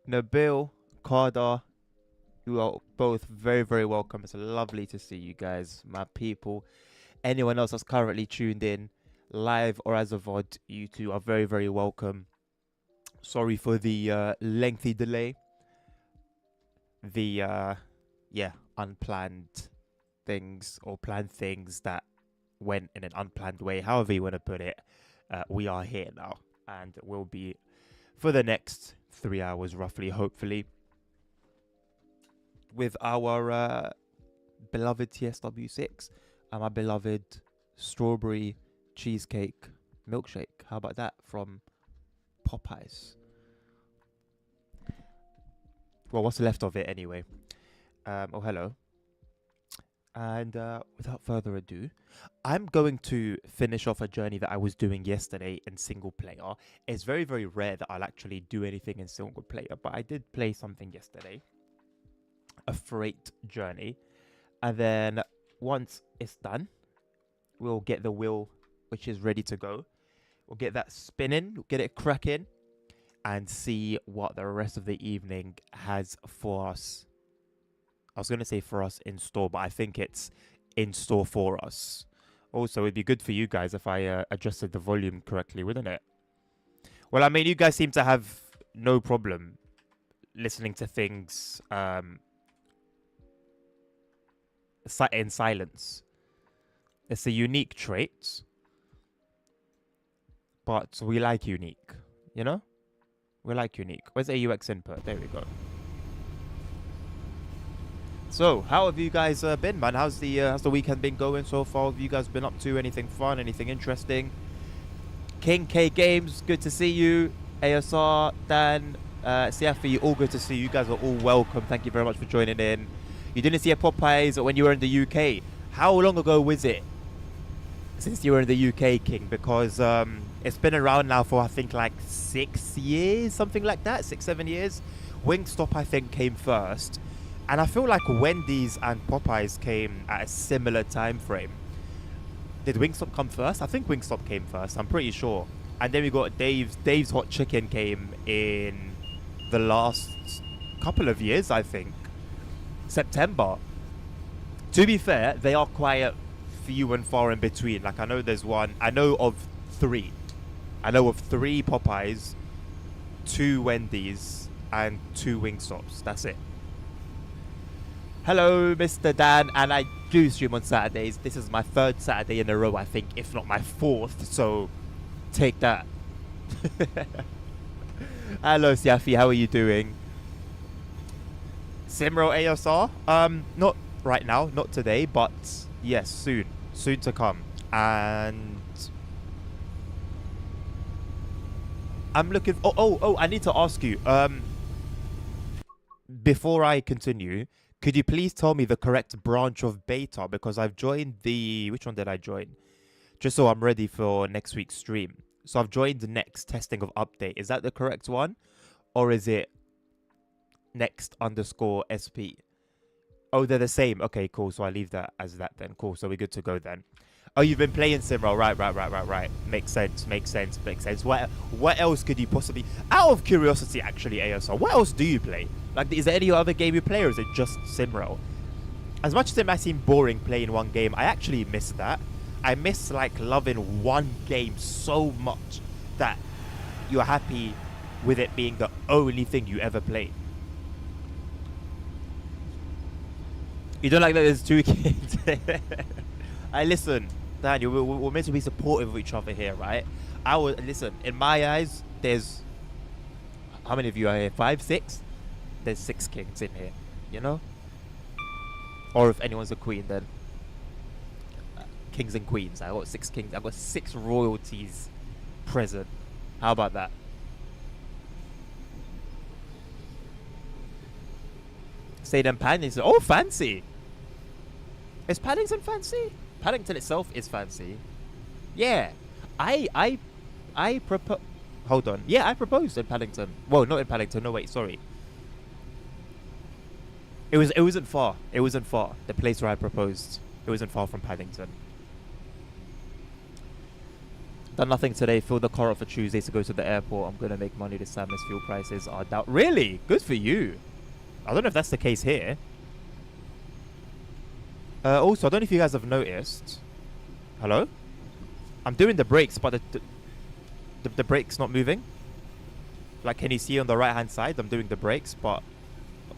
Nabil, Carter, you are both very, very welcome. It's lovely to see you guys, my people. Anyone else that's currently tuned in, live or as a VOD, you two are very, very welcome. Sorry for the lengthy delay. The unplanned things or planned things that went in an unplanned way, however you want to put it. We are here now, and we'll be for the next 3 hours, roughly, hopefully, with our beloved TSW6 and my beloved strawberry cheesecake milkshake. How about that from Popeyes? Well, what's left of it anyway. Oh, hello. And without further ado, I'm going to finish off a journey that I was doing yesterday in single player. It's very, very rare that I'll actually do anything in single player, but I did play something yesterday. A freight journey. And then once it's done, we'll get the wheel, which is ready to go. We'll get that spinning, we'll get it cracking, and see what the rest of the evening has for us. I was going to say for us in store, but I think it's in store for us. Also, it'd be good for you guys if I adjusted the volume correctly, wouldn't it? Well, I mean, you guys seem to have no problem listening to things in silence. It's a unique trait, but we like unique, you know? We like unique. Where's AUX input? There we go. So, how have you guys been, man? How's the weekend been going so far? Have you guys been up to anything fun, anything interesting? King K Games, good to see you. ASR, Dan, CFE, all good to see you. You guys are all welcome. Thank you very much for joining in. You didn't see a Popeyes when you were in the UK. How long ago was it since you were in the UK, King? Because it's been around now for, I think, like 6 years, something like that. 6, 7 years. Wingstop, I think, came first. And I feel like Wendy's and Popeyes came at a similar time frame. Did Wingstop come first? I think Wingstop came first. I'm pretty sure. And then we got Dave's. Dave's Hot Chicken came in the last couple of years, I think. September. To be fair, they are quite few and far in between. Like, I know there's one. I know of 3. I know of 3 Popeyes, 2 Wendy's, and 2 Wingstops. That's it. Hello, Mr. Dan, and I do stream on Saturdays. This is my 3rd Saturday in a row, I think, if not my 4th, so take that. Hello, Siafi, how are you doing? Simro ASR? Not right now, not today, but yes, soon. Soon to come. And I'm looking... Oh, I need to ask you. Before I continue... Could you please tell me the correct branch of beta? Because I've joined the... Which one did I join? Just so I'm ready for next week's stream. So I've joined the next testing of update. Is that the correct one? Or is it next_SP? Oh, they're the same. Okay, cool. So I leave that as that then. Cool. So we're good to go then. Oh, you've been playing Simro. Right. Makes sense. What else could you possibly... Out of curiosity, actually, ASR, what else do you play? Like, is there any other game you play, or is it just Simro? As much as it might seem boring playing one game, I actually miss that. I miss, like, loving one game so much that you're happy with it being the only thing you ever play. You don't like that there's 2 games? I listen, Daniel, we're meant to be supportive of each other here, right? Listen, in my eyes, there's... How many of you are here? 5, 6? There's 6 kings in here, you know? Or if anyone's a queen, then kings and queens. I got 6 kings. I got 6 royalties present. How about that? Say them Paddington. Oh, fancy. Is Paddington fancy? Paddington itself is fancy. Yeah, I propose. Hold on. Yeah, I proposed in Paddington. Well, not in Paddington. No, wait. Sorry. It wasn't far. It wasn't far. The place where I proposed. It wasn't far from Paddington. Done nothing today. Fill the car up for Tuesday to go to the airport. I'm going to make money this time as fuel prices are down. Really? Good for you. I don't know if that's the case here. Also, I don't know if you guys have noticed. Hello? I'm doing the brakes, but the brake's not moving. Like, can you see on the right-hand side? I'm doing the brakes, but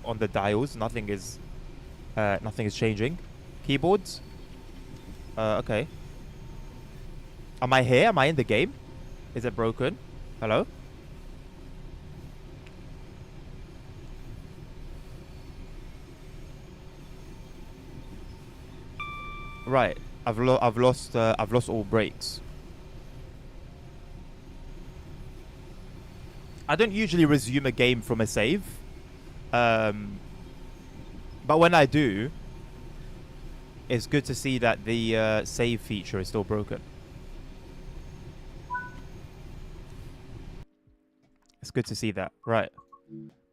on the dials, nothing is changing. Keyboards? Okay. Am I here? Am I in the game? Is it broken? Hello? Right. I've lost all brakes. I don't usually resume a game from a save. But when I do, it's good to see that the save feature is still broken. It's good to see that, right?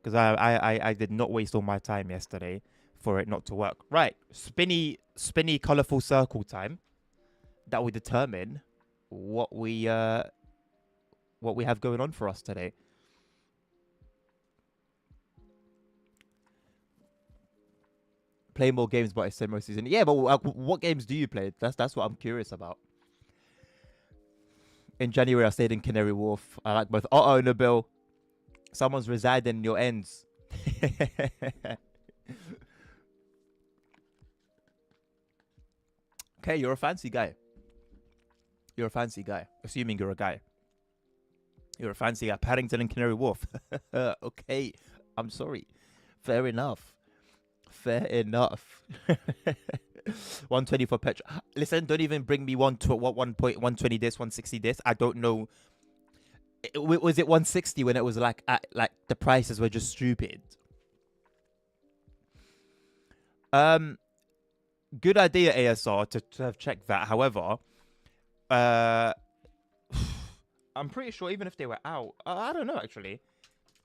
Because I did not waste all my time yesterday for it not to work. Right, spinny, colourful circle time. That will determine what we have going on for us today. Play more games, but I said most season. Yeah, but what games do you play? That's what I'm curious about. In January, I stayed in Canary Wharf. I like both. Uh-oh, Nabil. Someone's residing in your ends. Okay, you're a fancy guy. You're a fancy guy. Assuming you're a guy. You're a fancy guy. Paddington and Canary Wharf. Okay, I'm sorry. Fair enough. Fair enough. 120 for petrol. Listen, don't even bring me 120 this, 160 this. I don't know. Was it 160 when it was like the prices were just stupid? Good idea, ASR, to have checked that. However, I'm pretty sure even if they were out, I don't know actually.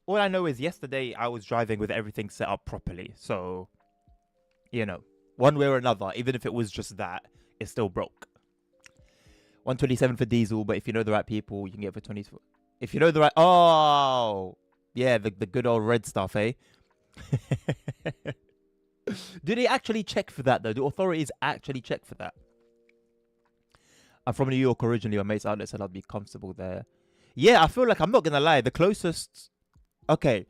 All I know is yesterday I was driving with everything set up properly. So, you know, one way or another, even if it was just that, it still broke. 127 for diesel, but if you know the right people, you can get it for 20. If you know the right... Oh! Yeah, the good old red stuff, eh? Do they actually check for that, though? Do authorities actually check for that? I'm from New York originally. My mate's outlet said I'd be comfortable there. Yeah, I feel like, I'm not going to lie, the closest... Okay.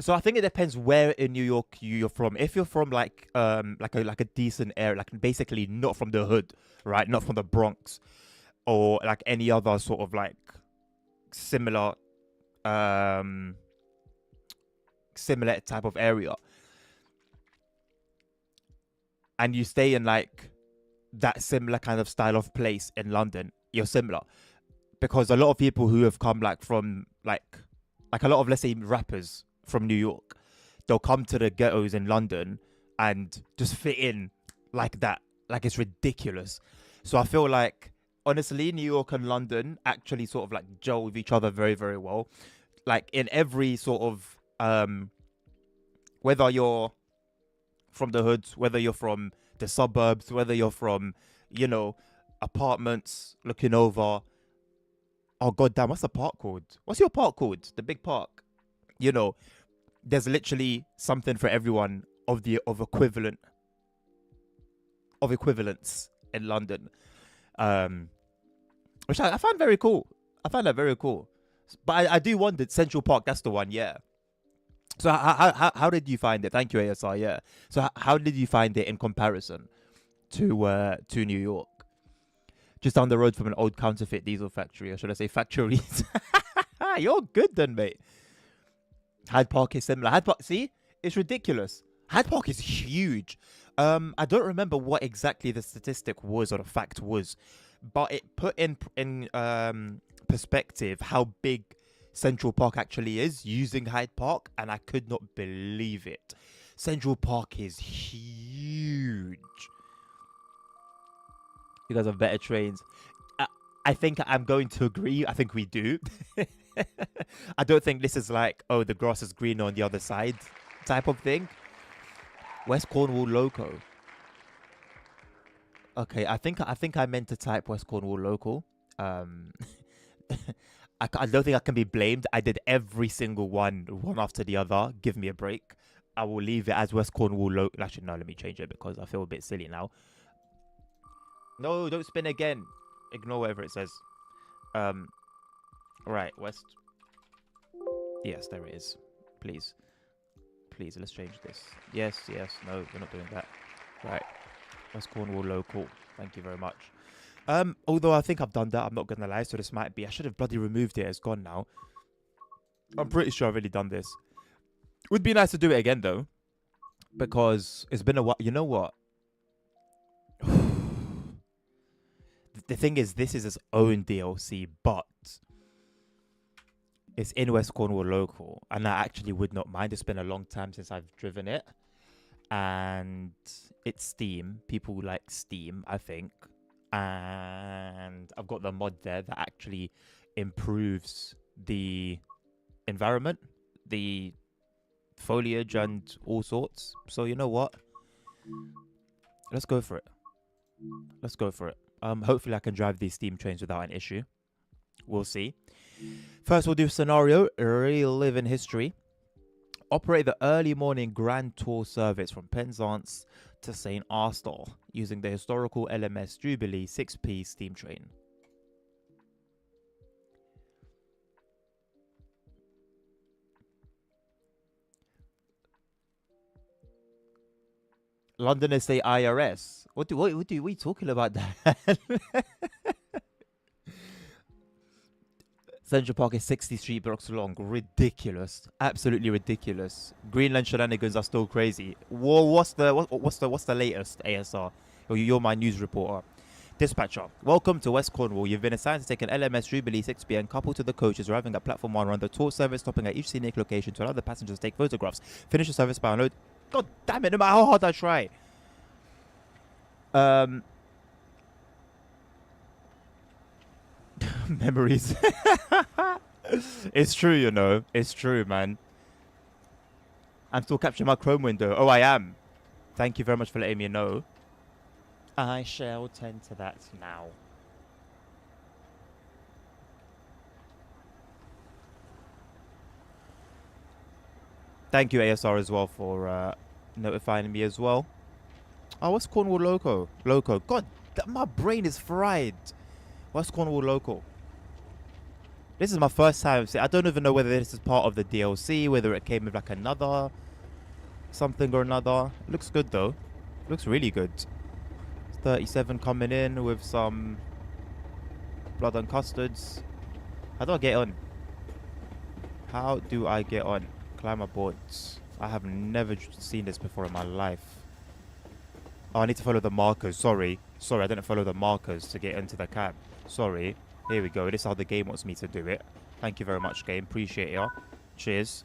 So I think it depends where in New York you're from. If you're from like a decent area, like basically not from the hood, right? Not from the Bronx or like any other sort of like similar type of area, and you stay in like that similar kind of style of place in London, you're similar, because a lot of people who have come like from like a lot of, let's say, rappers from New York, they'll come to the ghettos in London and just fit in like that. Like, it's ridiculous. So I feel like, honestly, New York and London actually sort of like gel with each other very, very well. Like, in every sort of, whether you're from the hoods, whether you're from the suburbs, whether you're from, you know, apartments looking over. Oh, goddamn, what's the park called? What's your park called? The big park. You know, there's literally something for everyone of equivalence in London. Which I find very cool. I find that very cool. But I do wonder, Central Park, that's the one, yeah. So how did you find it? Thank you, ASR, yeah. So how did you find it in comparison to New York? Just down the road from an old counterfeit diesel factory, or should I say factories? You're good then, mate. Hyde Park is similar. Hyde Park, see? It's ridiculous. Hyde Park is huge. I don't remember what exactly the statistic was or the fact was, but it put in perspective how big Central Park actually is using Hyde Park, and I could not believe it. Central Park is huge. You guys have better trains. I think I'm going to agree. I think we do. I don't think this is like, oh, the grass is greener on the other side type of thing. West Cornwall Loco. Okay, I think I meant to type West Cornwall Local. Um, I don't think I can be blamed. I did every single one after the other. Give me a break. I will leave it as West Cornwall. Actually, no, let me change it because I feel a bit silly now. No, don't spin again. Ignore whatever it says. Right, West. Yes, there it is. Please. Please, let's change this. Yes, no, we're not doing that. Right. West Cornwall local. Thank you very much. Although I think I've done that, I'm not gonna lie, so this might be. I should have bloody removed it. It's gone now. I'm pretty sure I've already done this. Would be nice to do it again though, because it's been a while. You know what? The thing is, this is its own DLC, but it's in West Cornwall local, and I actually would not mind. It's been a long time since I've driven it, and it's Steam. People like Steam, I think, and I've got the mod there that actually improves the environment, the foliage, and all sorts. So you know what? Let's go for it. Let's go for it. Hopefully I can drive these Steam trains without an issue. We'll see. First, we'll do scenario, relive in history. Operate the early morning Grand Tour service from Penzance to St. Austell using the historical LMS Jubilee 6P steam train. Londoners say IRS. What are we talking about that? Central Park is 60 street blocks long. Ridiculous. Absolutely ridiculous. Greenland shenanigans are still crazy. Whoa, what's the latest, ASR? You're my news reporter. Dispatcher, welcome to West Cornwall. You've been assigned to take an LMS Jubilee 6PM coupled to the coaches arriving at platform 1. Run the tour service, stopping at each scenic location to allow the passengers to take photographs. Finish the service by unload. God damn it, no matter how hard I try. Memories. It's true, you know. It's true, man. I'm still capturing my Chrome window. Oh, I am. Thank you very much for letting me know. I shall tend to that now. Thank you, ASR, as well, for notifying me as well. Oh, what's Cornwall Loco? God, my brain is fried. What's Cornwall Local? This is my first time. I don't even know whether this is part of the DLC, whether it came with like another something or another. It looks good though. It looks really good. It's 37 coming in with some blood and custards. How do I get on? How do I get on? Climb aboard. I have never seen this before in my life. Oh, I need to follow the markers. Sorry, I didn't follow the markers to get into the cab. Sorry. Here we go. This is how the game wants me to do it. Thank you very much, game. Appreciate ya. Cheers.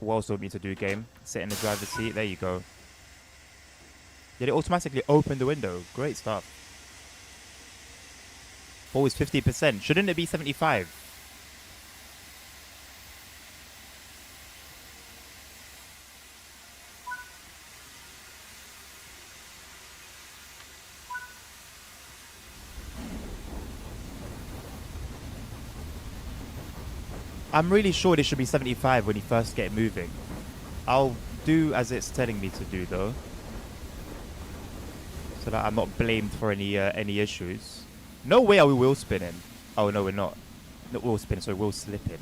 What else do you want me to do, game? Sit in the driver's seat. There you go. Did it automatically open the window? Great stuff. Always 50%. Shouldn't it be 75? I'm really sure it should be 75 when you first get moving. I'll do as it's telling me to do though, so that I'm not blamed for any issues. No way are we wheel spinning. Oh no, we're not. Not wheel spinning, so wheel slipping.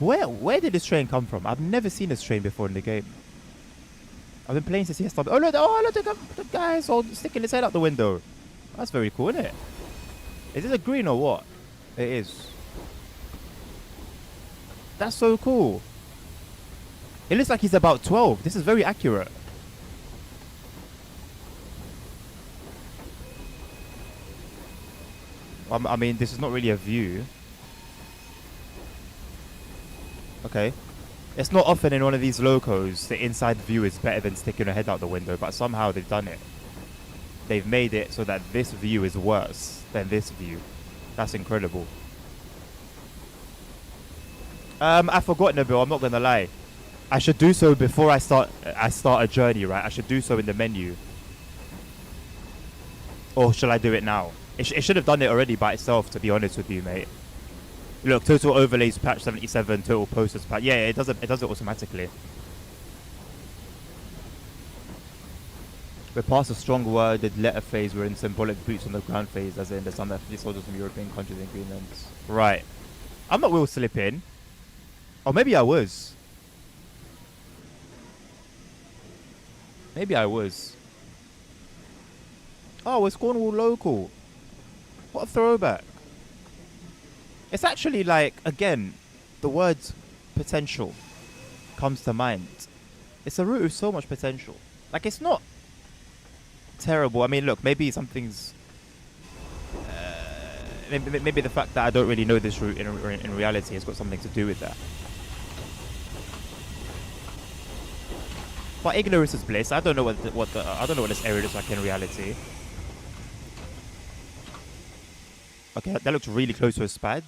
Where did this train come from? I've never seen this train before in the game. I've been playing since yesterday. Oh look, the guy's all sticking his head out the window. That's very cool, isn't it? Is it a green or what? It is. That's so cool. It looks like he's about 12. This is very accurate. I mean, this is not really a view. Okay. It's not often in one of these locos the inside view is better than sticking your head out the window, but somehow they've done it. They've made it so that this view is worse than this view. That's incredible. I forgot, Nabil, I'm not gonna lie. I should do so before I start a journey, right? I should do so in the menu. Or shall I do it now? It should have done it already by itself, to be honest with you, mate. Look, total overlays patch 77, total posters patch. Yeah, it does it automatically. We're past the strong worded letter phase. We're in symbolic boots on the ground phase, as in there's some FD soldiers from European countries and Greenlands. Right. I'm not will slip in. Or maybe I was. Maybe I was. Oh, it's Cornwall local. What a throwback. It's actually like, again, the word potential comes to mind. It's a route with so much potential. Like, it's not terrible. I mean, look, maybe something's... maybe the fact that I don't really know this route in reality has got something to do with that. But ignorance is bliss. I don't know I don't know what this area looks like in reality. Okay, that looks really close to a spad.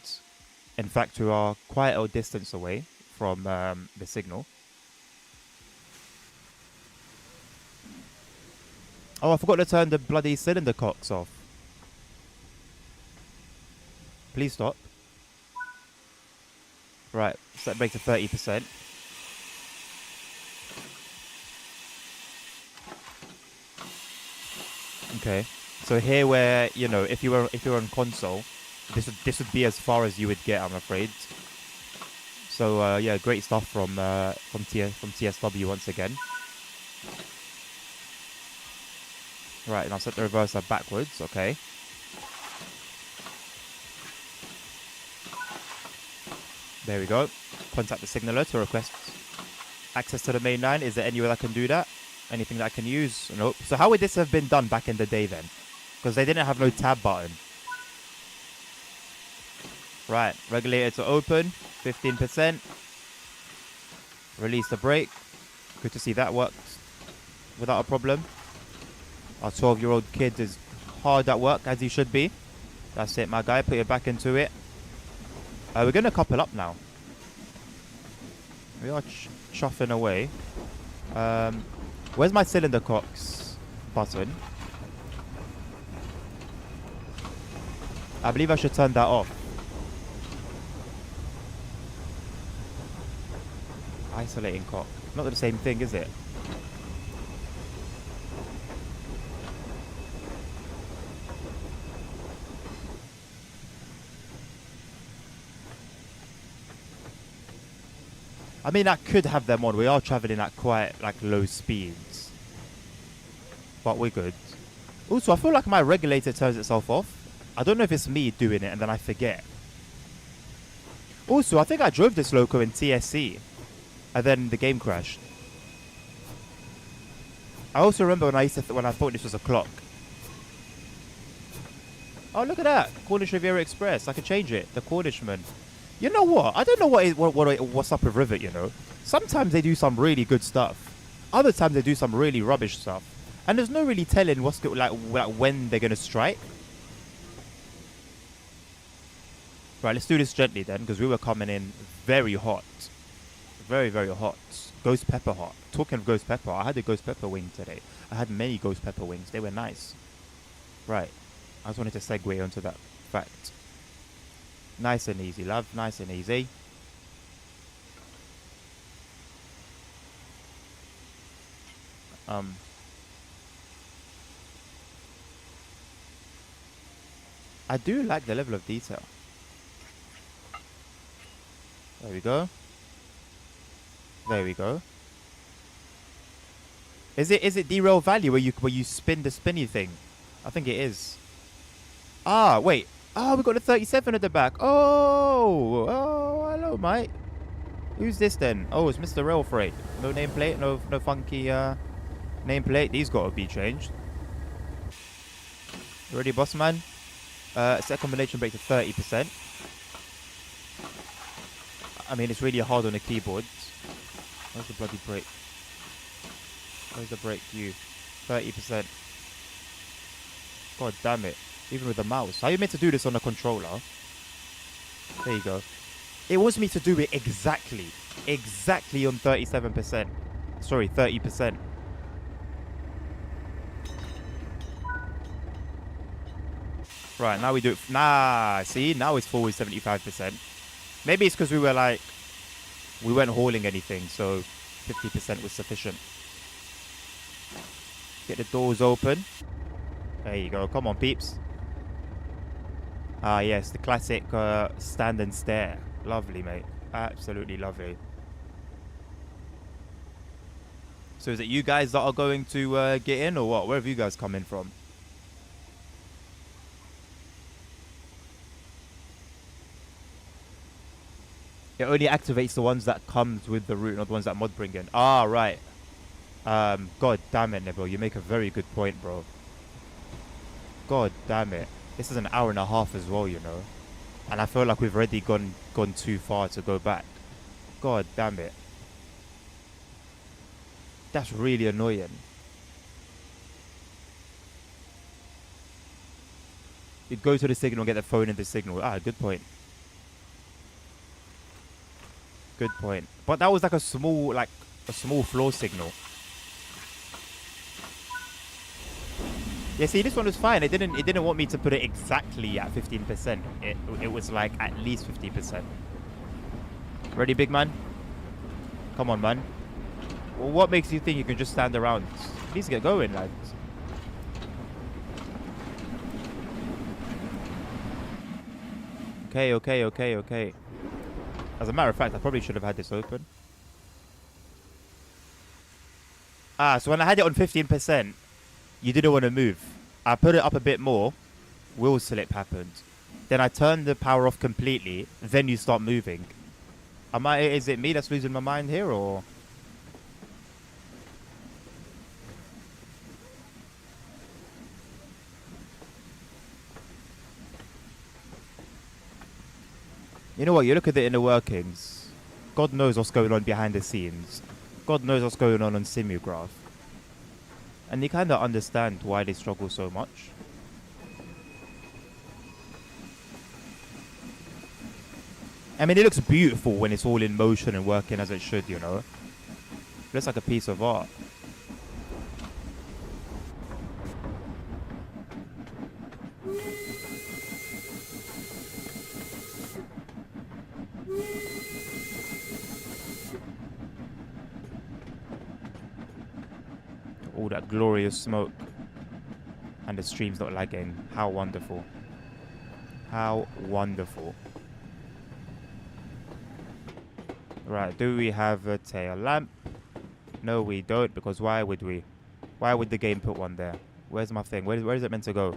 In fact, we are quite a distance away from the signal. Oh, I forgot to turn the bloody cylinder cocks off. Please stop. Right, set brake to 30%. Okay, so here where, you know, if you were on console, this would be as far as you would get, I'm afraid. So yeah, great stuff from TSW once again. Right, now set the reverser backwards. Okay. There we go. Contact the signaler to request access to the main line. Is there anywhere I can do that? Anything that I can use? Nope. So how would this have been done back in the day then? Because they didn't have no tab button. Right. Regulator to open. 15%. Release the brake. Good to see that worked without a problem. Our 12-year-old kid is hard at work, as he should be. That's it, my guy. Put your back into it. We're going to couple up now. We are chuffing away. Where's my cylinder cocks button? I believe I should turn that off. Isolating cock. Not the same thing, is it? I mean, I could have them on. We are traveling at quite like low speeds, but we're good. Also, I feel like my regulator turns itself off. I don't know if it's me doing it and then I forget. Also, I think I drove this loco in TSC and then the game crashed. I also remember when I thought this was a clock. Oh, look at that. Cornish Riviera Express. I could change it. The Cornishman. You know what? I don't know what's up with Rivet, you know. Sometimes they do some really good stuff. Other times they do some really rubbish stuff. And there's no really telling what's like when they're going to strike. Right, let's do this gently then, because we were coming in very hot. Very, very hot. Ghost pepper hot. Talking of ghost pepper, I had a ghost pepper wing today. I had many ghost pepper wings. They were nice. Right. I just wanted to segue onto that fact. Nice and easy, love. Nice and easy. I do like the level of detail. There we go. There we go. Is it derail value where you spin the spinny thing? I think it is. Ah, wait. Oh, we got a 37 at the back. Oh, hello, mate. Who's this then? Oh, it's Mr. Rail Freight. No nameplate, no funky nameplate. These got to be changed. Ready, boss man? Set combination brake to 30%. I mean, it's really hard on the keyboard. Where's the bloody brake? Where's the brake cue? 30%. God damn it. Even with the mouse. How are you meant to do this on a controller? There you go. It wants me to do it exactly. Exactly on 37%. Sorry, 30%. Right, now we do it. Nah, see? Now it's forward 75%. Maybe it's because we were like, we weren't hauling anything, so 50% was sufficient. Get the doors open. There you go. Come on, peeps. Ah, yes, the classic stand and stare. Lovely, mate. Absolutely lovely. So is it you guys that are going to get in or what? Where have you guys come in from? It only activates the ones that comes with the route, not the ones that mod bring in. Ah, right. God damn it, Nibble. You make a very good point, bro. God damn it. This is an hour and a half as well, you know. And I feel like we've already gone too far to go back. God damn it. That's really annoying. You'd go to the signal and get the phone in the signal. Ah, good point. Good point. But that was like a small floor signal. Yeah, see, this one was fine. It didn't want me to put it exactly at 15%. It was like at least 50%. Ready, big man? Come on, man. Well, what makes you think you can just stand around? Please get going, lads. Okay. As a matter of fact, I probably should have had this open. Ah, so when I had it on 15%, you didn't want to move. I put it up a bit more. Wheel slip happened. Then I turned the power off completely. Then you start moving. Is it me that's losing my mind here, or? You know what? You look at the inner workings. God knows what's going on behind the scenes. God knows what's going on Simulgraph. And you kind of understand why they struggle so much. I mean, it looks beautiful when it's all in motion and working as it should, you know. It looks like a piece of art. All that glorious smoke. And the stream's not lagging. How wonderful. How wonderful. Right, do we have a tail lamp? No, we don't, because why would we? Why would the game put one there? Where's my thing? Where is it meant to go?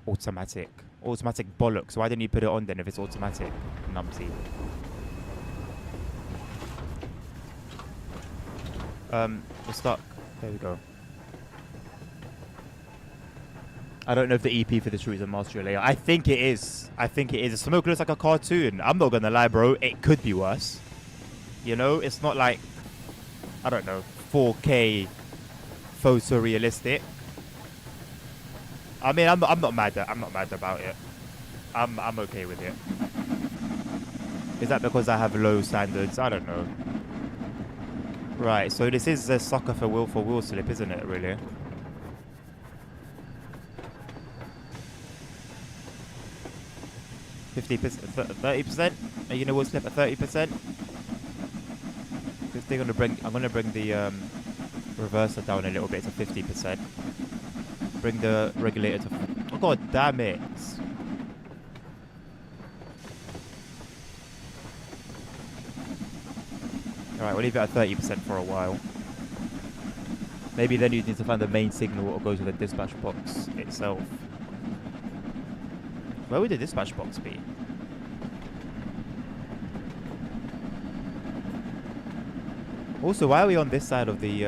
Automatic. Automatic bollocks. Why didn't you put it on then if it's automatic? Numpty. We're stuck. There we go. I don't know if the EP for this route is a master layer. I think it is. The smoke looks like a cartoon. I'm not gonna lie, bro. It could be worse. You know, it's not like, I don't know, 4K photorealistic. I mean, I'm not mad about it. I'm okay with it. Is that because I have low standards? I don't know. Right, so this is a sucker for wheel slip, isn't it, really? %, 30%? Are you gonna wheel slip at 30%? I'm gonna bring the reverser down a little bit to 50%. Bring the regulator to. Oh god damn it! Alright, we'll leave it at 30% for a while. Maybe then you need to find the main signal that goes with the dispatch box itself. Where would the dispatch box be? Also, why are we on this side of the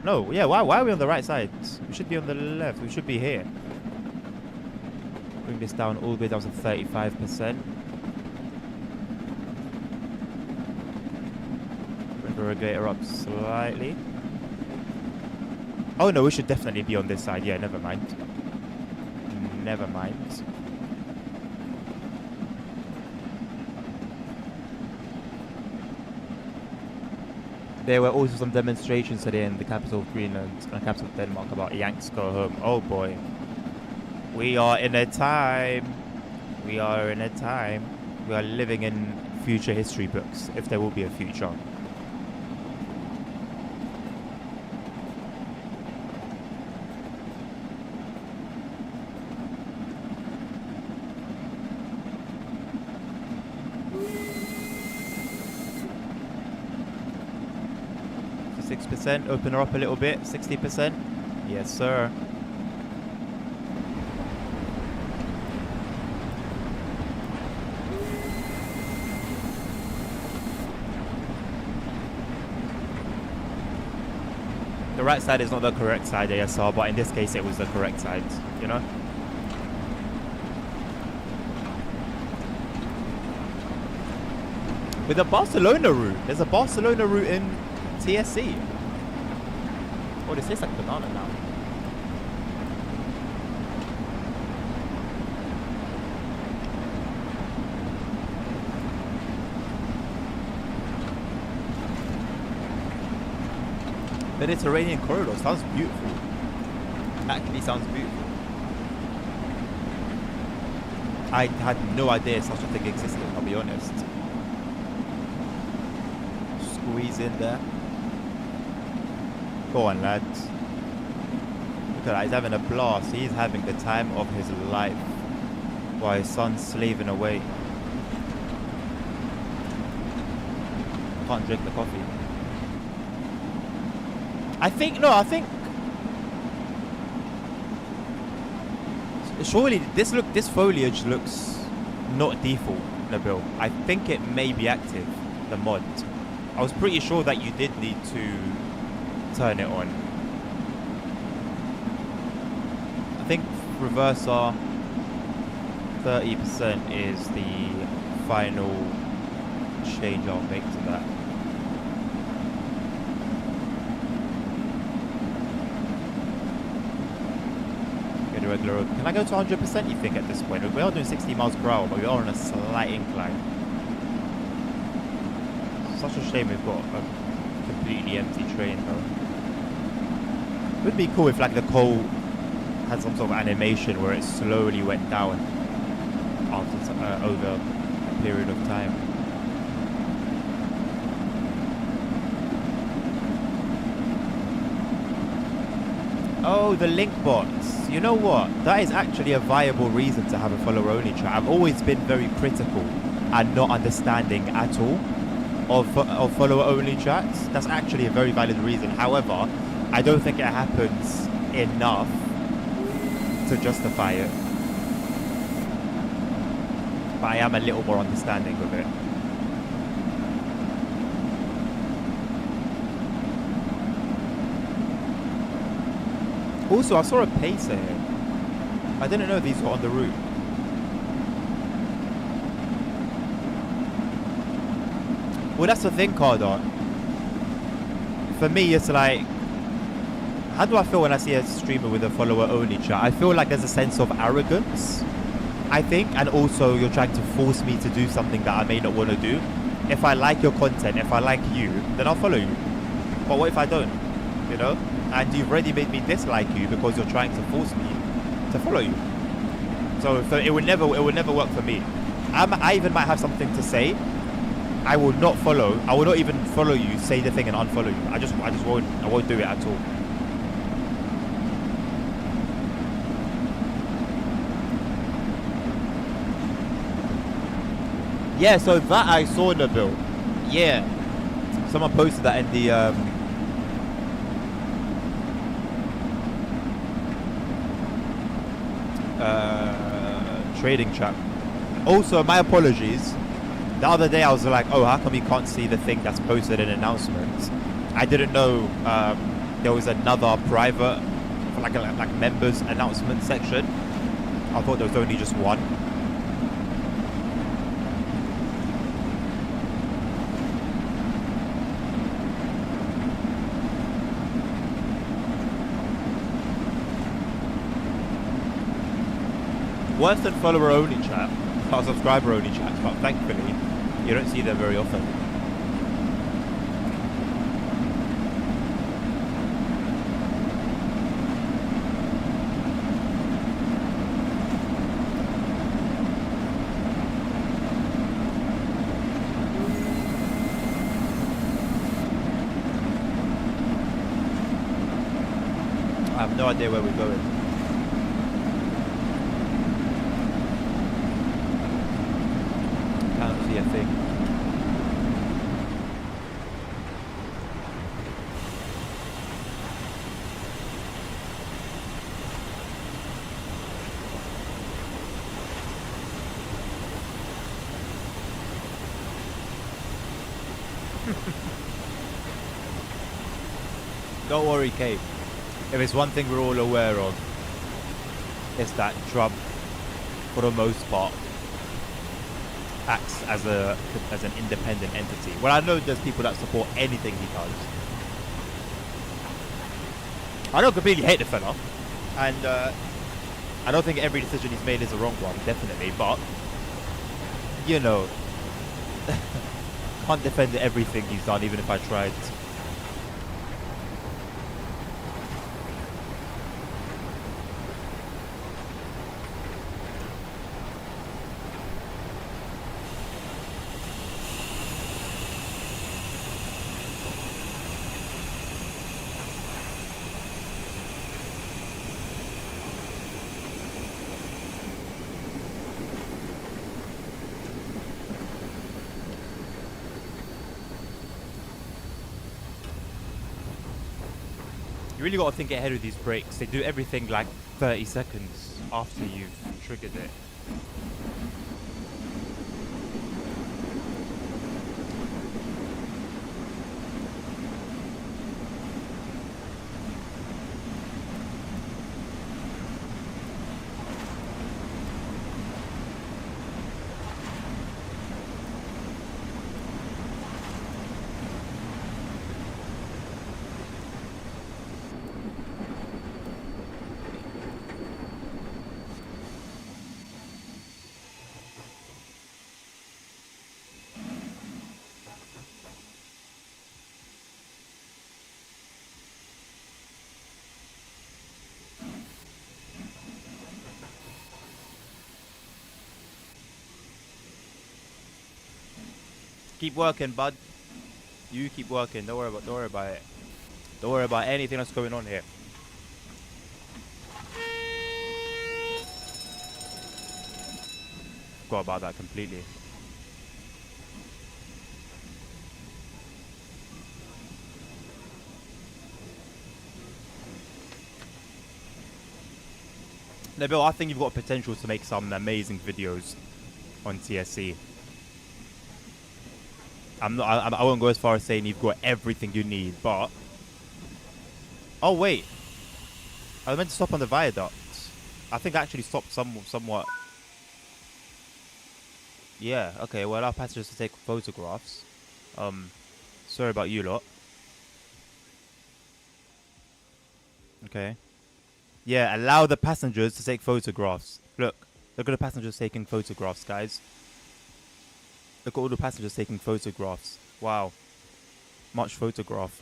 no, yeah, why are we on the right side? We should be on the left. We should be here. Bring this down all the way down to 35%. Bring the regulator up slightly. Oh no, we should definitely be on this side. Yeah, never mind. Never mind. There were also some demonstrations today in the capital of Greenland and the capital of Denmark about Yanks go home. Oh boy. We are in a time. We are in a time. We are living in future history books, if there will be a future. %, open her up a little bit, 60%. Yes, sir. The right side is not the correct side, ASR, but in this case it was the correct side, you know? With the Barcelona route. There's a Barcelona route in TSC. Oh, this tastes like banana now. Mediterranean corridor sounds beautiful. Actually sounds beautiful. I had no idea such a thing existed, I'll be honest. Squeeze in there. Go on, lads. Look at that, he's having a blast. He's having the time of his life while his son's slaving away. Can't drink the coffee. I think surely this foliage looks not default, Nabil. I think it may be active, the mod. I was pretty sure that you did need to turn it on. I think reverser 30% is the final change I'll make to that. Regular road. Can I go to 100% you think at this point? We are doing 60 miles per hour, but we are on a slight incline. Such a shame we've got a completely empty train though. It would be cool if like the coal had some sort of animation where it slowly went down after over a period of time. Oh, the link bots. You know what? That is actually a viable reason to have a follower-only chat. I've always been very critical and not understanding at all of follower-only chats. That's actually a very valid reason. However, I don't think it happens enough to justify it. But I am a little more understanding of it. Also, I saw a pacer here. I didn't know these were on the route. Well, that's the thing, Cardot. For me, it's like, how do I feel when I see a streamer with a follower-only chat? I feel like there's a sense of arrogance, I think, and also you're trying to force me to do something that I may not want to do. If I like your content, if I like you, then I'll follow you. But what if I don't? You know? And you've already made me dislike you because you're trying to force me to follow you. So it would never work for me. I even might have something to say. I will not follow. I will not even follow you, say the thing and unfollow you. I just won't. I won't do it at all. Yeah, so that I saw, Nabil. Yeah. Someone posted that in the trading chat. Also, my apologies. The other day I was like, oh, how come you can't see the thing that's posted in announcements? I didn't know there was another private, like members announcement section. I thought there was only just one. Worse than follower only chat, or subscriber only chat, but thankfully you don't see them very often. no idea where we're going. Can't see a thing. Don't worry, Kate. If it's one thing we're all aware of, it's that Trump, for the most part, acts as an independent entity. Well, I know there's people that support anything he does. I don't completely hate the fella, and I don't think every decision he's made is the wrong one, definitely. But you know, can't defend everything he's done, even if I tried. You really got to think ahead with these brakes. They do everything like 30 seconds after you've triggered it. Keep working, bud. You keep working. Don't worry about it. Don't worry about anything that's going on here. Forgot about that completely. No, Bill, I think you've got potential to make some amazing videos on TSC. I won't go as far as saying you've got everything you need, but... Oh, wait. I was meant to stop on the viaduct. I think I actually stopped somewhat. Yeah, okay, well, allow passengers to take photographs. Sorry about you lot. Okay. Yeah, allow the passengers to take photographs. Look at the passengers taking photographs, guys. Look at all the passengers taking photographs. Wow. Much photograph.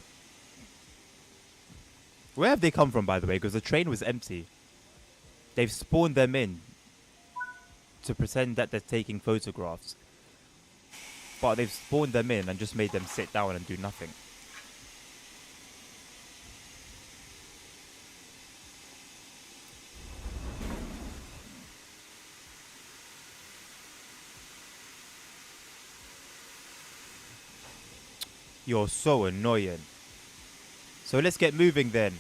Where have they come from, by the way? Because the train was empty. They've spawned them in to pretend that they're taking photographs. But they've spawned them in and just made them sit down and do nothing. You're so annoying. So let's get moving then.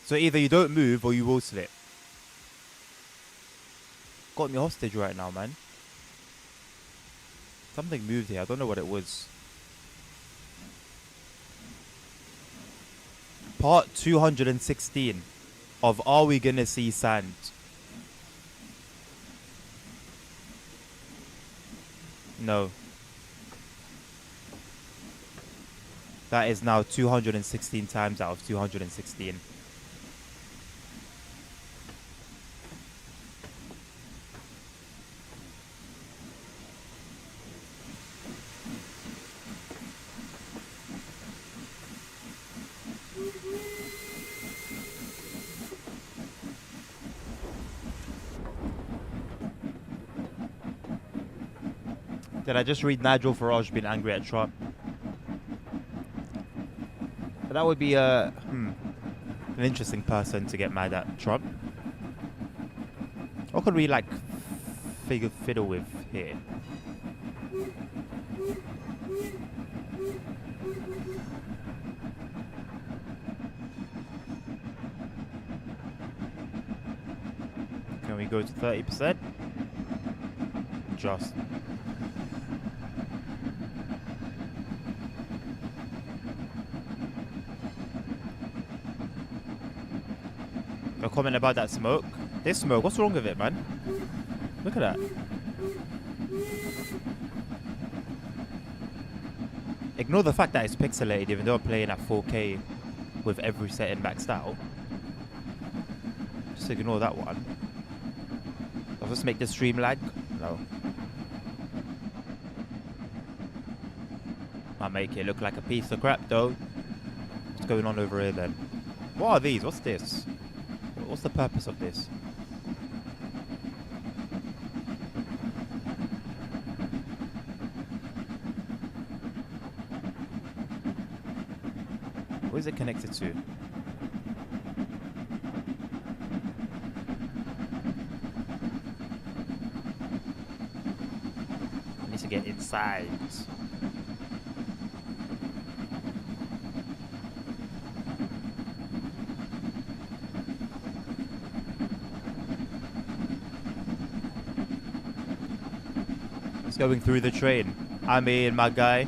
So either you don't move or you will slip. Got me hostage right now, man. Something moved here. I don't know what it was. Part 216 of Are We Gonna See Sand? No. That is now 216 times out of 216. Did I just read Nigel Farage being angry at Trump? That would be an interesting person to get mad at Trump. What could we like fiddle with here? Can we go to 30%? Just. A comment about that smoke. This smoke, what's wrong with it, man? Look at that. Ignore the fact that it's pixelated, even though I'm playing at 4K with every setting maxed out. Just ignore that one. Does this make the stream lag? No. Might make it look like a piece of crap though. What's going on over here then? What are these? What's this? What's the purpose of this? What is it connected to? I need to get inside. It's going through the train. I mean, my guy,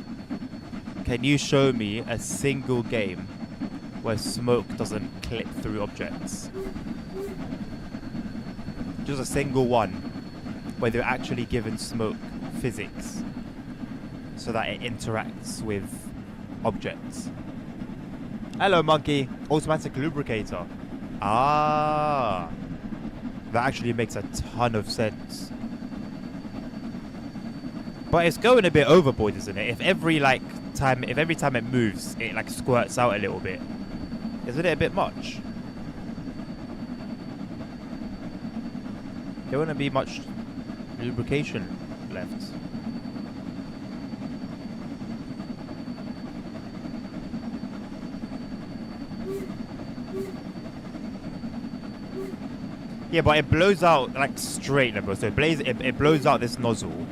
can you show me a single game where smoke doesn't clip through objects? Just a single one where they're actually given smoke physics so that it interacts with objects. Hello, monkey. Automatic lubricator. Ah, that actually makes a ton of sense. But it's going a bit overboard, isn't it? If every time it moves, it like squirts out a little bit. Isn't it a bit much? There wouldn't be much lubrication left. Yeah, but it blows out like straight, bro. So it blows out this nozzle.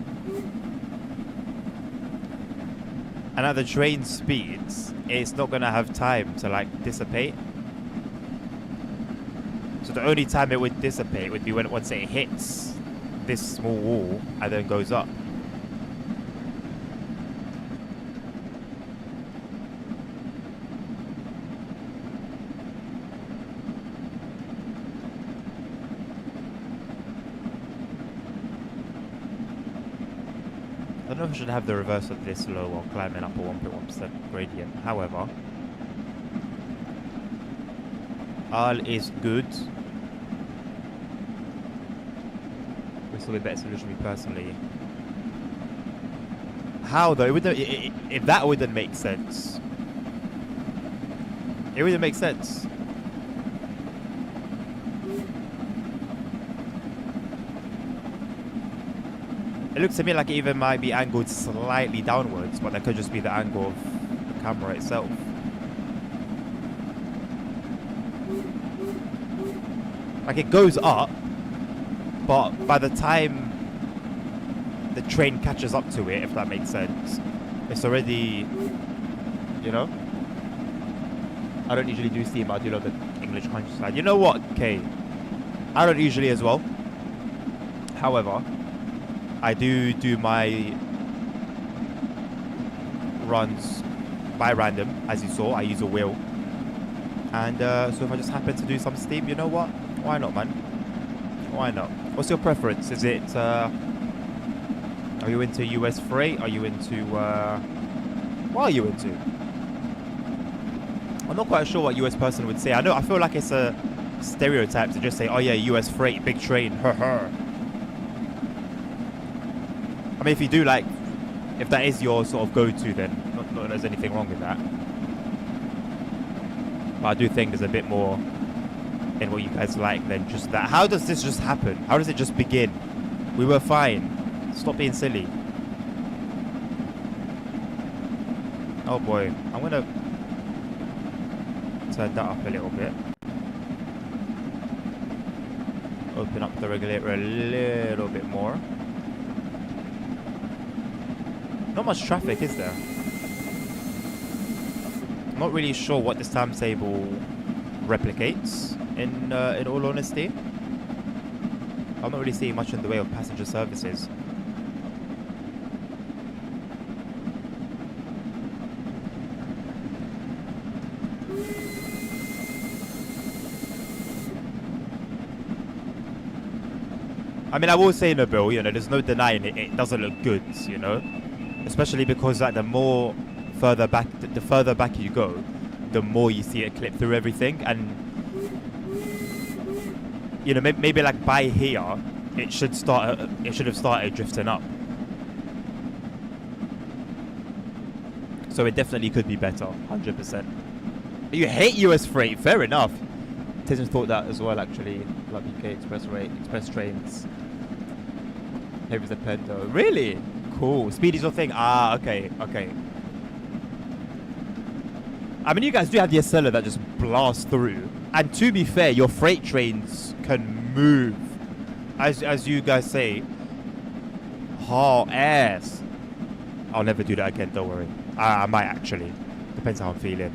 And at the train speeds, it's not gonna have time to like dissipate. So the only time it would dissipate would be once it hits this small wall and then goes up. I don't know if I should have the reverse of this low while climbing up a 1.1% gradient. However, all is good. This will be a better solution for me personally. How though? If that wouldn't make sense. It wouldn't make sense. It looks to me like it even might be angled slightly downwards, but that could just be the angle of the camera itself. Like it goes up, but by the time the train catches up to it, if that makes sense, it's already, you know? I don't usually do steam, but I do love the English countryside. You know what, Kay? I don't usually as well. However, I do my runs by random, as you saw. I use a wheel. And so if I just happen to do some steam, you know what? Why not, man? Why not? What's your preference? Is it, are you into US freight? Are you into, what are you into? I'm not quite sure what US person would say. I feel like it's a stereotype to just say, oh yeah, US freight, big train, I mean, if you do like, if that is your sort of go-to, then not that there's anything wrong with that. But I do think there's a bit more in what you guys like than just that. How does this just happen? How does it just begin? We were fine. Stop being silly. Oh boy, I'm gonna turn that up a little bit. Open up the regulator a little bit more. Not much traffic, is there? I'm not really sure what this timetable replicates, in all honesty. I'm not really seeing much in the way of passenger services. I mean, I will say, Nabil, you know, there's no denying it doesn't look good, you know? Especially because, like, the further back you go, the more you see it clip through everything. And, you know, maybe like by here, it should have started drifting up. So it definitely could be better, 100%. You hate US freight, fair enough. Tisn's thought that as well, actually. Like UK express trains. Heavy the Pendo. Really? Cool. Speedy's your thing. Ah, okay. I mean, you guys do have the Acela that just blasts through. And to be fair, your freight trains can move. As you guys say. Hard ass. I'll never do that again, don't worry. I might actually. Depends how I'm feeling.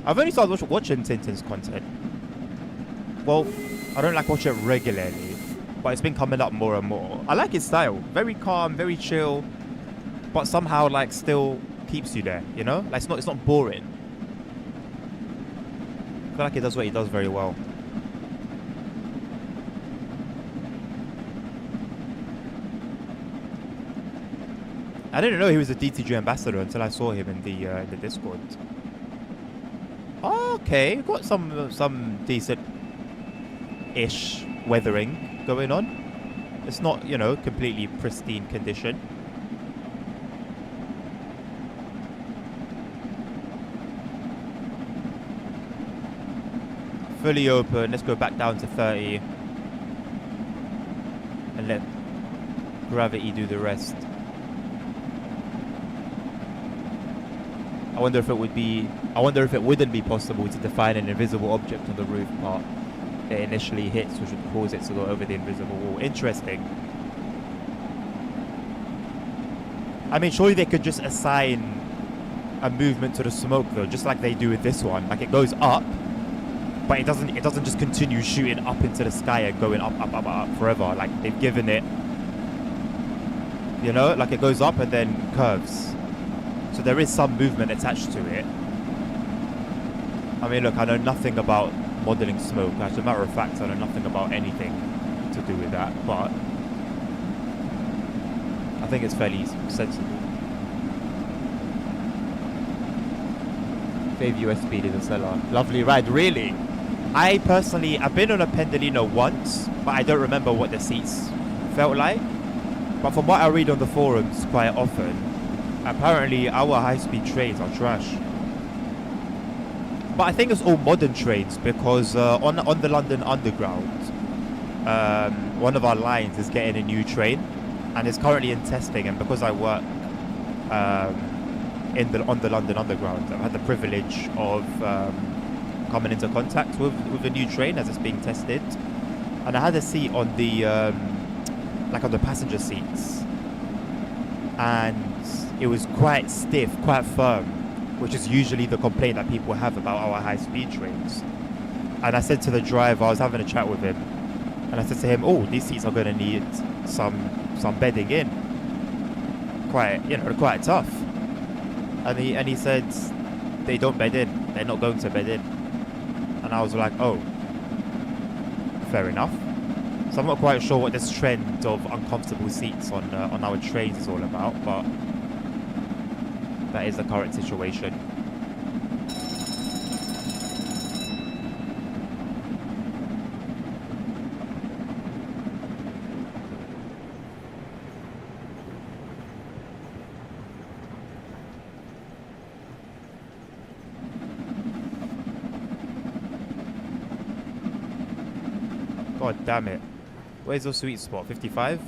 I've only started watching Tintin's content. Well, I don't like watch it regularly, but it's been coming up more and more. I like his style. Very calm, very chill, but somehow like still keeps you there, you know? Like it's not boring. I feel like he does what he does very well. I didn't know he was a DTG ambassador until I saw him in the Discord. Okay, got some decent-ish weathering going on. It's not, you know, completely pristine condition. Fully open. Let's go back down to 30 and let gravity do the rest. I wonder if it wouldn't be possible to define an invisible object on the roof part it initially hits, which would cause it to go over the invisible wall. Interesting. I mean, surely they could just assign a movement to the smoke though, just like they do with this one. Like it goes up, but it doesn't just continue shooting up into the sky and going up forever. Like they've given it, you know, like it goes up and then curves. So there is some movement attached to it. I mean, look, I know nothing about modelling smoke. As a matter of fact, I know nothing about anything to do with that, but I think it's fairly sensible. Fave US speed is a seller. Lovely ride, really? I've been on a Pendolino once, but I don't remember what the seats felt like. But from what I read on the forums quite often, apparently our high-speed trains are trash. But I think it's all modern trains because on the London Underground, one of our lines is getting a new train and it's currently in testing. And because I work on the London Underground, I've had the privilege of coming into contact with the new train as it's being tested. And I had a seat on the like on the passenger seats, and it was quite stiff, quite firm, which is usually the complaint that people have about our high-speed trains. And I said to the driver, I was having a chat with him, and I said to him, "Oh, these seats are going to need some bedding in. Quite tough." And he said, "They don't bed in. They're not going to bed in." And I was like, "Oh, fair enough." So I'm not quite sure what this trend of uncomfortable seats on our trains is all about, but that is the current situation. God damn it. Where's your sweet spot? 55?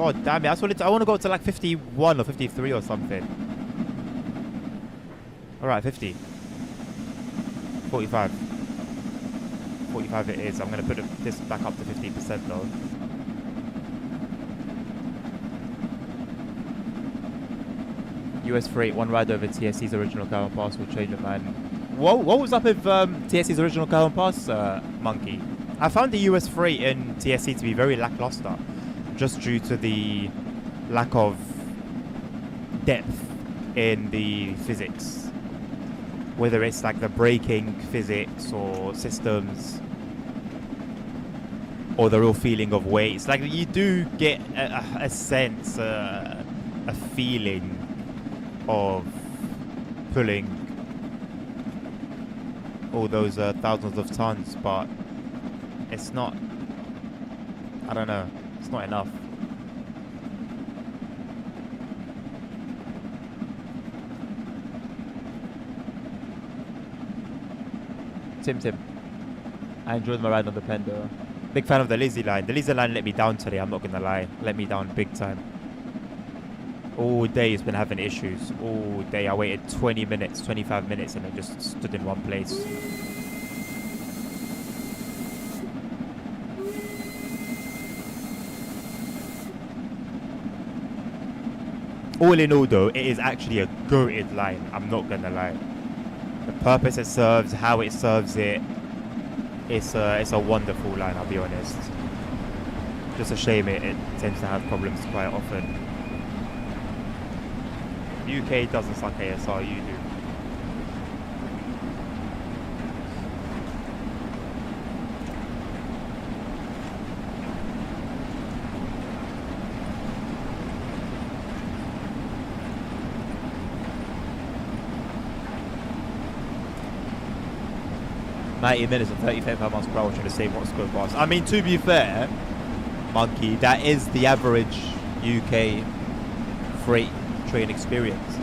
God damn it. I want to go to like 51 or 53 or something. Alright, 50. 45. 45 it is. I'm going to put this back up to 50% though. US freight, one ride over TSC's original carbon pass will change your mind. What was up with TSC's original carbon pass, Monkey? I found the US freight in TSC to be very lackluster, just due to the lack of depth in the physics. Whether it's like the braking physics or systems, or the real feeling of weight. It's like you do get a sense, a feeling of pulling all those thousands of tons, but it's not, I don't know, it's not enough. Tim, I enjoyed my ride on the Pendo. Big fan of the Lizzie line. The Lizzie line let me down today, I'm not gonna lie. Let me down big time. All day it's been having issues. All day. I waited 20 minutes, 25 minutes and I just stood in one place. All in all though, it is actually a goated line. I'm not gonna lie. The purpose it serves, how it serves it, it's a wonderful line, I'll be honest. Just a shame it tends to have problems quite often. UK doesn't suck ASR, you do. "90 minutes and 35 miles per hour trying to save what's good boss." I mean, to be fair, Monkey, that is the average UK freight train experience.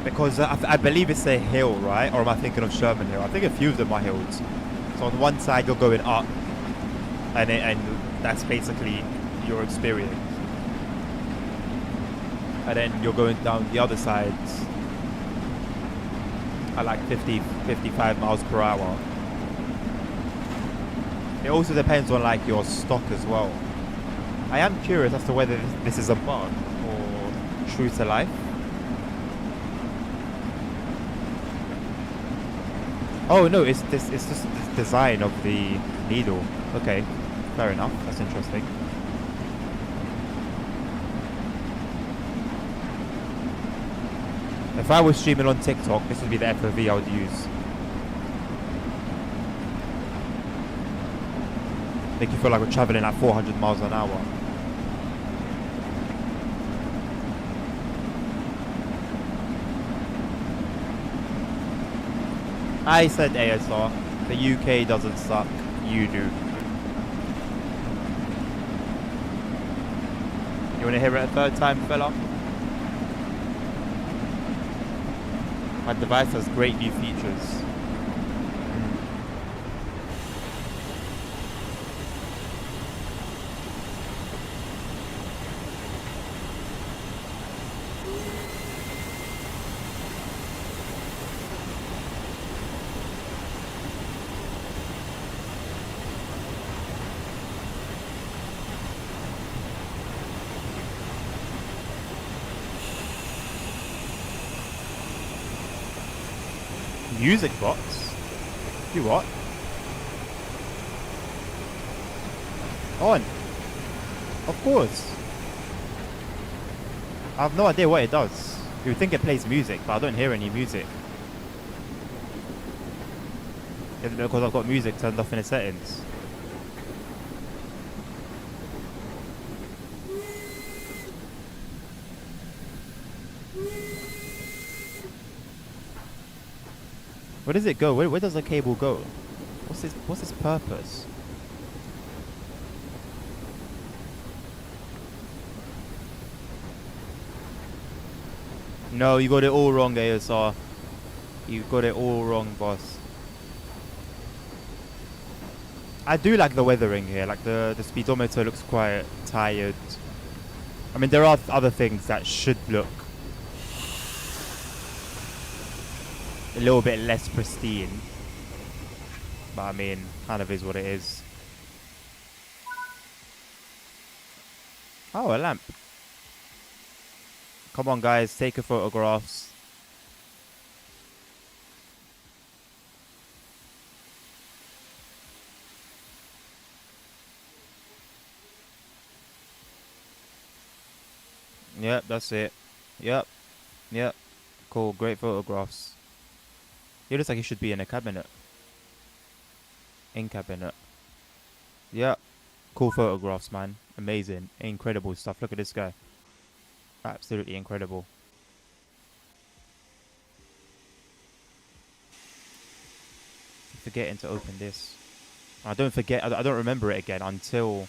Because I believe it's a hill, right? Or am I thinking of Sherman Hill? I think a few of them are hills. So on one side you're going up, and that's basically your experience. And then you're going down the other side at like 55 miles per hour. It also depends on like your stock as well. I am curious as to whether this is a bug or true to life. Oh no, it's just the design of the needle. Okay, fair enough. That's interesting. If I was streaming on TikTok, this would be the FOV I would use. Make you feel like we're traveling at 400 miles an hour. I said ASR. The UK doesn't suck. You do. You want to hear it a third time, fella? My device has great new features. Music box? Do what? On. Of course. I have no idea what it does. You would think it plays music, but I don't hear any music. Is it because I've got music turned off in the settings? Where does it go? Where does the cable go? What's its purpose? No, you got it all wrong, ASR. You got it all wrong, boss. I do like the weathering here. Like the speedometer looks quite tired. I mean, there are other things that should look a little bit less pristine. But I mean, kind of is what it is. Oh, a lamp. Come on, guys, take your photographs. Yep, that's it. Yep. Yep. Cool, great photographs. He looks like he should be in a cabinet. In cabinet. Yep. Cool photographs, man. Amazing. Incredible stuff. Look at this guy. Absolutely incredible. Forgetting to open this. I don't forget. I don't remember it again until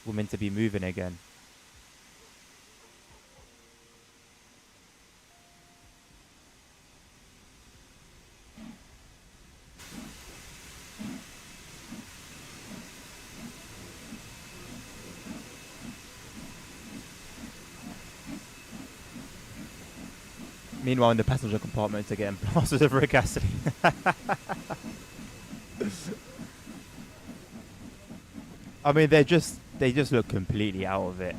we're meant to be moving again. Meanwhile, in the passenger compartment, they're getting blasted over a gasoline. I mean, they just look completely out of it.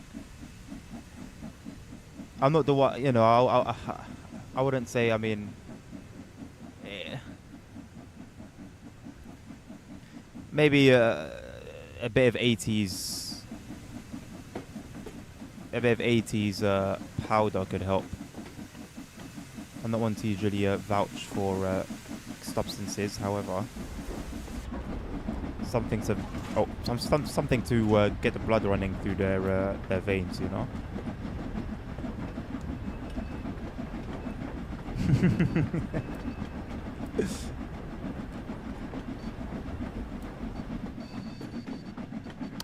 I'm not the one, you know. I wouldn't say. I mean, maybe a bit of 80s, powder could help. I'm not one to usually vouch for substances, however, something to something to get the blood running through their veins, you know.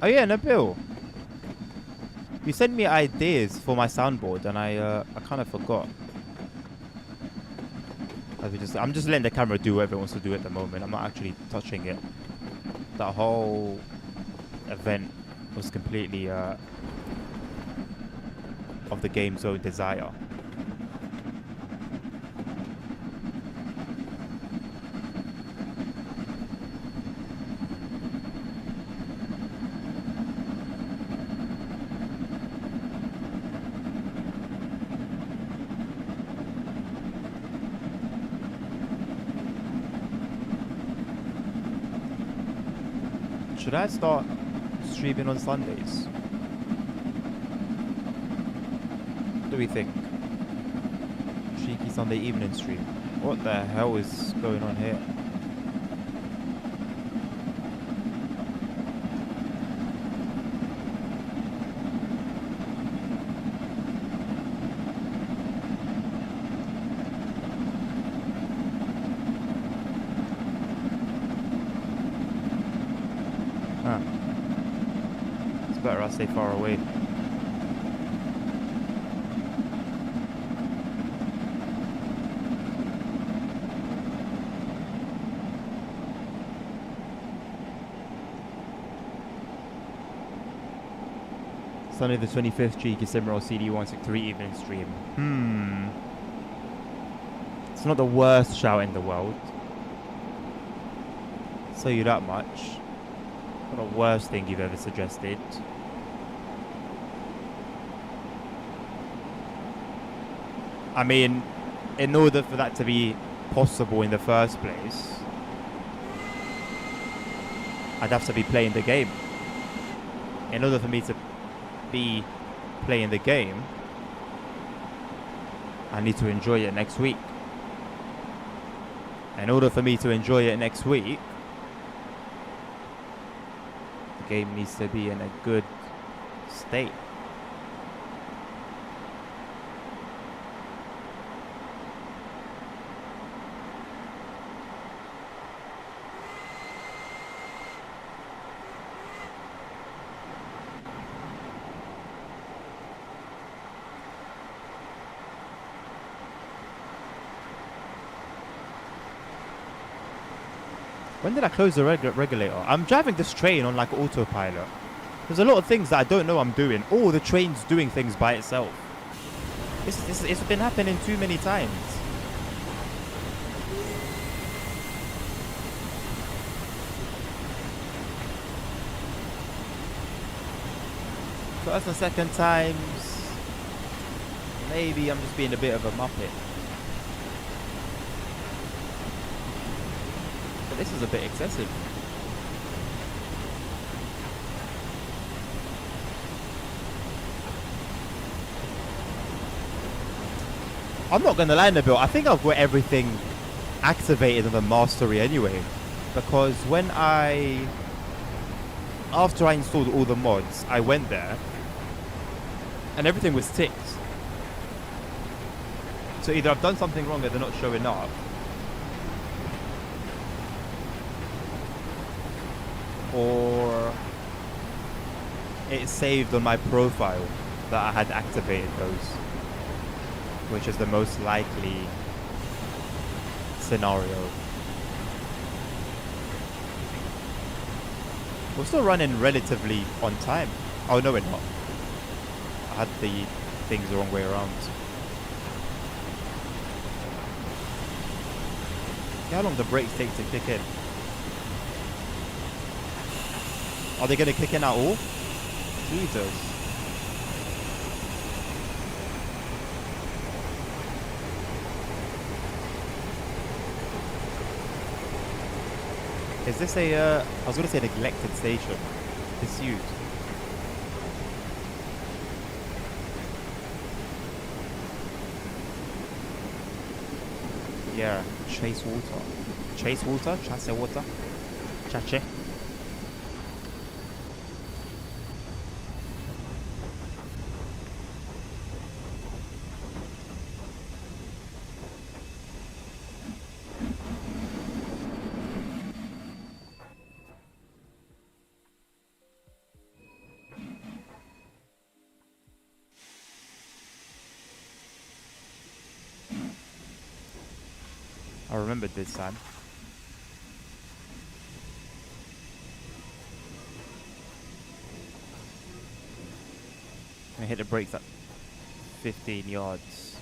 Oh yeah, Nabil, you sent me ideas for my soundboard, and I kind of forgot. I'm just letting the camera do whatever it wants to do at the moment. I'm not actually touching it. That whole event was completely of the game's own desire. Should I start streaming on Sundays? What do we think? Cheeky Sunday evening stream. What the hell is going on here? It's better I stay far away. Sunday the 25th, Cheeky Simrel CD163 evening stream. It's not the worst shout in the world. I'll tell you that much. Not the worst thing you've ever suggested. I mean, in order for that to be possible in the first place, I'd have to be playing the game. In order for me to be playing the game, I need to enjoy it next week. In order for me to enjoy it next week, the game needs to be in a good state. When did I close the regulator? I'm driving this train on like autopilot. There's a lot of things that I don't know I'm doing. Oh, the train's doing things by itself. It's been happening too many times. First and second times. Maybe I'm just being a bit of a muppet. But this is a bit excessive. I'm not gonna lie, Nabil, I think I've got everything activated in the mastery anyway. Because after I installed all the mods, I went there and everything was ticked. So either I've done something wrong or they're not showing up. Or it's saved on my profile that I had activated those, which is the most likely scenario. We're still running relatively on time. Oh no, we're not. I had the things the wrong way around. See how long the brakes take to kick in. Are they gonna kick in at all? Jesus. Is this I was going to say a neglected station. Disused. Yeah, chase water. Chase water? Chase water? Chache. I remembered this time. I hit the brakes at 15 yards.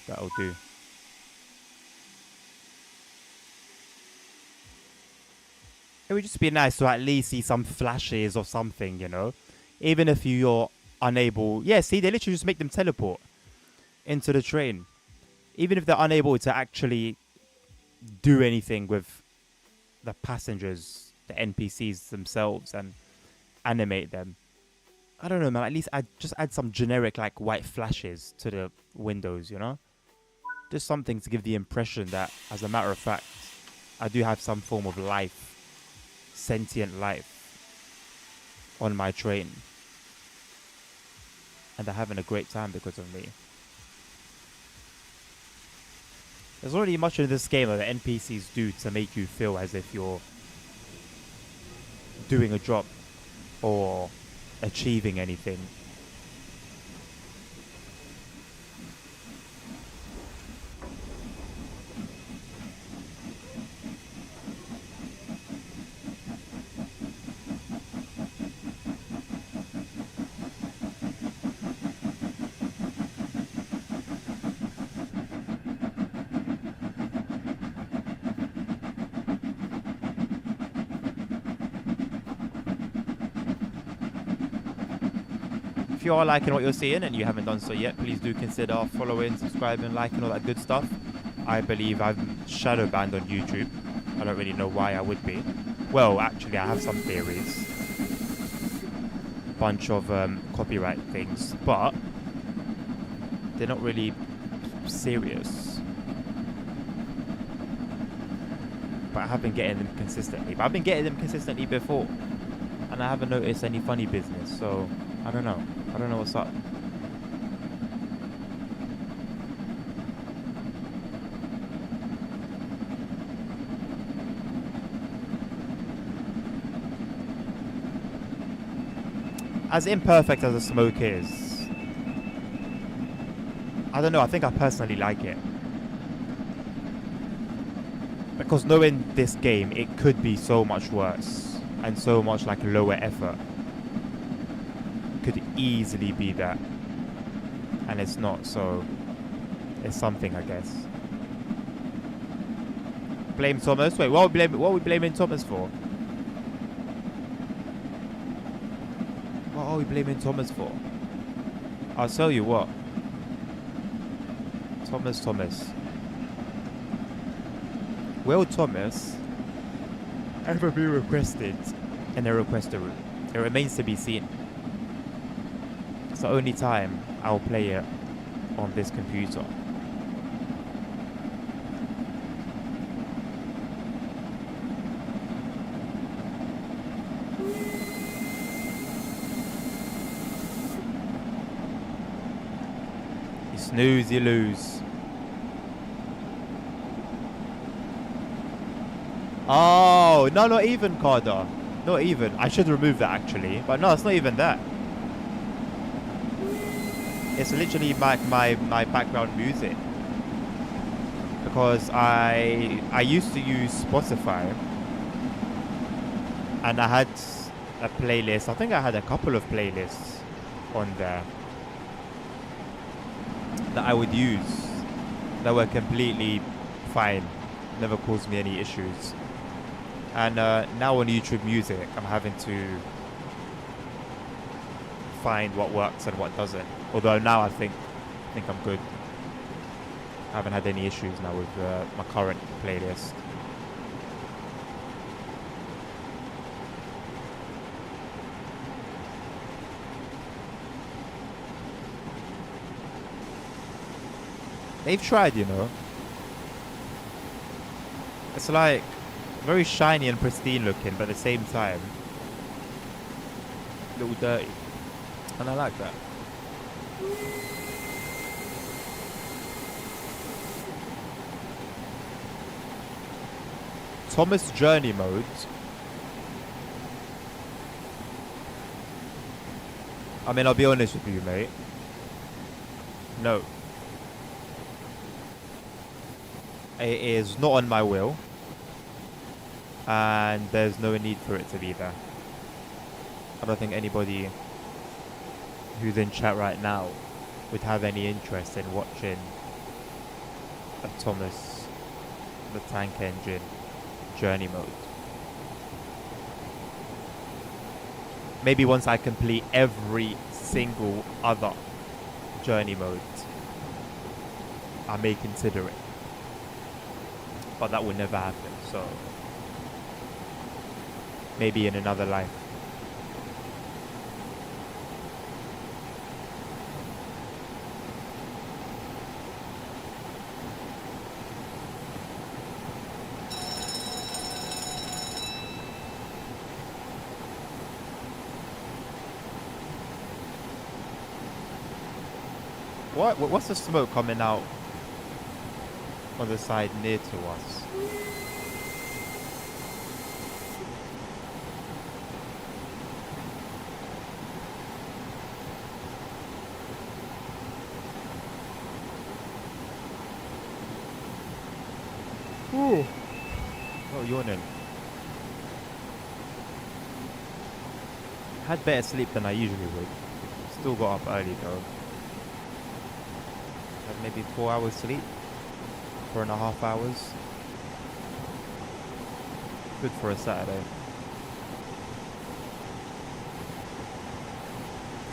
That'll do. It would just be nice to at least see some flashes or something, you know? Even if you're unable... Yeah, see, they literally just make them teleport into the train. Even if they're unable to actually do anything with the passengers, the NPCs themselves, and animate them. I don't know, man. At least just add some generic, like, white flashes to the windows, you know? Just something to give the impression that, as a matter of fact, I do have some form of life. Sentient life on my train, and they're having a great time because of me. There's already much in this game that the NPCs do to make you feel as if you're doing a job or achieving anything. If you are liking what you're seeing and you haven't done so yet, please do consider following, subscribing, liking, all that good stuff. I believe I'm shadow banned on YouTube. I don't really know why I would be. Well, actually, I have some theories. Bunch of copyright things, but they're not really serious. But I have been getting them consistently. But I've been getting them consistently before, and I haven't noticed any funny business, so I don't know. I don't know what's up. As imperfect as the smoke is, I don't know, I think I personally like it. Because knowing this game, it could be so much worse and so much like lower effort. Could easily be that, and it's not, so it's something, I guess. Blame Thomas? Wait, what are we blaming Thomas for? What are we blaming Thomas for? I'll tell you what. Thomas. Will Thomas ever be requested in the requester room? It remains to be seen. It's the only time I'll play it on this computer. You snooze, you lose. Oh, no, not even, Carter. Not even. I should remove that, actually. But no, it's not even that. It's literally my background music. Because I used to use Spotify. And I had a playlist. I think I had a couple of playlists on there that I would use that were completely fine. Never caused me any issues. And now on YouTube Music, I'm having to find what works and what doesn't. Although now I think I'm good. I haven't had any issues now with my current playlist. They've tried, you know. It's like very shiny and pristine looking, but at the same time a little dirty, and I like that. Thomas Journey mode. I mean, I'll be honest with you, mate. No. It is not on my will. And there's no need for it to be there. I don't think anybody who's in chat right now would have any interest in watching a Thomas the Tank Engine journey mode. Maybe once I complete every single other journey mode, I may consider it. But that would never happen, so maybe in another life. What's the smoke coming out on the side near to us? Ooh. Oh, yawning. Had better sleep than I usually would. Still got up early though. Had maybe 4 hours sleep. 4.5 hours. Good for a Saturday.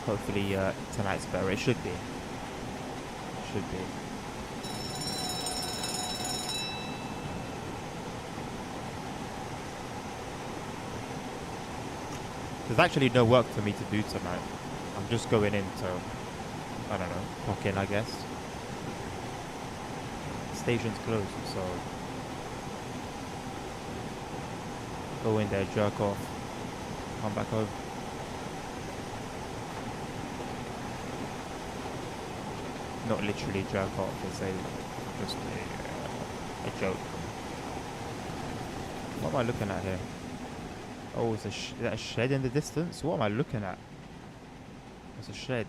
Hopefully tonight's better. It should be. Should be. There's actually no work for me to do tonight. I'm just going in to, I don't know, clock in, I guess. Station's closed, so go in there, jerk off, come back home. Not literally jerk off, it's just a joke. What am I looking at here? Oh, is that a shed in the distance? What am I looking at? It's a shed.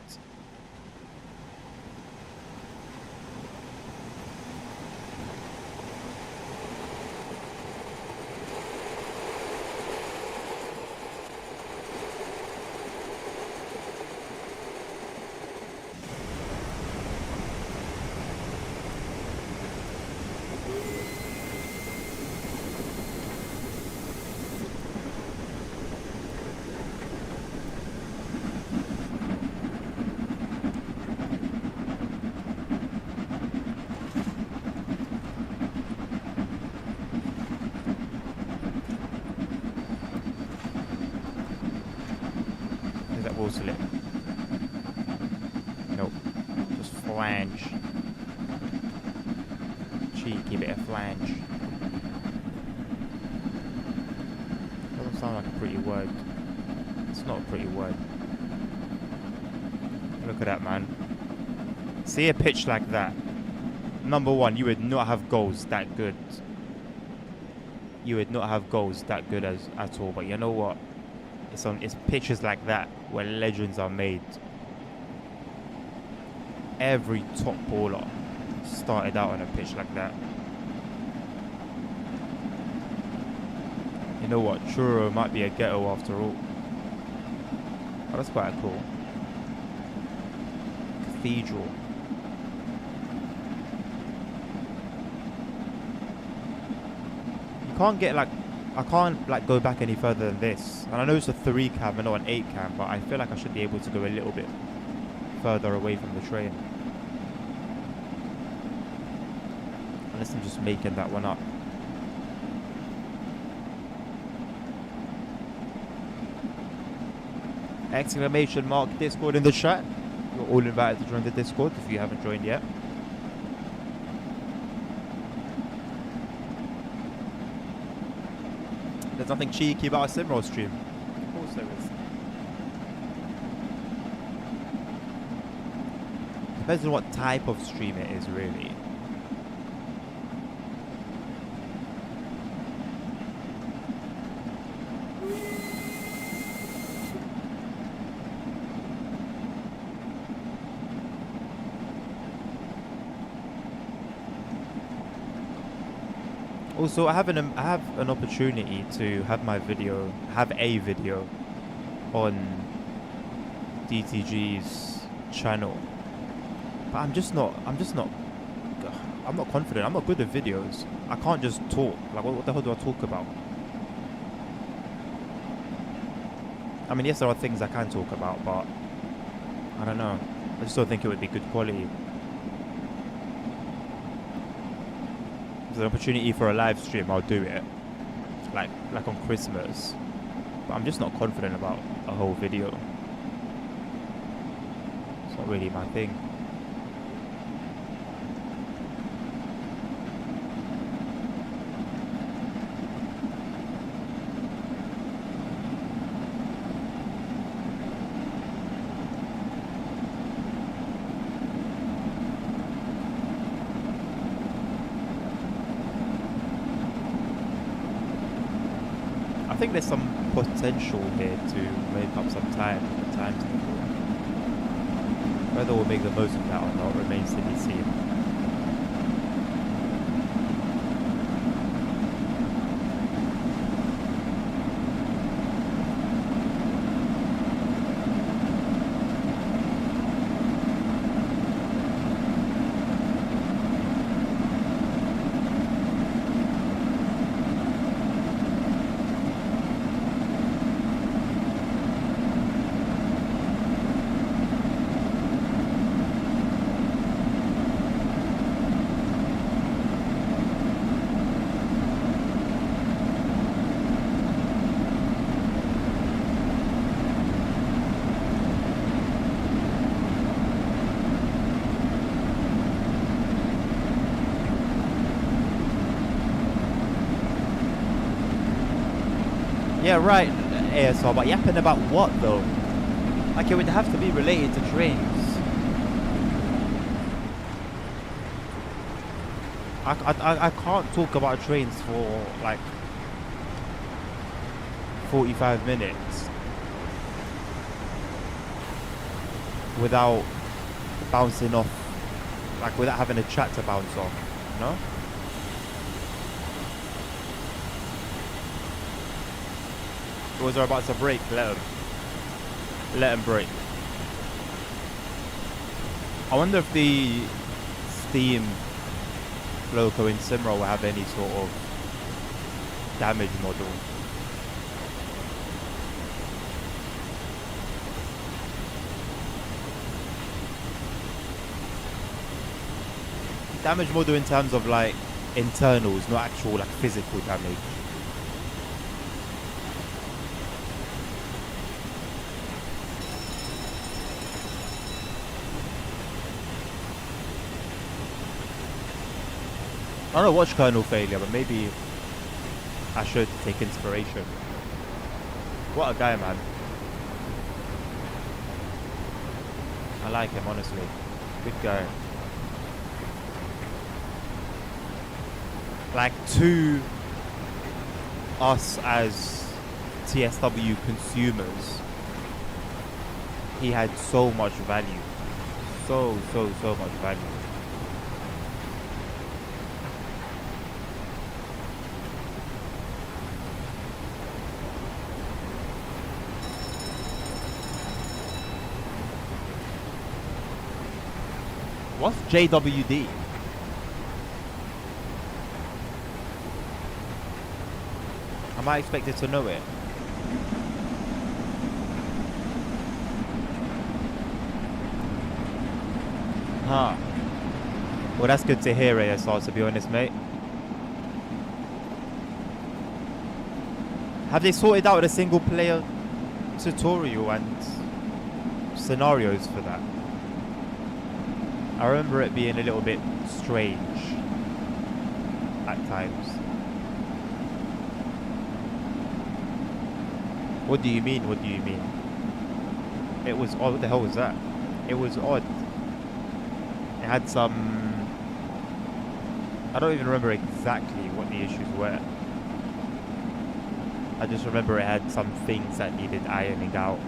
slip. Nope. Just flange. Cheeky bit of flange. Doesn't sound like a pretty word. It's not a pretty word. Look at that, man. See a pitch like that. Number one, you would not have goals that good. You would not have goals that good at all. But you know what? It's pitches like that where legends are made. Every top baller started out on a pitch like that. You know what? Churro might be a ghetto after all. Oh, that's quite cool. Cathedral. You can't get like, I can't like go back any further than this. And I know it's a 3 cam and not an 8 cam, but I feel like I should be able to go a little bit further away from the train. Unless I'm just making that one up. Exclamation mark Discord in the chat. You're all invited to join the Discord if you haven't joined yet. There's nothing cheeky about a Simroll stream. Of course there is. Depends on what type of stream it is, really. Also, I have an opportunity to have a video on DTG's channel, but I'm not confident. I'm not good at videos. I can't just talk. Like, what the hell do I talk about? I mean, yes, there are things I can talk about, but I don't know. I just don't think it would be good quality. If there's an opportunity for a live stream, I'll do it, like on Christmas, but I'm just not confident about a whole video. It's not really my thing. I think there's some potential here to make up some time in the timetable. Whether we'll make the most of that or not remains to be seen. Yeah, right, ASR, but yapping about what though? Like, it would have to be related to trains. I can't talk about trains for like 45 minutes without bouncing off, like without having a chat to bounce off, you know? Boys are about to break, let them break. I wonder if the Steam loco in Simroll will have any sort of damage model. Damage model in terms of like internals, not actual like physical damage. I don't watch Colonel Failure, but maybe I should take inspiration. What a guy, man. I like him, honestly. Good guy. Like, to us as TSW consumers, he had so much value. So much value. What's JWD? Am I expected to know it? Huh. Well, that's good to hear, ASR, to be honest, mate. Have they sorted out a single player tutorial and scenarios for that? I remember it being a little bit strange at times. What do you mean? What do you mean? It was odd. What the hell was that? It was odd. It had some... I don't even remember exactly what the issues were. I just remember it had some things that needed ironing out.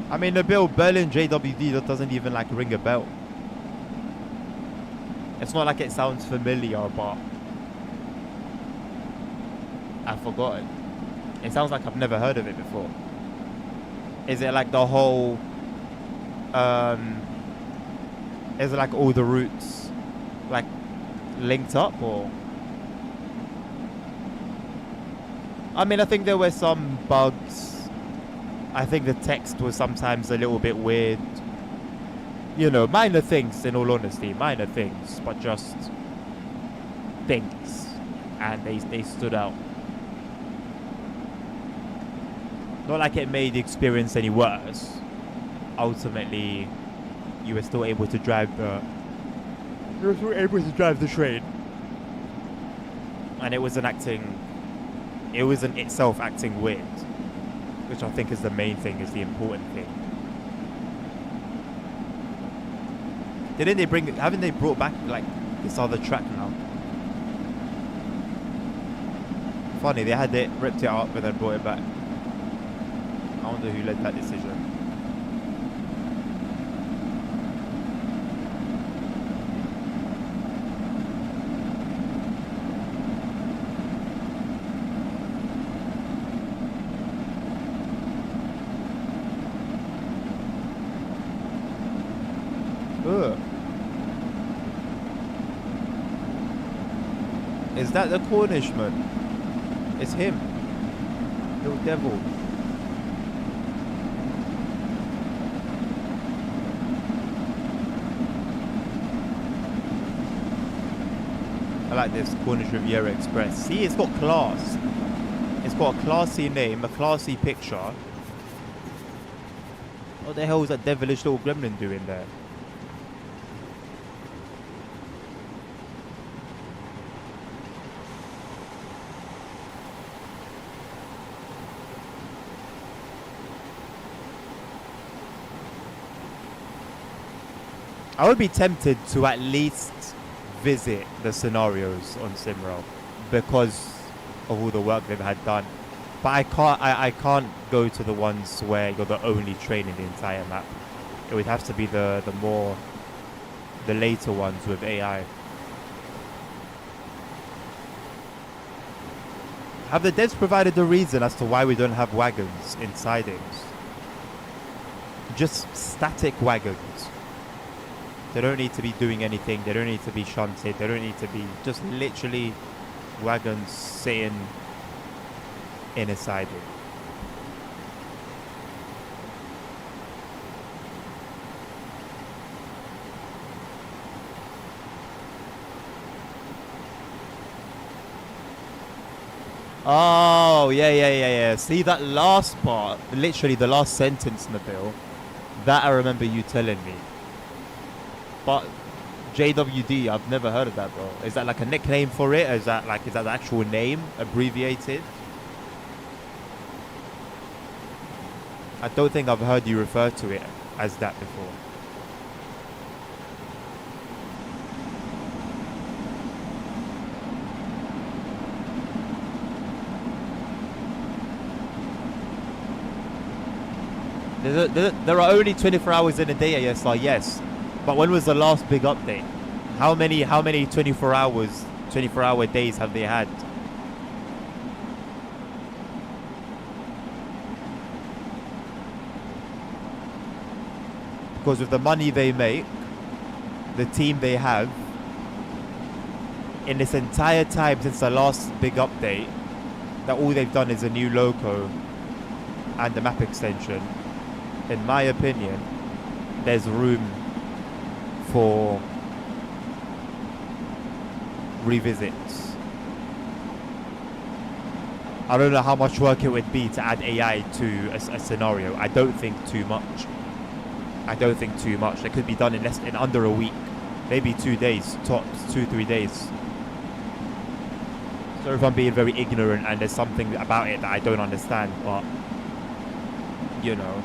I mean, the Bill Berlin JWD that doesn't even like ring a bell. It's not like it sounds familiar, but I've forgotten. It sounds like I've never heard of it before. Is it like the whole... is it like all the routes like linked up, or... I mean, I think there were some bugs. I think the text was sometimes a little bit weird. You know, minor things, in all honesty. Minor things, but just things. And they stood out. Not like it made the experience any worse. Ultimately, you were still able to drive the... You were still able to drive the train. And it wasn't acting... It wasn't itself acting weird. Which I think is the main thing, is the important thing. Didn't they bring... Haven't they brought back, like, this other track now? Funny, they had it, ripped it up, and then brought it back. I wonder who led that decision. Ugh. Is that the Cornishman? It's him. Little devil. I like this Cornish Riviera Express. See, it's got class. It's got a classy name, a classy picture. What the hell is that devilish little gremlin doing there? I would be tempted to at least visit the scenarios on Simro because of all the work they've had done. But I can't go to the ones where you're the only train in the entire map. It would have to be the later ones with AI. Have the devs provided the reason as to why we don't have wagons in sidings? Just static wagons. They don't need to be doing anything. They don't need to be shunted. They don't need to be just literally wagons sitting in a siding. Oh, yeah. See that last part, literally the last sentence in the bill, that I remember you telling me. But JWD, I've never heard of that, bro. Is that like a nickname for it? Or is that the actual name, abbreviated? I don't think I've heard you refer to it as that before. There are only 24 hours in a day, ASR, yes. But when was the last big update? How many 24-hour days have they had? Because with the money they make, the team they have, in this entire time since the last big update, that all they've done is a new logo and a map extension. In my opinion, there's room for revisits. I don't know how much work it would be to add AI to a scenario. I don't think too much. It could be done in under a week, maybe 2 days tops, 2-3 days. So if I'm being very ignorant and there's something about it that I don't understand, but you know,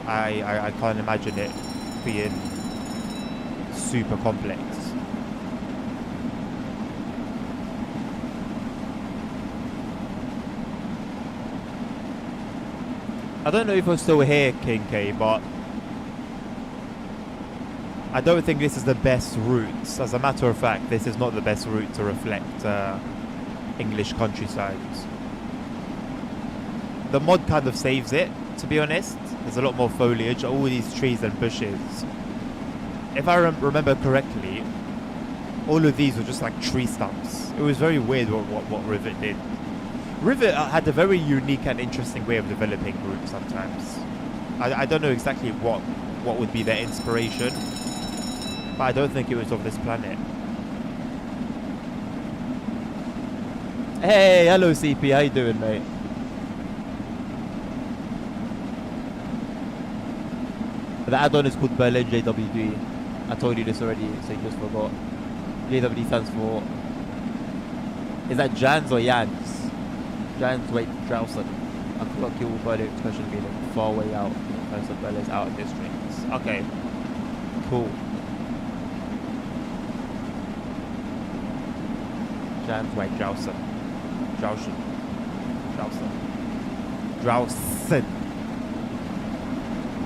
I can't imagine it being super complex. I don't know if you're still here, King K, but I don't think this is the best route. As a matter of fact, this is not the best route to reflect English countryside. The mod kind of saves it, to be honest. There's a lot more foliage, all these trees and bushes. If I remember correctly, all of these were just like tree stumps. It was very weird what Rivet did. Rivet had a very unique and interesting way of developing groups sometimes. I don't know exactly what would be their inspiration, but I don't think it was of this planet. Hey, hello CP, how you doing, mate? The add-on is called Berlin JWD. I told you this already, so you just forgot. JWD stands for... Is that Jans or Jans? Jans, wait, Drowson. I forgot Kill Berlin expression meaning far way out. Most of Berlin's out of districts. Okay. Cool. Jans, wait, Drowson. Drowson.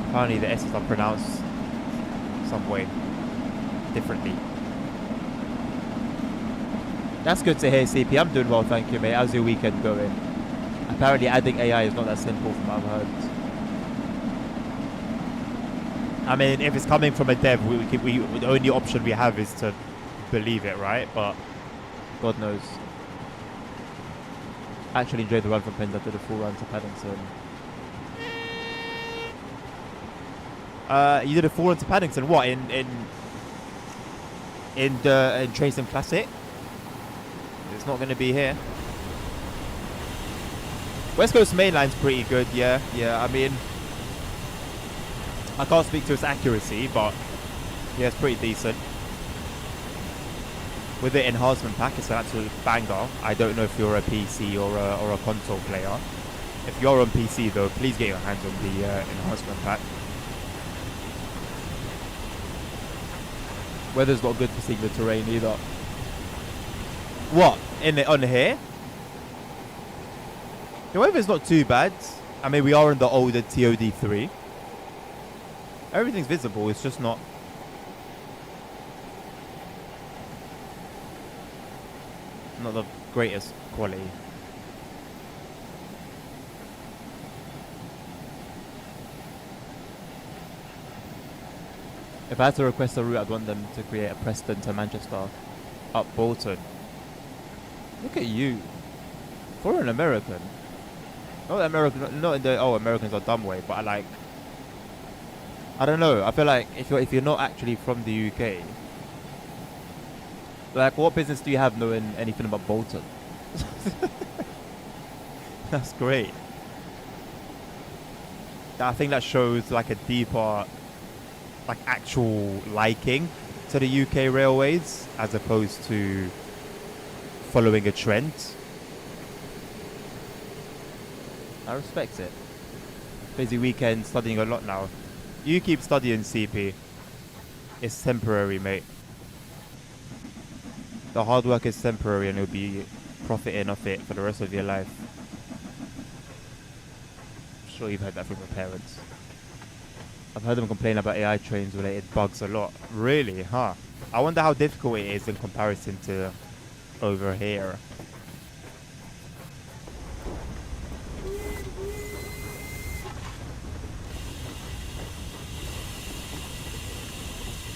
Apparently the S's are pronounced some way differently. That's good to hear, CP. I'm doing well, thank you, mate. How's your weekend going? Apparently adding AI is not that simple from what I've heard. I mean, if it's coming from a dev, the only option we have is to believe it, right? But God knows. I actually enjoyed the run from Pins after the full run to Paddington. You did a full run to Paddington. What in Train Sim Classic? It's not going to be here. West Coast Mainline's pretty good, yeah. I mean, I can't speak to its accuracy, but yeah, it's pretty decent. With the enhancement pack, it's an absolute banger. I don't know if you're a PC or a console player. If you're on PC though, please get your hands on the enhancement pack. Weather's not good for seeing the terrain either. What? On here? The weather's not too bad. I mean, we are in the older TOD3. Everything's visible, it's just not the greatest quality. If I had to request a route, I'd want them to create a Preston to Manchester up Bolton. Look at you. For an American. Not American, not in the, oh, Americans are dumb way, but I don't know. I feel like if you're not actually from the UK, like, what business do you have knowing anything about Bolton? That's great. I think that shows like a deeper, like, actual liking to the UK railways as opposed to following a trend. I respect it. Busy weekend, studying a lot now. You keep studying, CP. It's temporary, mate. The hard work is temporary and you'll be profiting off it for the rest of your life. I'm sure you've heard that from your parents. I've heard them complain about AI trains related bugs a lot. Really? Huh? I wonder how difficult it is in comparison to over here.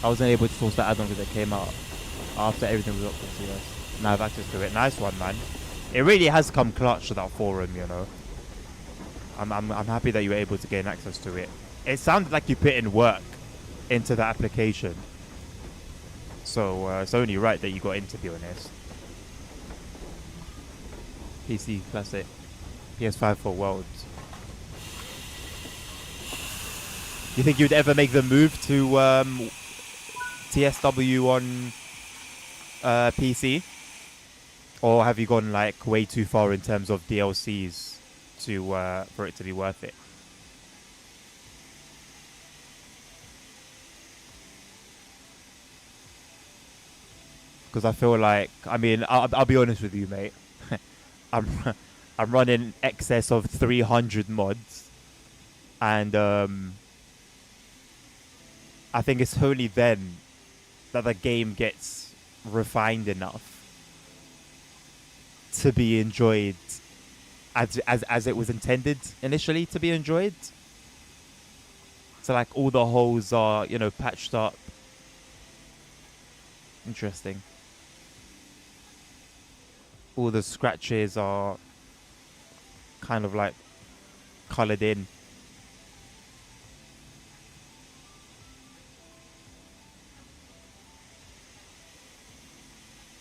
I wasn't able to source that add-on because it came out after everything was uploaded to us. Now I have access to it. Nice one, man. It really has come clutch to that forum, you know. I'm happy that you were able to gain access to it. It sounded like you put in work into the application. So it's only right that you got in, to be honest. PC Classic. PS5 for Worlds. You think you'd ever make the move to TSW on PC? Or have you gone like way too far in terms of DLCs to for it to be worth it? Because I feel like, I mean, I'll be honest with you, mate. I'm running excess of 300 mods, and I think it's only then that the game gets refined enough to be enjoyed as it was intended initially to be enjoyed. So like all the holes are, you know, patched up. Interesting. All the scratches are kind of like colored in.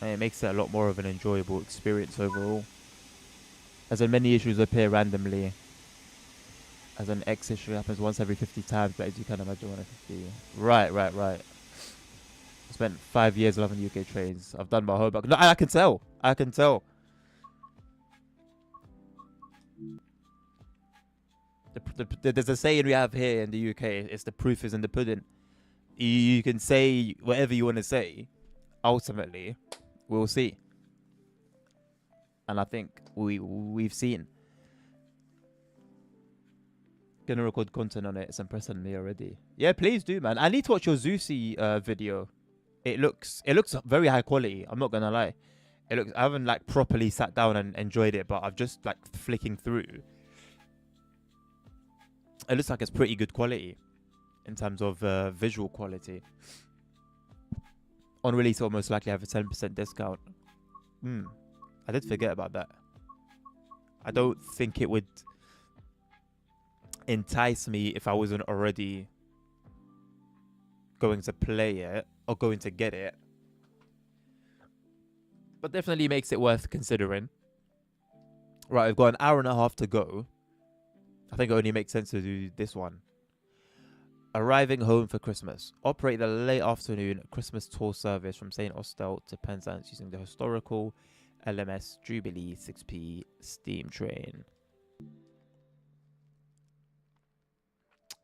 And it makes it a lot more of an enjoyable experience overall. As in, many issues appear randomly. As an X issue happens once every 50 times, but as you can imagine, 150. Right. I spent 5 years loving UK trains. I've done my homework. No, I can tell. There's a saying we have here in the UK. It's the proof is in the pudding. You can say whatever you want to say. Ultimately, we'll see. And I think we've seen. Gonna record content on it. It's impressing me already. Yeah, please do, man. I need to watch your Zeusy video. It looks very high quality. I'm not gonna lie. I haven't like properly sat down and enjoyed it, but I've just like flicking through. It looks like it's pretty good quality in terms of visual quality. On release, it'll most likely have a 10% discount. I did forget about that. I don't think it would entice me if I wasn't already going to play it or going to get it. But definitely makes it worth considering. Right, we've got an hour and a half to go. I think it only makes sense to do this one. Arriving home for Christmas. Operate the late afternoon Christmas tour service from St. Austell to Penzance using the historical LMS Jubilee 6P steam train.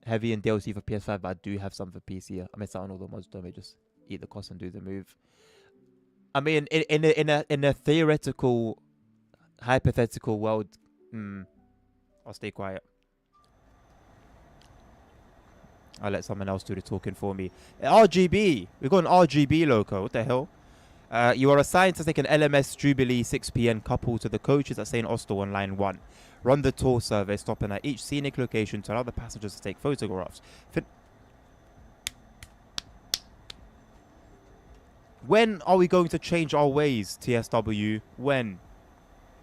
Heavy in DLC for PS5, but I do have some for PC. I missed out on all the mods, don't they? Just eat the cost and do the move. I mean, in a theoretical, hypothetical world, I'll stay quiet. I'll let someone else do the talking for me. RGB! We've got an RGB loco. What the hell? You are assigned to take an LMS Jubilee 6pm couple to the coaches at St. Austell on line 1. Run the tour survey, stopping at each scenic location to allow the passengers to take photographs. When are we going to change our ways, TSW? When?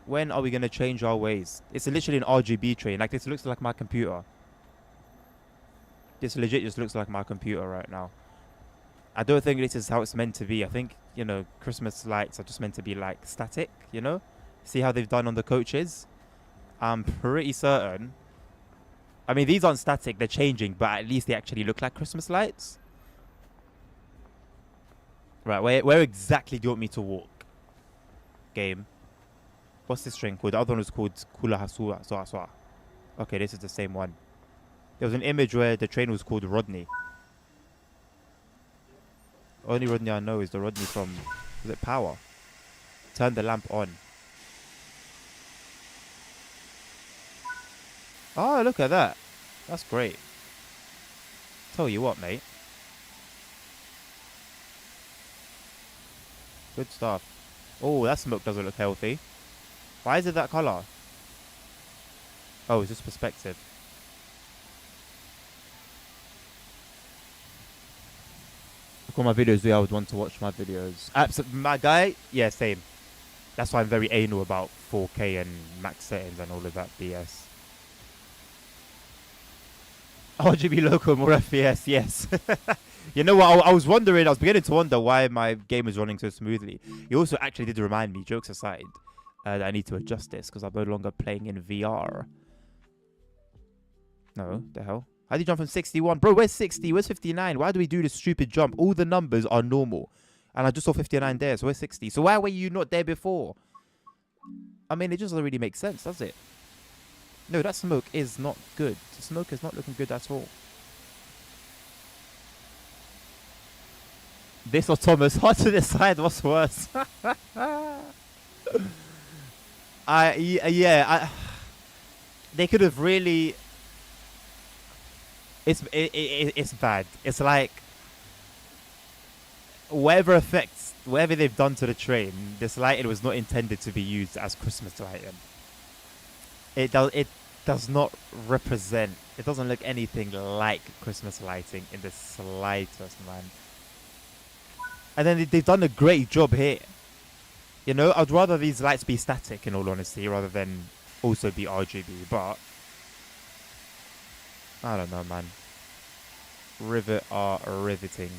When are we going to change our ways? It's literally an RGB train. Like, this looks like my computer. This legit just looks like my computer right now. I don't think this is how it's meant to be. I think, you know, Christmas lights are just meant to be, like, static, you know? See how they've done on the coaches? I'm pretty certain. I mean, these aren't static. They're changing, but at least they actually look like Christmas lights. Right, where exactly do you want me to walk? Game. What's this train called? The other one was called Kula Hasua. Okay, this is the same one. There was an image where the train was called Rodney. Only Rodney I know is the Rodney from... Was it Power? Turn the lamp on. Oh, look at that. That's great. Tell you what, mate. Good stuff. Oh, that smoke doesn't look healthy. Why is it that colour? Oh, it's just perspective. Look all my videos the way I would want to watch my videos. My guy? Yeah, same. That's why I'm very anal about 4K and max settings and all of that BS. RGB local, more FPS, yes. You know what, I was beginning to wonder why my game is running so smoothly. You also actually did remind me, jokes aside, that I need to adjust this because I'm no longer playing in VR. No, the hell? How do you jump from 61? Bro, where's 60? Where's 59? Why do we do this stupid jump? All the numbers are normal. And I just saw 59 there, so where's 60? So why were you not there before? I mean, it just doesn't really make sense, does it? No, that smoke is not good. The smoke is not looking good at all. This or Thomas, hard to decide what's worse. They could have really... It's bad. It's like... Whatever they've done to the train, this lighting was not intended to be used as Christmas lighting. It does not represent... It doesn't look anything like Christmas lighting in the slightest, man. And then they've done a great job here. You know, I'd rather these lights be static, in all honesty, rather than also be RGB. But I don't know, man. Rivet are riveting.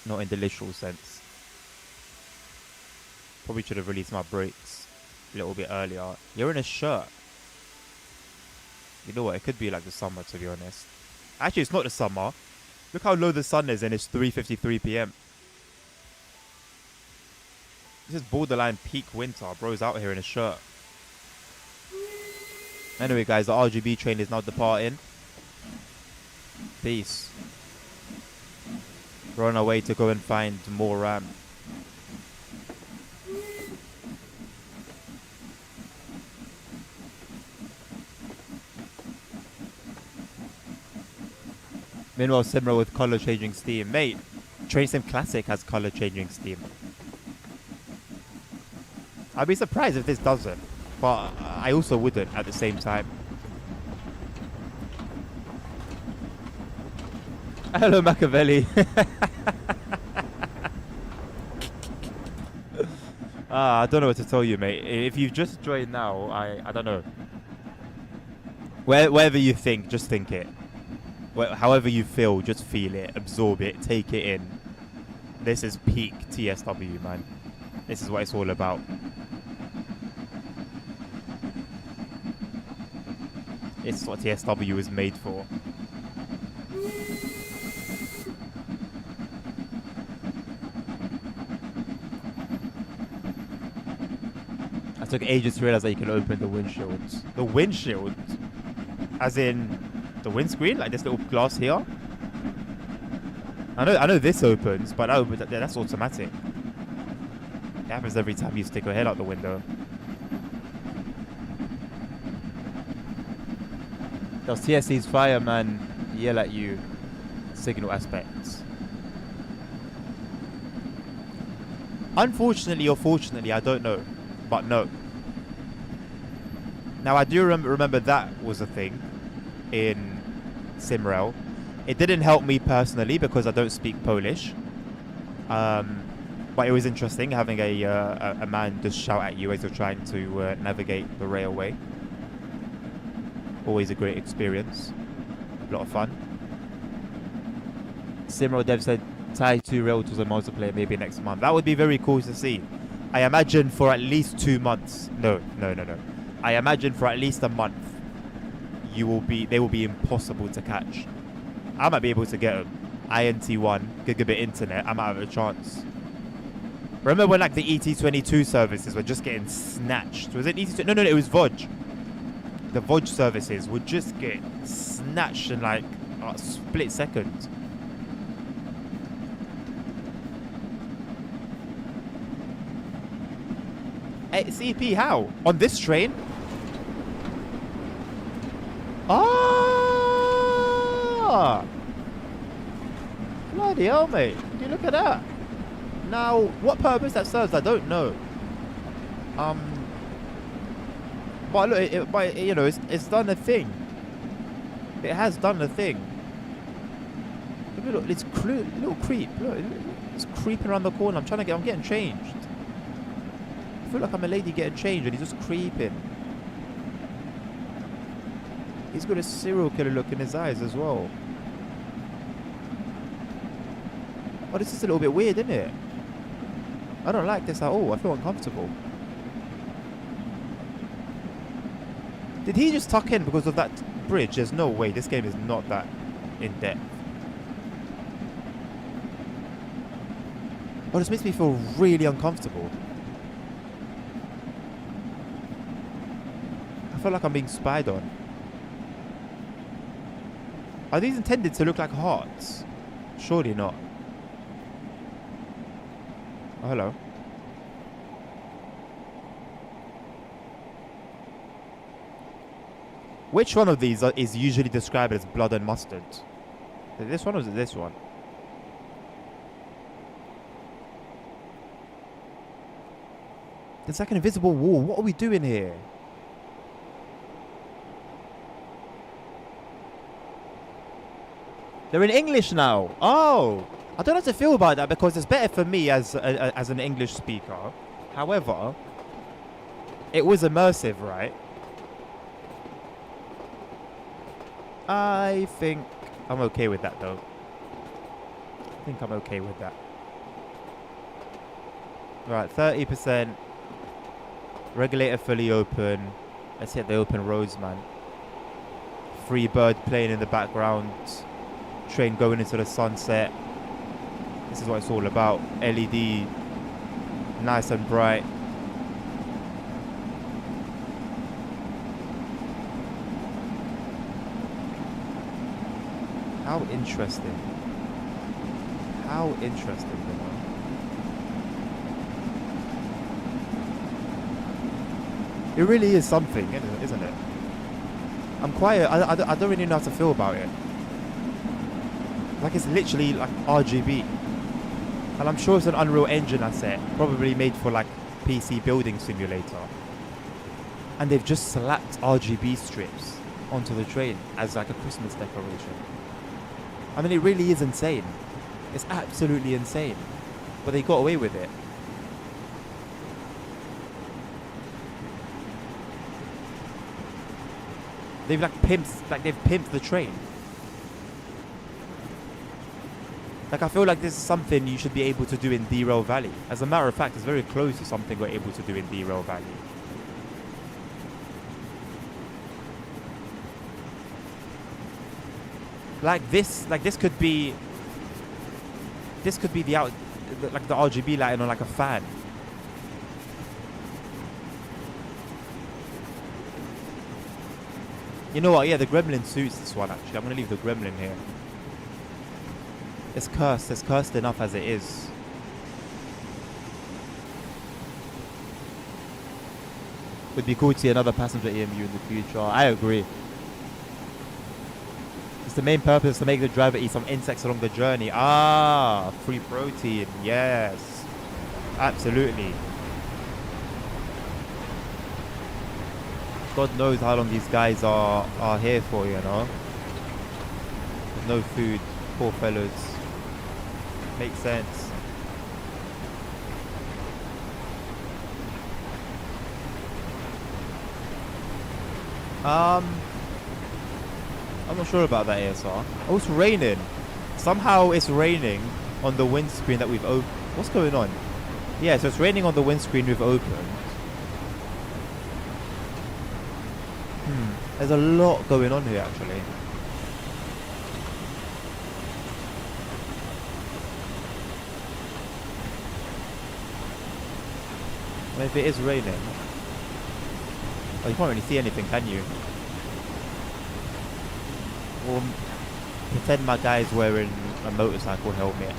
Not in the literal sense. Probably should have released my brakes a little bit earlier. You're in a shirt. You know what? It could be like the summer, to be honest. Actually, it's not the summer. Look how low the sun is, and it's 3:53 p.m. This is borderline peak winter. Bro's out here in a shirt. Anyway, guys, the RGB train is now departing. Peace. We're on our way to go and find more RAM. Meanwhile, Simra with color changing steam. Mate, Train Sim Classic has color changing steam. I'd be surprised if this doesn't, but I also wouldn't at the same time. Hello, Machiavelli. I don't know what to tell you, mate. If you've just joined now, I don't know. Whatever you think, just think it. However you feel, just feel it, absorb it, take it in. This is peak TSW, man. This is what it's all about. It's what TSW is made for. I took ages to realize that you can open the windshields. The windshield? As in the windscreen? Like this little glass here? I know this opens, but that's automatic. It happens every time you stick your head out the window. Does TSC's fireman yell at you? Signal aspects. Unfortunately or fortunately, I don't know. But no. Now I do remember that was a thing in Simrel. It didn't help me personally because I don't speak Polish. But it was interesting having a man just shout at you as you're trying to navigate the railway. Always a great experience. A lot of fun. Simro Dev said tie 2 Realtors on multiplayer maybe next month. That would be very cool to see. I imagine for at least 2 months. No. I imagine for at least a month they will be impossible to catch. I might be able to get them. INT1, gigabit internet, I might have a chance. Remember when like the ET22 services were just getting snatched? Was it ET22? No, it was VOD. The VOD services would just get snatched in like a split second. Hey, CP, how? On this train? Ah! Bloody hell, mate. Can you look at that? Now, what purpose that serves, I don't know. But look, you know, it's done a thing. It has done a thing. Look, it's little creep. Look, it's creeping around the corner. I'm getting changed. I feel like I'm a lady getting changed, and he's just creeping. He's got a serial killer look in his eyes as well. Oh, this is a little bit weird, isn't it? I don't like this at all. I feel uncomfortable. Did he just tuck in because of that bridge? There's no way. This game is not that in depth. Oh, this makes me feel really uncomfortable. I feel like I'm being spied on. Are these intended to look like hearts? Surely not. Oh, hello. Which one of these is usually described as blood and mustard? Is it this one or is it this one? There's like an invisible wall. What are we doing here? They're in English now. Oh, I don't know how to feel about that because it's better for me as an English speaker. However, it was immersive, right? I think I'm okay with that, though. I think I'm okay with that. Right, 30%. Regulator fully open. Let's hit the open roads, man. Free bird playing in the background. Train going into the sunset. This is what it's all about. LED, nice and bright. How interesting. How interesting, you know. It really is something, isn't it? I'm quiet. I don't really know how to feel about it. Like, it's literally like RGB. And I'm sure it's an Unreal Engine asset, probably made for like PC building simulator. And they've just slapped RGB strips onto the train as like a Christmas decoration. I mean, it really is insane. It's absolutely insane. But they got away with it. They've pimped the train. Like, I feel like this is something you should be able to do in Derail Valley. As a matter of fact, it's very close to something we're able to do in Derail Valley. This could be the the RGB lighting on like a fan. You know what? Yeah, the gremlin suits this one, actually. I'm going to leave the gremlin here. It's cursed. It's cursed enough as it is. Would be cool to see another passenger EMU in the future. I agree. It's the main purpose to make the driver eat some insects along the journey. Ah, free protein. Yes. Absolutely. God knows how long these guys are here for, you know. No food. Poor fellows. Makes sense. I'm not sure about that ASR. Oh, it's raining. Somehow it's raining on the windscreen that we've opened. What's going on? Yeah, so it's raining on the windscreen we've opened. There's a lot going on here, actually. Well, if it is raining... Oh, you can't really see anything, can you? Well, pretend my guy's wearing a motorcycle helmet.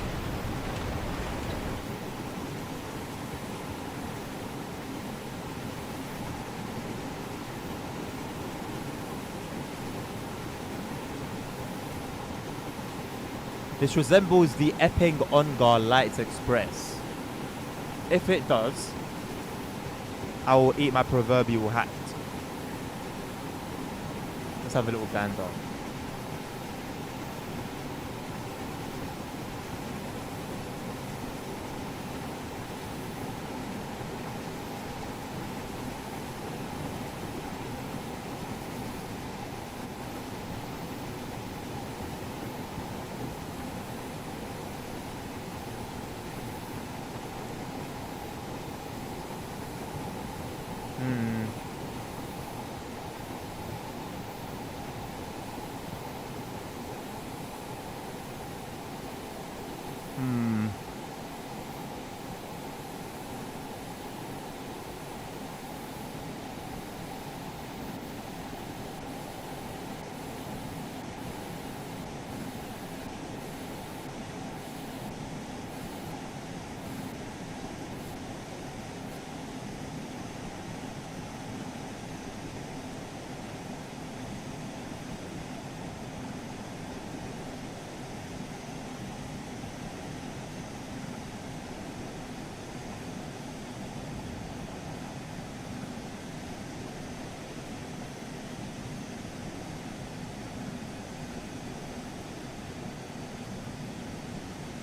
This resembles the Epping Ongar Lights Express. If it does, I will eat my proverbial hat. Let's have a little gander.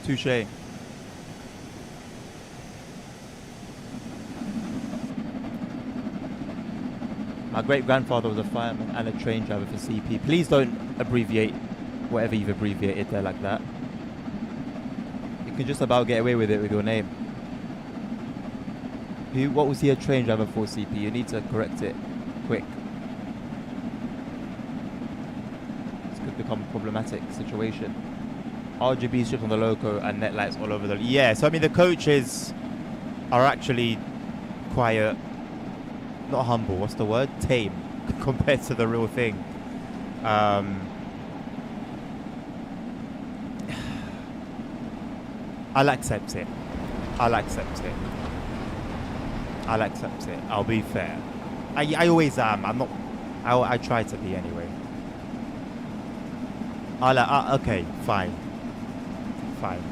Touché. My great-grandfather was a fireman and a train driver for CP. Please don't abbreviate whatever you've abbreviated there like that. You can just about get away with it with your name. What was he a train driver for CP? You need to correct it quick. This could become a problematic situation. RGB strips on the loco and net lights all over the... Yeah, so I mean the coaches are actually quiet, not humble, what's the word? Tame, compared to the real thing. I'll accept it. I'll accept it. I'll accept it. I'll be fair. I always am. I'm not... I try to be anyway. Okay, fine. Fine.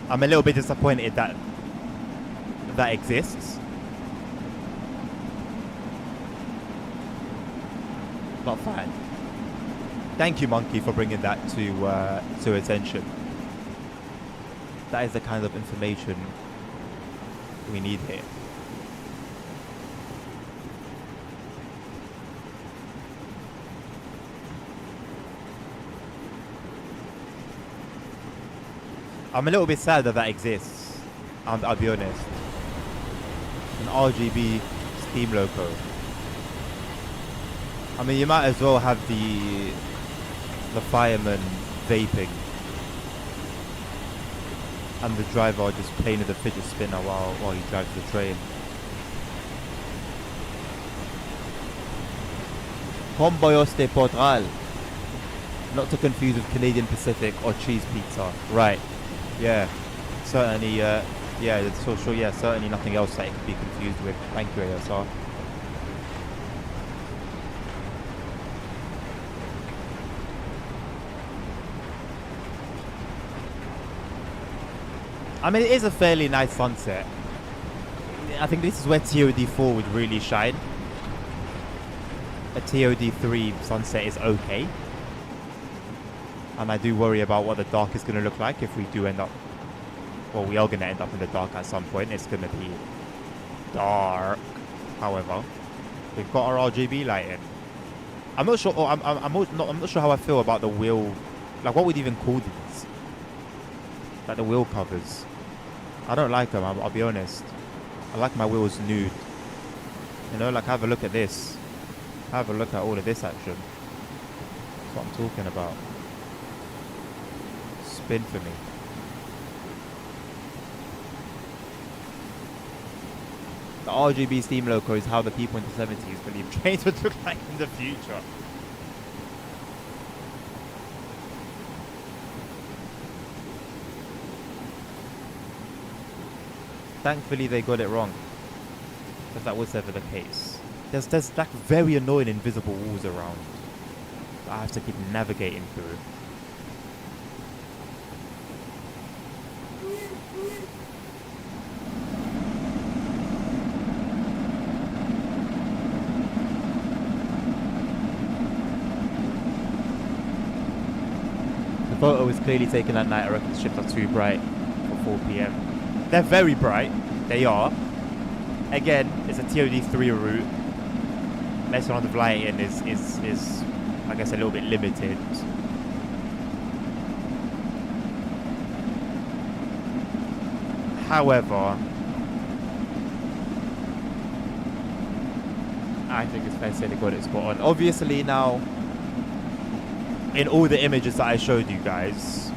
I'm a little bit disappointed that that exists. But fine. Thank you, Monkey, for bringing that to attention. That is the kind of information we need here. I'm a little bit sad that that exists. I'll be honest. An RGB Steam loco. I mean, you might as well have the fireman vaping and the driver just playing with the fidget spinner while he drives the train. Comboyos de Portugal. Not to confuse with Canadian Pacific or cheese pizza. Right. Yeah. Certainly, yeah, so sure, yeah, certainly nothing else that it could be confused with. Thank you, ASR. I mean, it is a fairly nice sunset. I think this is where TOD4 would really shine. a TOD3 sunset is okay. And I do worry about what the dark is going to look like if we do end up... Well, we are going to end up in the dark at some point. It's going to be dark. However, we've got our RGB lighting. I'm not sure... I'm not sure how I feel about the wheel... Like, what would you even call these? Like, the wheel covers. I don't like them, I'll be honest. I like my wheels nude. You know, like, have a look at this. Have a look at all of this action. That's what I'm talking about. Spin for me. The RGB Steam logo is how the people in the 70s believed trains would look like in the future. Thankfully they got it wrong, if that was ever the case. There's like very annoying invisible walls around that I have to keep navigating through. The photo was clearly taken at night. I reckon the ships are too bright for 4 PM. They're very bright. They are. Again, it's a TOD3 route. Messing around with lighting is, I guess, a little bit limited. However, I think it's fair to say they got it spot on. Obviously now, in all the images that I showed you guys,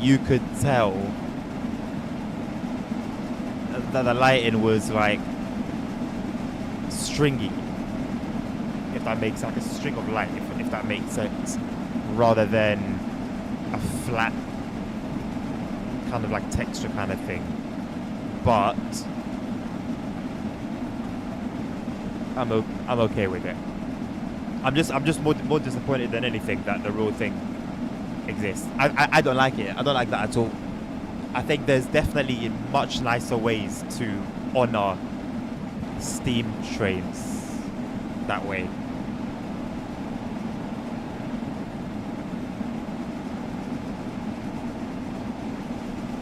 you could tell that the lighting was like stringy, if that makes sense, like a string of light, if that makes sense, rather than a flat kind of like texture kind of thing. But I'm okay with it. I'm just more disappointed than anything that the real thing exists. I don't like it. I don't like that at all. I think there's definitely much nicer ways to honor steam trains that way.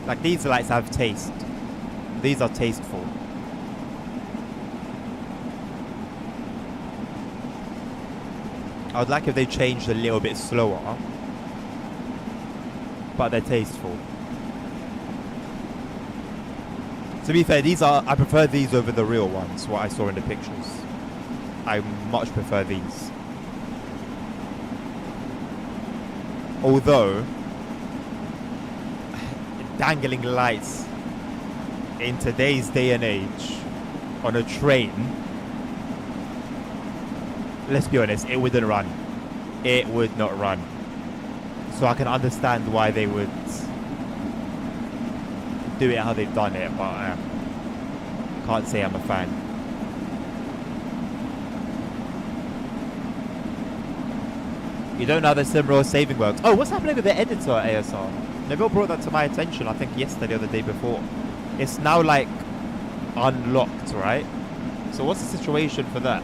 Like, these lights have taste. These are tasteful. I would like if they changed a little bit slower, but they're tasteful. To be fair, I prefer these over the real ones, what I saw in the pictures. I much prefer these. Although, dangling lights in today's day and age on a train, let's be honest, it wouldn't run. It would not run. So I can understand why they would do it how they've done it, but I can't say I'm a fan. You don't know how the Simrow saving works. Oh, what's happening with the editor at ASR? Neville brought that to my attention, I think yesterday or the day before. It's now like unlocked, right? So what's the situation for that?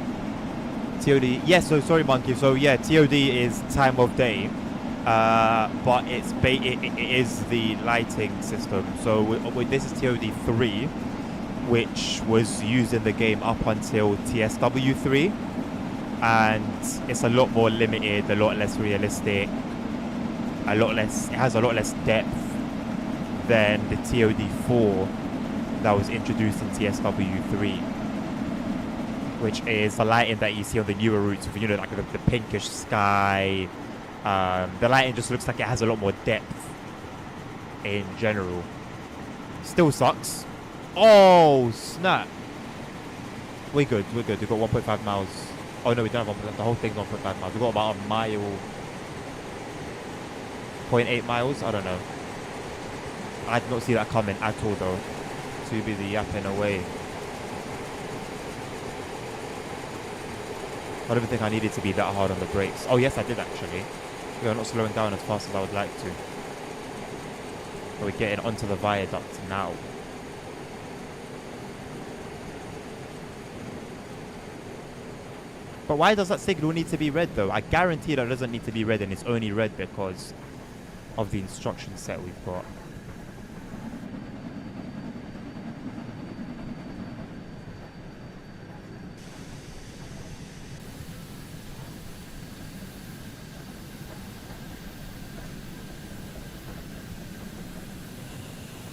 TOD, yes, so sorry Monkey, so yeah, TOD is time of day. But it is the lighting system. So this is TOD3, which was used in the game up until TSW3, and it's a lot more limited, a lot less realistic, it has a lot less depth than the TOD4 that was introduced in TSW3, which is the lighting that you see on the newer routes, you know, like the pinkish sky. The lighting just looks like it has a lot more depth in general. Still sucks. Oh, snap. We're good. We've got 1.5 miles. Oh, no, we don't have 1.5. The whole thing's 1.5 miles. We've got about a mile, 0.8 miles. I don't know. I did not see that coming at all, though. Too busy yapping away. I don't even think I needed to be that hard on the brakes. Oh, yes, I did, actually. We are not slowing down as fast as I would like to. But we're getting onto the viaduct now. But why does that signal need to be red though? I guarantee that it doesn't need to be red, and it's only red because of the instruction set we've got.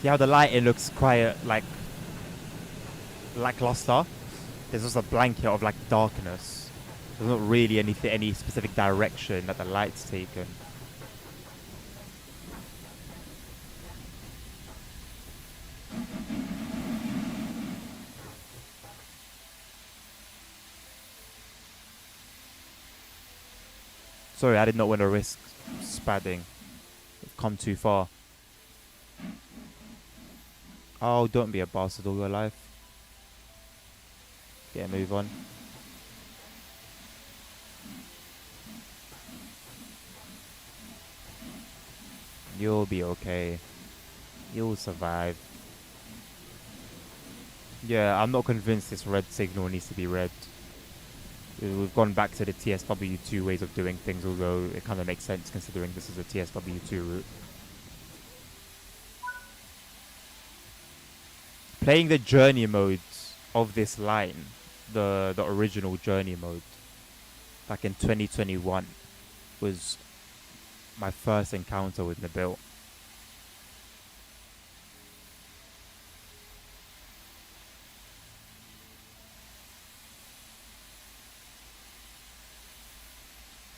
See how the lighting looks quite like lackluster? There's just a blanket of like darkness. There's not really any specific direction that the light's taken. Sorry, I did not want to risk spadding. We've come too far. Oh, don't be a bastard all your life. Yeah, move on. You'll be okay. You'll survive. Yeah, I'm not convinced this red signal needs to be red. We've gone back to the TSW2 ways of doing things, although it kind of makes sense considering this is a TSW2 route. Playing the journey modes of this line, the original journey mode, back in 2021, was my first encounter with Nabil.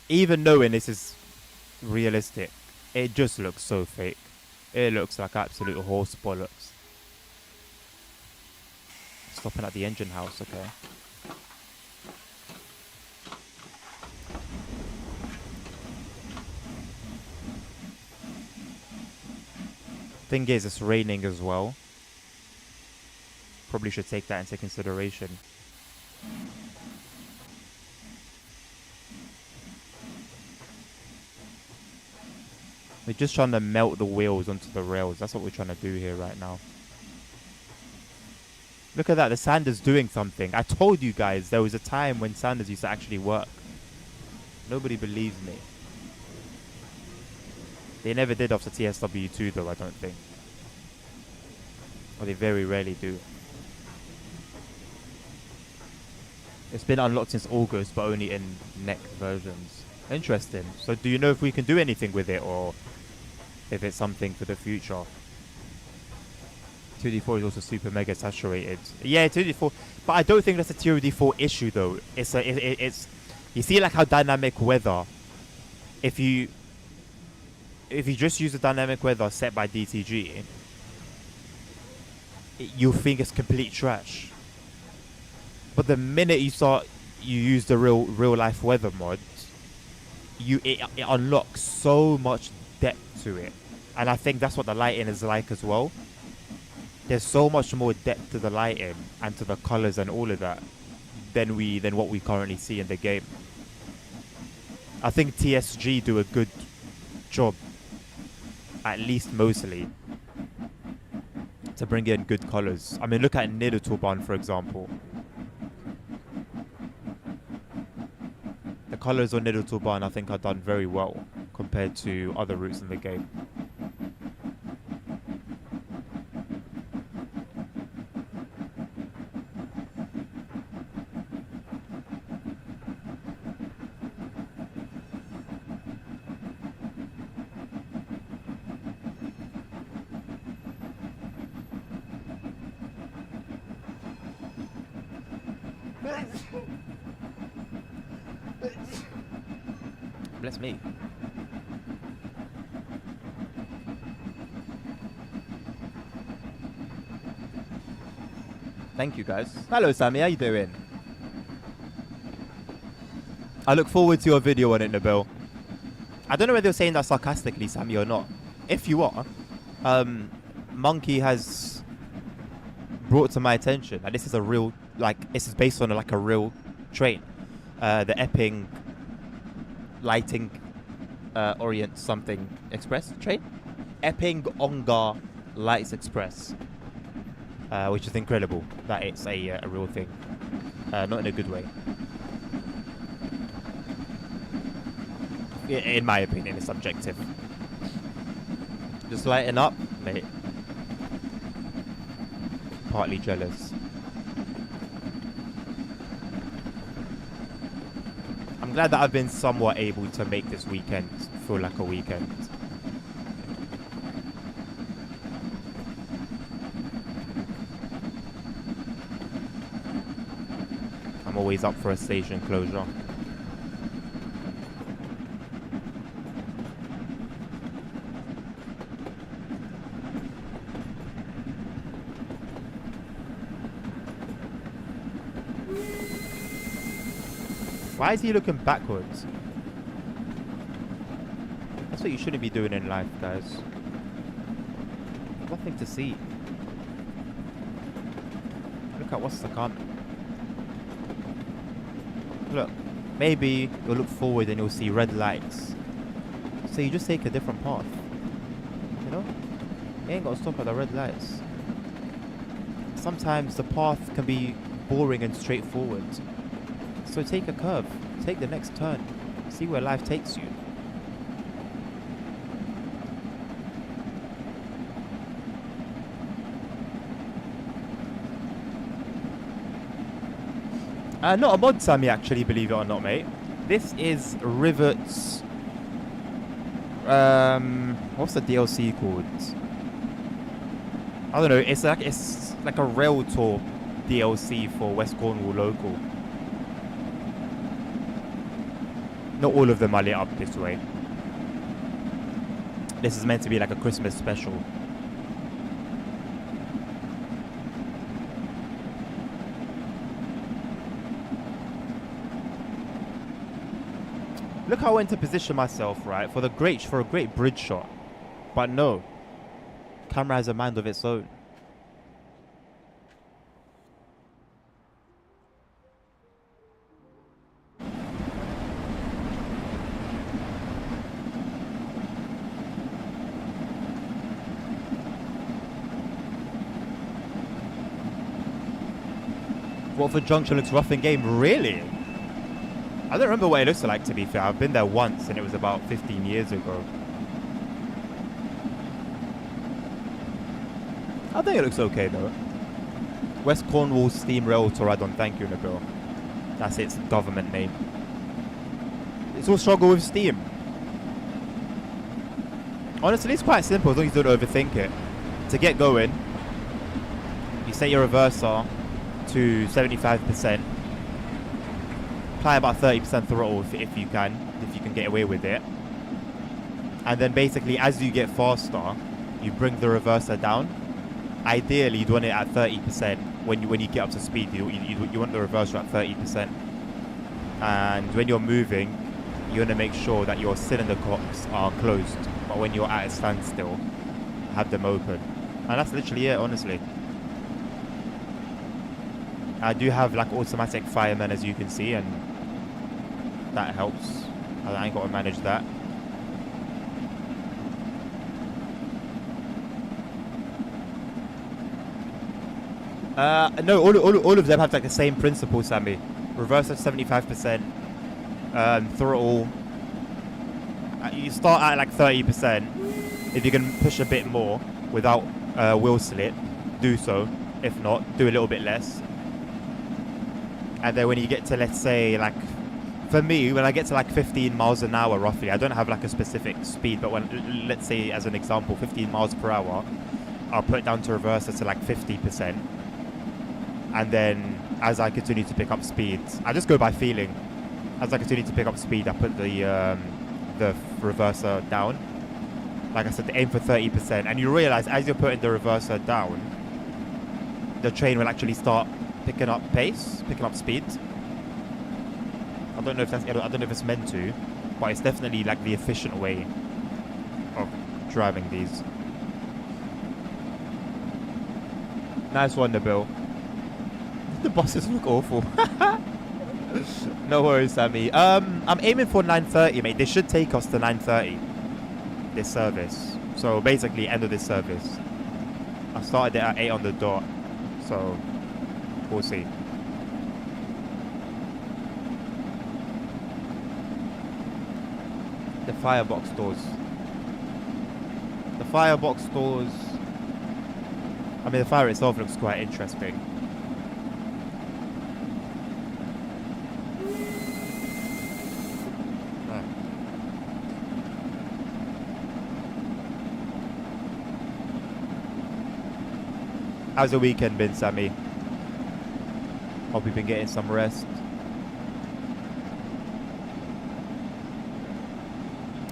Even knowing this is realistic, it just looks so fake. It looks like absolute horse bollocks. Stopping at the engine house, okay. Thing is, it's raining as well. Probably should take that into consideration. We're just trying to melt the wheels onto the rails. That's what we're trying to do here right now. Look at that, the sanders doing something. I told you guys there was a time when sanders used to actually work. Nobody believes me. They never did after TSW2 though, I don't think. Or they very rarely do. It's been unlocked since August, but only in next versions. Interesting. So do you know if we can do anything with it, or if it's something for the future? 2D4 is also super mega saturated. Yeah, 2D4, but I don't think that's a 2D4 issue though. It's you see like how dynamic weather, if you just use the dynamic weather set by DTG, you'll think it's complete trash. But the minute you use the real life weather mod, it unlocks so much depth to it, and I think that's what the lighting is like as well. There's so much more depth to the lighting and to the colors and all of that than what we currently see in the game. I think TSG do a good job, at least mostly, to bring in good colors. I mean, look at Nidotoban, for example. The colors on Nidotoban, I think, are done very well compared to other routes in the game. Bless me. Thank you, guys. Hello, Sammy. How you doing? I look forward to your video on it, Nabil. I don't know whether you're saying that sarcastically, Sammy, or not. If you are, Monkey has brought to my attention that this is a real, like, this is based on like a real train. The Epping Lighting Orient something express train, Epping Ongar Lights Express, which is incredible that it's a real thing, not in a good way. In my opinion, it's subjective. Just lighten up, mate. Partly jealous. I'm glad that I've been somewhat able to make this weekend feel like a weekend. I'm always up for a station closure. Why is he looking backwards? That's what you shouldn't be doing in life, guys. Nothing to see. Look at what's to come. Look, maybe you'll look forward and you'll see red lights. So you just take a different path. You know? You ain't got to stop at the red lights. Sometimes the path can be boring and straightforward. So take a curve, take the next turn, see where life takes you. Not a mod, Sammy, actually, believe it or not, mate. This is Rivet's... what's the DLC called? I don't know, it's like a rail tour DLC for West Cornwall local. Not all of them are lit up this way. This is meant to be like a Christmas special. Look how I went to position myself, right, for a great bridge shot. But no. Camera has a mind of its own. Watford Junction looks rough in game. Really? I don't remember what it looks like, to be fair. I've been there once and it was about 15 years ago. I think it looks okay though. West Cornwall Steam Rail Toradon, thank you, Nabil. That's its government name. It's all struggle with Steam. Honestly, it's quite simple as long as you don't overthink it. To get going, you set your reverser to 75%. Apply about 30% throttle if you can get away with it. And then basically as you get faster, you bring the reverser down. Ideally you'd want it at 30% when you get up to speed. You want the reverser at 30%. And when you're moving, you want to make sure that your cylinder cocks are closed. But when you're at a standstill, have them open. And that's literally it, honestly. I do have like automatic firemen, as you can see, and that helps. I ain't got to manage that. No, all of them have like the same principle, Sammy. Reverse at 75%, throttle. You start at like 30%. If you can push a bit more without wheel slit, do so. If not, do a little bit less. And then when you get to, let's say, like, for me, when I get to like 15 miles an hour roughly, I don't have like a specific speed, but when, let's say as an example, 15 miles per hour, I'll put it down to reverser to like 50%. And then as I continue to pick up speed, I just go by feeling. As I continue to pick up speed, I put the reverser down. Like I said, aim for 30%. And you realize as you're putting the reverser down, the train will actually start picking up pace, picking up speed. I don't know if it's meant to, but it's definitely like the efficient way of driving these. Nice one, Nabil. The buses look awful. No worries, Sammy. I'm aiming for 9:30, mate. They should take us to 9:30. This service. So basically, end of this service. I started it at 8 on the dot. So we'll see. firebox doors. The firebox doors. I mean, the fire itself looks quite interesting. How's the weekend been, Sammy? Hope you've been getting some rest.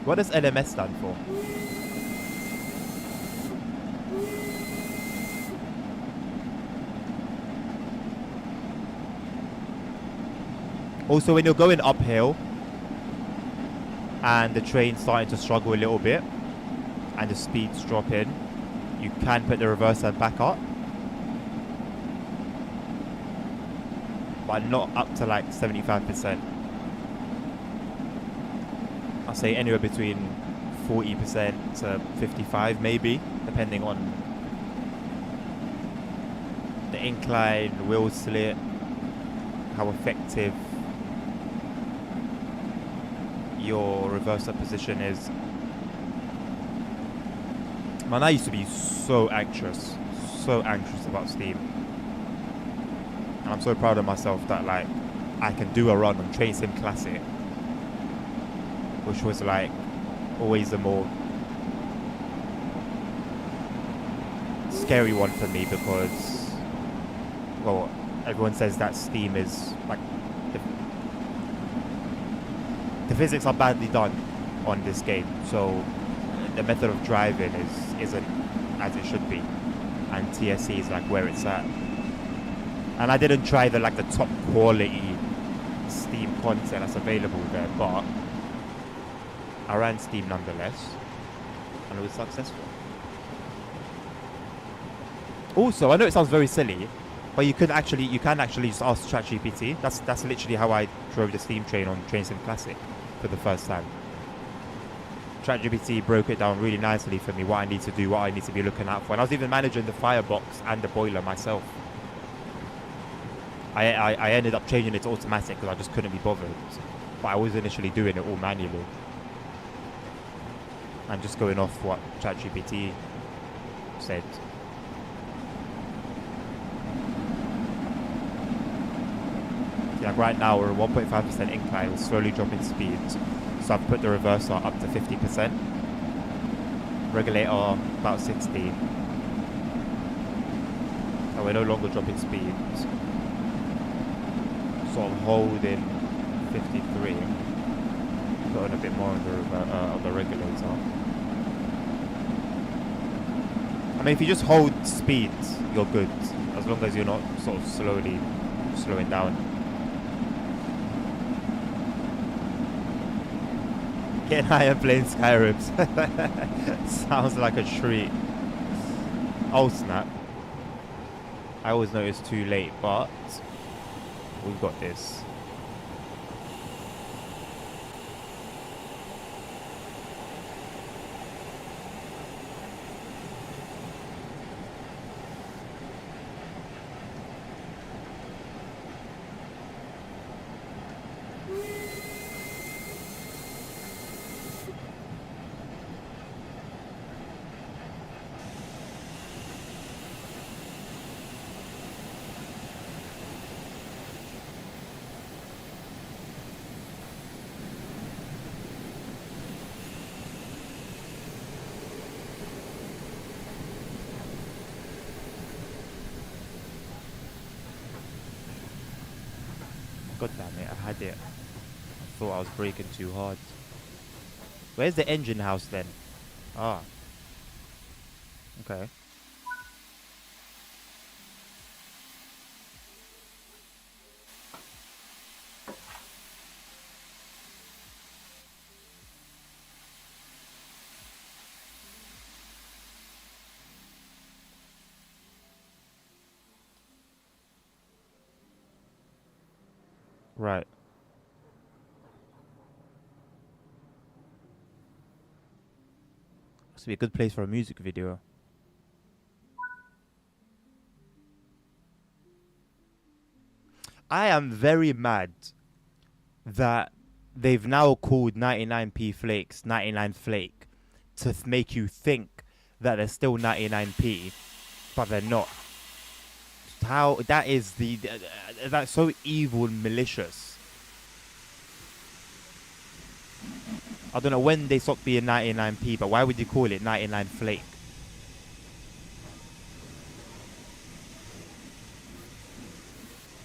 What does LMS stand for? Also, when you're going uphill and the train's starting to struggle a little bit and the speed's dropping, you can put the reverser back up, but not up to like 75%. I'll say anywhere between 40% to 55 maybe, depending on the incline, wheel slit, how effective your reverser position is. Man, I used to be so anxious about Steam. And I'm so proud of myself that like I can do a run on Train Sim Classic, which was like always a more scary one for me because, well, everyone says that Steam is like the physics are badly done on this game, so the method of driving isn't as it should be, and TSC is like where it's at. And I didn't try the top quality Steam content that's available there, but I ran Steam nonetheless, and it was successful. Also, I know it sounds very silly, but you can actually just ask ChatGPT. That's literally how I drove the Steam train on Train Sim Classic for the first time. ChatGPT broke it down really nicely for me, what I need to do, what I need to be looking out for. And I was even managing the firebox and the boiler myself. I ended up changing it to automatic because I just couldn't be bothered. But I was initially doing it all manually. And just going off what ChatGPT said. Like right now we're at 1.5% incline, we're slowly dropping speed. So I've put the reverser up to 50%. Regulator about 60. So we're no longer dropping speed. Sort of holding 53. Going a bit more on the regulator. I mean, if you just hold speed, you're good. As long as you're not sort of slowly slowing down. Getting high and playing Skyrim. Sounds like a treat. Oh snap. I always know it's too late, but we've got this. God damn it, I had it. I thought I was braking too hard. Where's the engine house then? Ah. Okay. Right. This would be a good place for a music video. I am very mad that they've now called 99p flakes 99 flake to make you think that they're still 99p, but they're not. How that is that's so evil and malicious. I don't know when they stopped being 99p, but why would you call it 99 flake?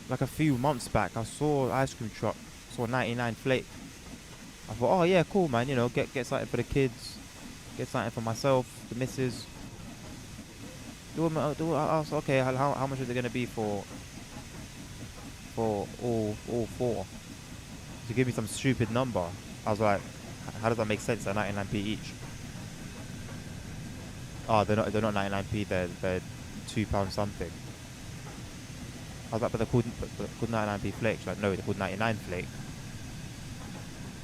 Like a few months back, I saw an ice cream truck, saw 99 flake. I thought, oh yeah, cool, man. You know, get something for the kids, get something for myself, the missus. I asked, okay, how much is it gonna be for all four? To give me some stupid number. I was like, how does that make sense? They're 99p each. Oh, they're not 99p. They're £2 something. I was like, but they're called 99p flakes. Like, no, they're called 99 flake.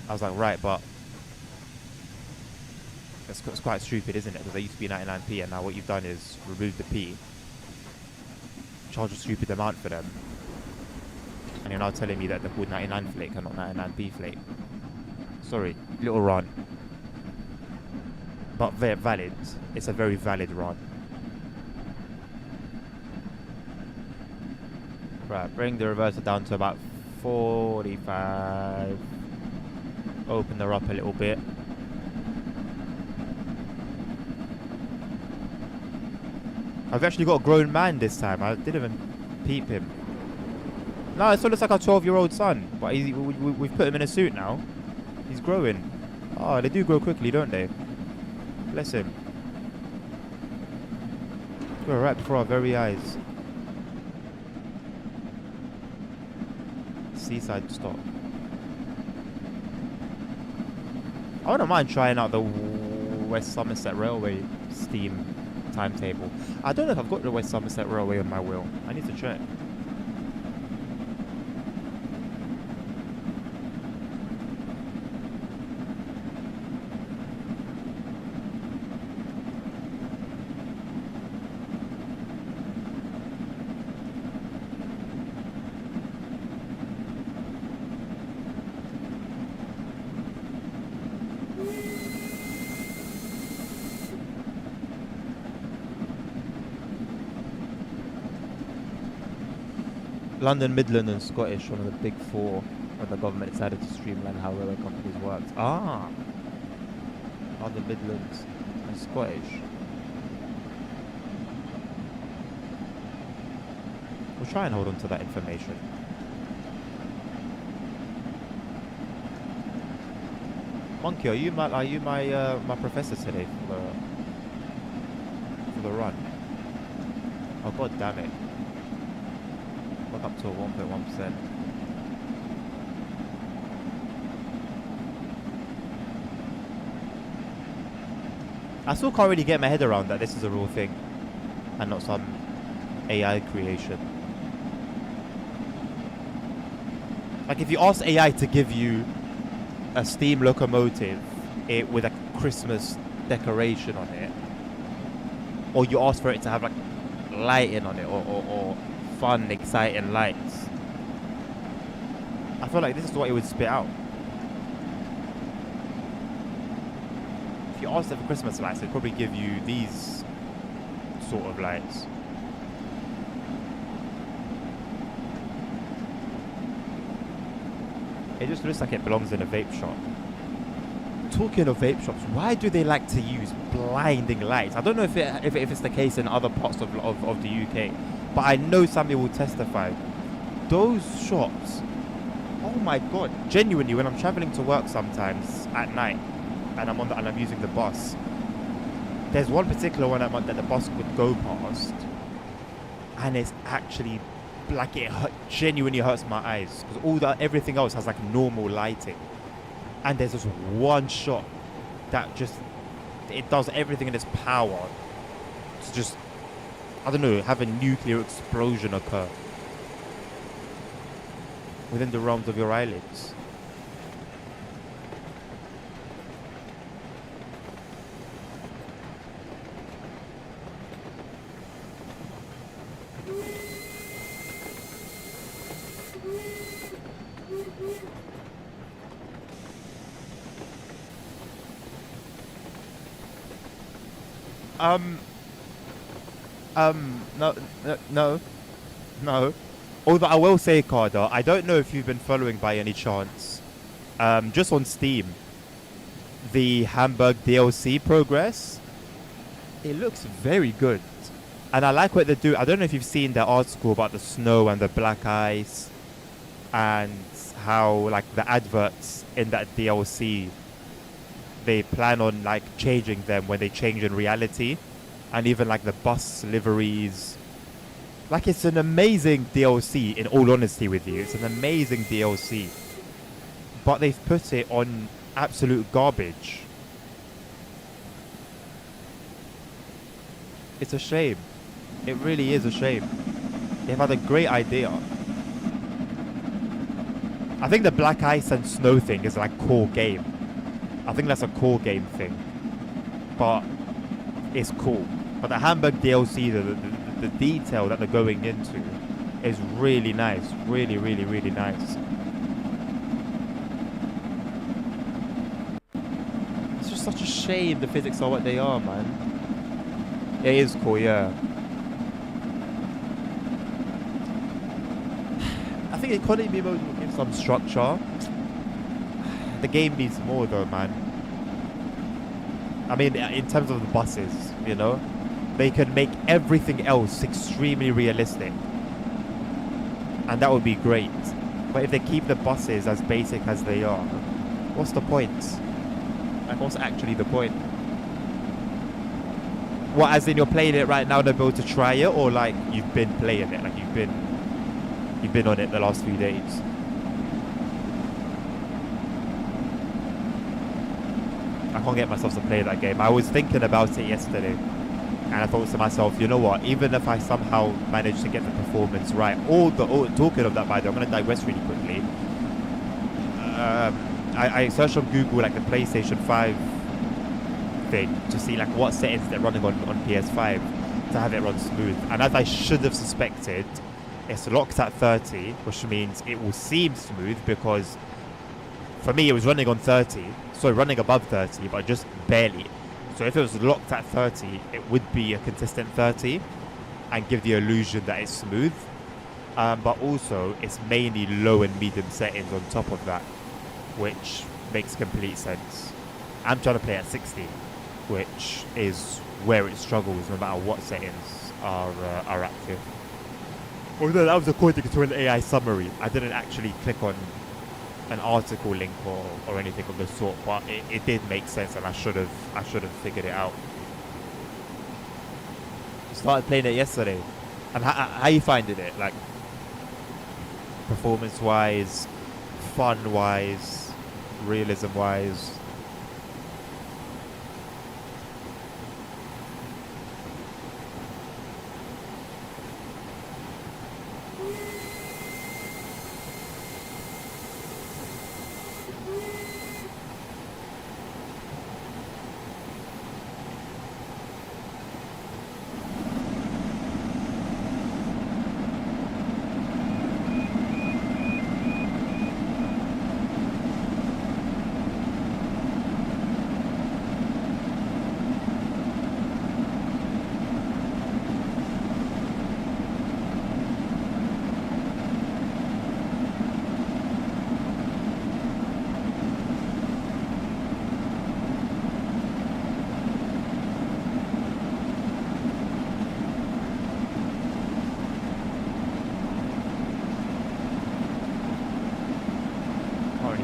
I was like, right, but it's quite stupid, isn't it? Because they used to be 99p, and now what you've done is remove the p, charge a stupid amount for them, and you're now telling me that they're called 99 flake and not 99p flake. Sorry, little rant, but very valid. It's a very valid rant. Right, bring the reverser down to about 45. Open her up a little bit. I've actually got a grown man this time. I didn't even peep him. No, it still looks like our 12-year-old son. But we've put him in a suit now. He's growing. Oh, they do grow quickly, don't they? Bless him. We're right before our very eyes. Seaside stop. I wouldn't mind trying out the West Somerset Railway steam timetable. I don't know if I've got the West Somerset Railway on my wheel. I need to check. London, Midland and Scottish, one of the big four, when the government decided to streamline how railway companies worked. Ah! London, Midlands and Scottish. We'll try and hold on to that information. Monkey, are you my professor today for the run? Oh god damn it. Up to 1.1%. I still can't really get my head around that this is a real thing and not some AI creation. Like if you ask AI to give you a steam locomotive with a Christmas decoration on it, or you ask for it to have like lighting on it or fun, exciting lights, I feel like this is what it would spit out. If you asked it for Christmas lights, it'd probably give you these sort of lights. It just looks like it belongs in a vape shop. Talking of vape shops, why do they like to use blinding lights? I don't know if it's the case in other parts of the UK, but I know somebody will testify. Those shops, oh my god! Genuinely, when I'm traveling to work sometimes at night, and I'm using the bus, there's one particular one that the bus would go past, and it's actually like it genuinely hurts my eyes because everything else has like normal lighting, and there's just one shop that it does everything in its power to just, I don't know, have a nuclear explosion occur within the realms of your eyelids. Um, no, no, no, no. Although I will say, Carter, I don't know if you've been following by any chance. Just on Steam, the Hamburg DLC progress, it looks very good. And I like what they do. I don't know if you've seen their article about the snow and the black ice and how like the adverts in that DLC, they plan on like changing them when they change in reality, and even like the bus liveries. Like it's an amazing DLC in all honesty with you. It's an amazing DLC. But they've put it on absolute garbage. It's a shame. It really is a shame. They've had a great idea. I think the black ice and snow thing is like core game. I think that's a core game thing. But it's cool. But the Hamburg DLC, the detail that they're going into is really nice. Really, really, really nice. It's just such a shame the physics are what they are, man. It is cool, yeah. I think economy mode will give some structure. The game needs more though, man. I mean, in terms of the buses, you know, they can make everything else extremely realistic, and that would be great. But if they keep the buses as basic as they are, what's the point? Like, what's actually the point? What, as in you're playing it right now to be able to try it, or like you've been playing it, like you've been on it the last few days? I can't get myself to play that game. I was thinking about it yesterday, and I thought to myself, you know what? Even if I somehow manage to get the performance right, talking of that, by the way, I'm going to digress really quickly. I searched on Google like the PlayStation 5 thing to see like what settings they're running on PS5 to have it run smooth. And as I should have suspected, it's locked at 30, which means it will seem smooth because for me it was running on 30, so running above 30, but just barely. So if it was locked at 30, it would be a consistent 30 and give the illusion that it's smooth. But also it's mainly low and medium settings on top of that, which makes complete sense. I'm trying to play at 60, which is where it struggles no matter what settings are active. Although that was according to an AI summary. I didn't actually click on an article link or anything of the sort, but it did make sense, and I should have figured it out. Started playing it yesterday, and how you finding it? Like performance wise, fun wise, realism wise?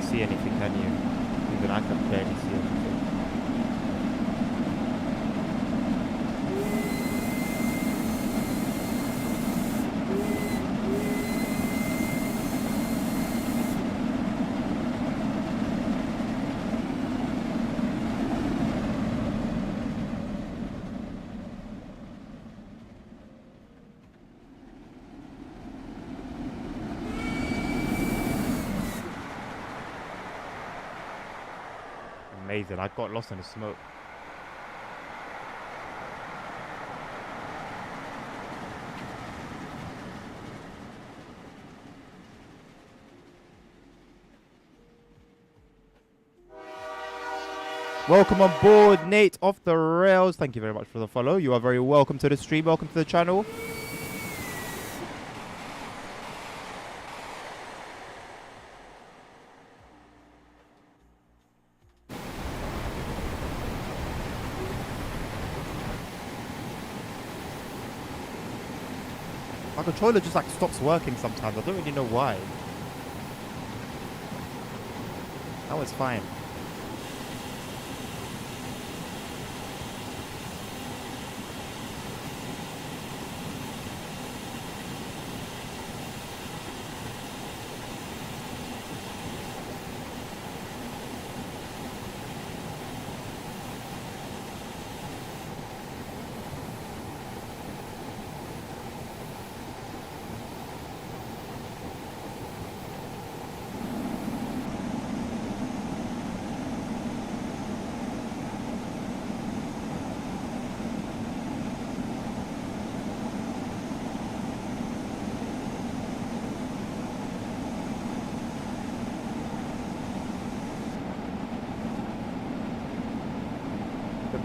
See anything, can you? Even I can barely see anything. Amazing. I got lost in the smoke. Welcome on board, Nate off the rails. Thank you very much for the follow. You are very welcome to the stream. Welcome to the channel. My controller just like stops working sometimes. I don't really know why. Now it's fine.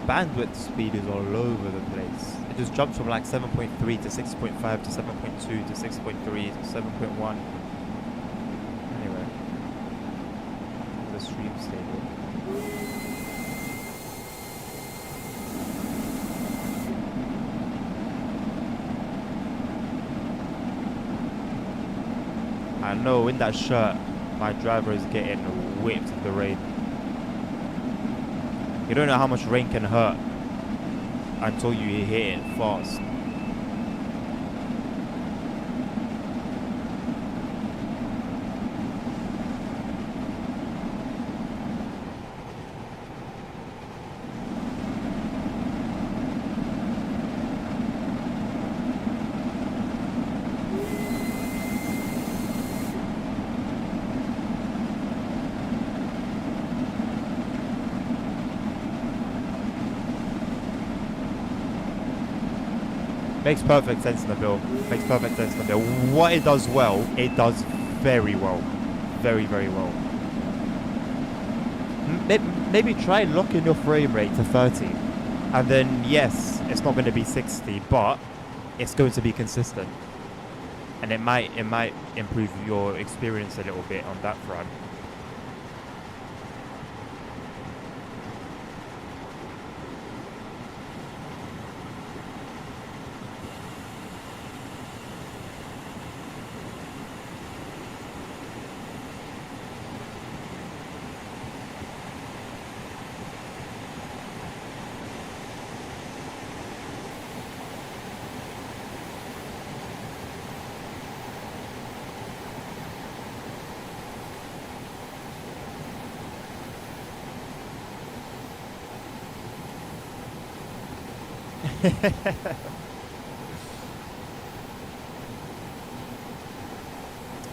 Bandwidth speed is all over the place. It just jumps from like 7.3 to 6.5 to 7.2 to 6.3 to 7.1. Anyway, the stream stable. I know in that shirt, my driver is getting whipped in the rain. You don't know how much rain can hurt until you hit it fast. Makes perfect sense in the build. Makes perfect sense in the build. What it does well, it does very well. Very, very well. Maybe try locking your frame rate to 30. And then, yes, it's not going to be 60, but it's going to be consistent. And it might improve your experience a little bit on that front.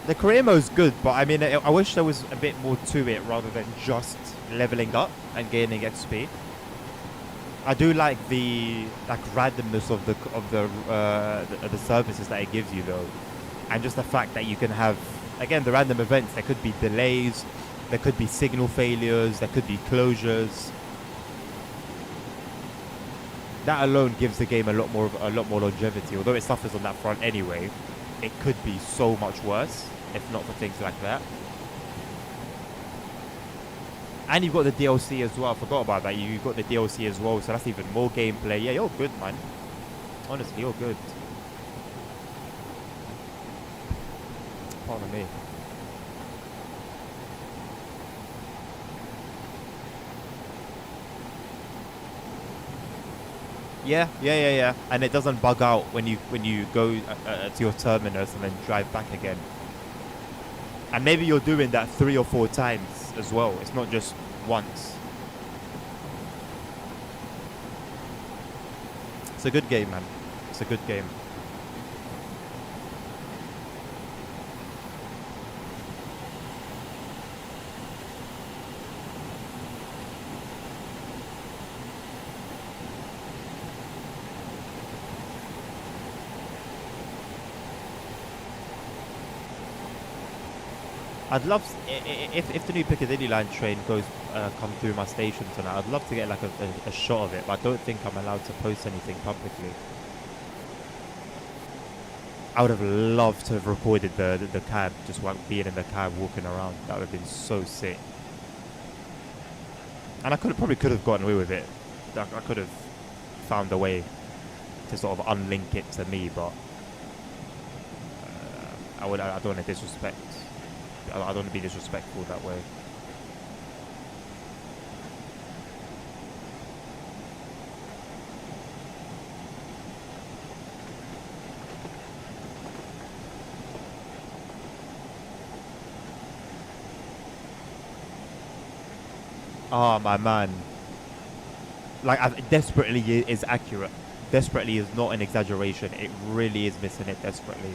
The career mode's good, but I mean, I wish there was a bit more to it rather than just leveling up and gaining XP. I do like the randomness of the services that it gives you though, and just the fact that you can have, again, the random events. There could be delays, there could be signal failures, there could be closures. That alone gives the game a lot more longevity. Although it suffers on that front anyway, it could be so much worse if not for things like that. And you've got the DLC as well. I forgot about that. You've got the DLC as well, so that's even more gameplay. Yeah, you're good, man. Honestly, you're good. Pardon me. Yeah. And it doesn't bug out when you go to your terminus and then drive back again. And maybe you're doing that 3 or 4 times as well. It's not just once. It's a good game, man. It's a good game. I'd love if the new Piccadilly line train goes come through my station tonight. I'd love to get like a shot of it, but I don't think I'm allowed to post anything publicly. I would have loved to have recorded the cab, just being in the cab walking around. That would have been so sick. And I probably could have gotten away with it. I could have found a way to sort of unlink it to me, but I don't want to disrespect. I don't want to be disrespectful that way. Oh my man. Like, desperately is accurate. Desperately is not an exaggeration. It really is missing it desperately.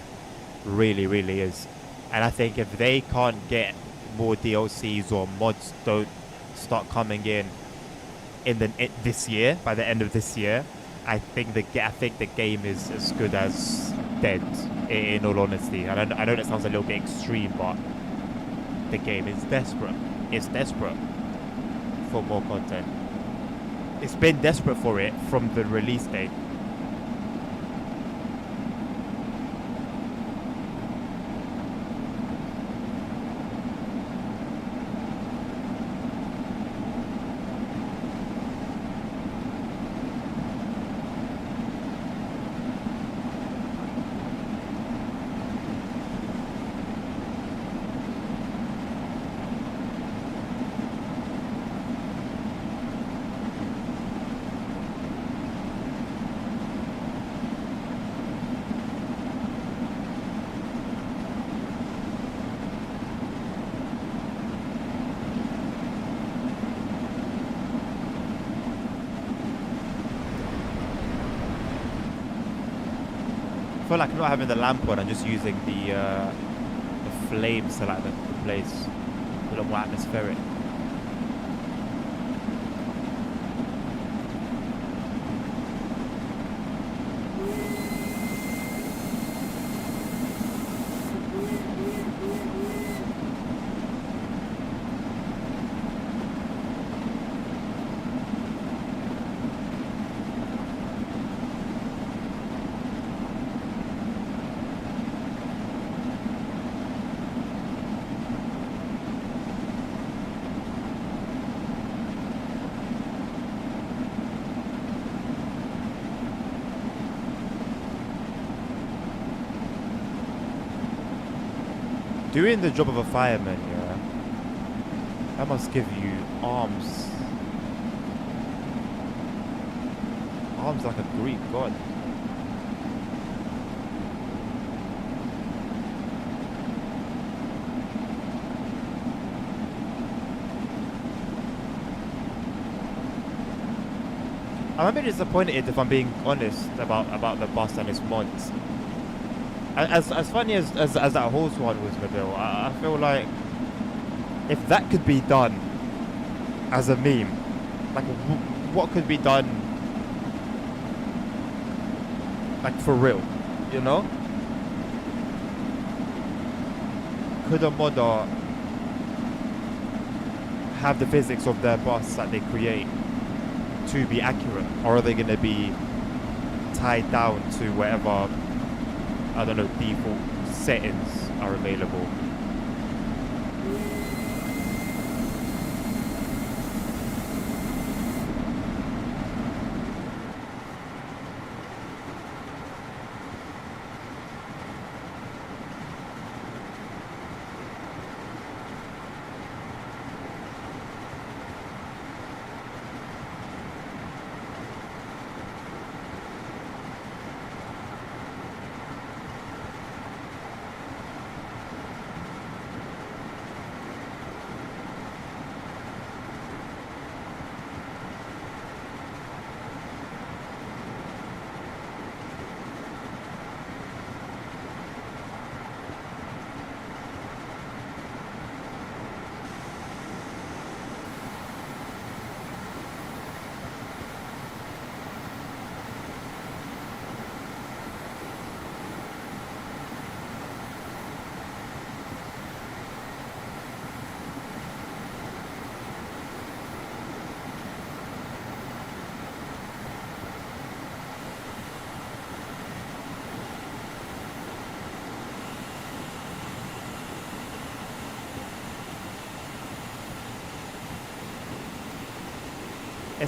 Really, really is. And I think if they can't get more DLCs or mods don't start coming in this year, by the end of this year, I think the game is as good as dead. In all honesty, I know that sounds a little bit extreme, but the game is desperate. It's desperate for more content. It's been desperate for it from the release date. I feel like not having the lamp on and just using the flames to light the place. A little more atmospheric. Doing the job of a fireman, yeah, that must give you arms. Arms like a Greek god. I'm a bit disappointed, if I'm being honest, about the bus and its mods. As funny as that horse one was, Nabil, I feel like if that could be done as a meme, like what could be done, like for real, you know? Could a modder have the physics of their bus that they create to be accurate, or are they going to be tied down to whatever, I don't know, default settings are available?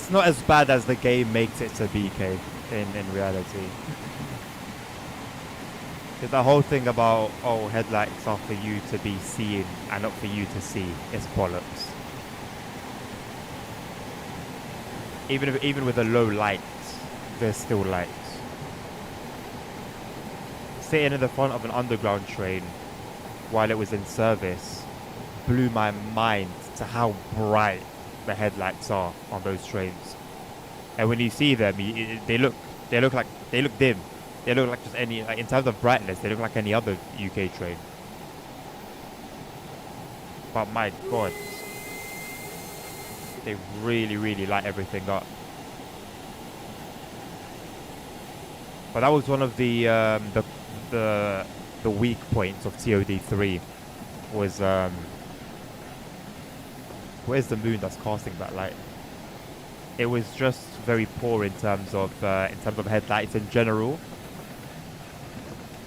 It's not as bad as the game makes it to be, K, in reality. The whole thing about, oh, headlights are for you to be seeing and not for you to see is bollocks. Even with a low light, there's still lights. Sitting in the front of an underground train while it was in service blew my mind to how bright the headlights are on those trains. And when you see them, they look dim. They look like just any, like in terms of brightness, they look like any other UK train. But my God, they really, really light everything up. But that was one of the weak points of TOD3 was where's the moon that's casting that light? It was just very poor in terms of headlights in general.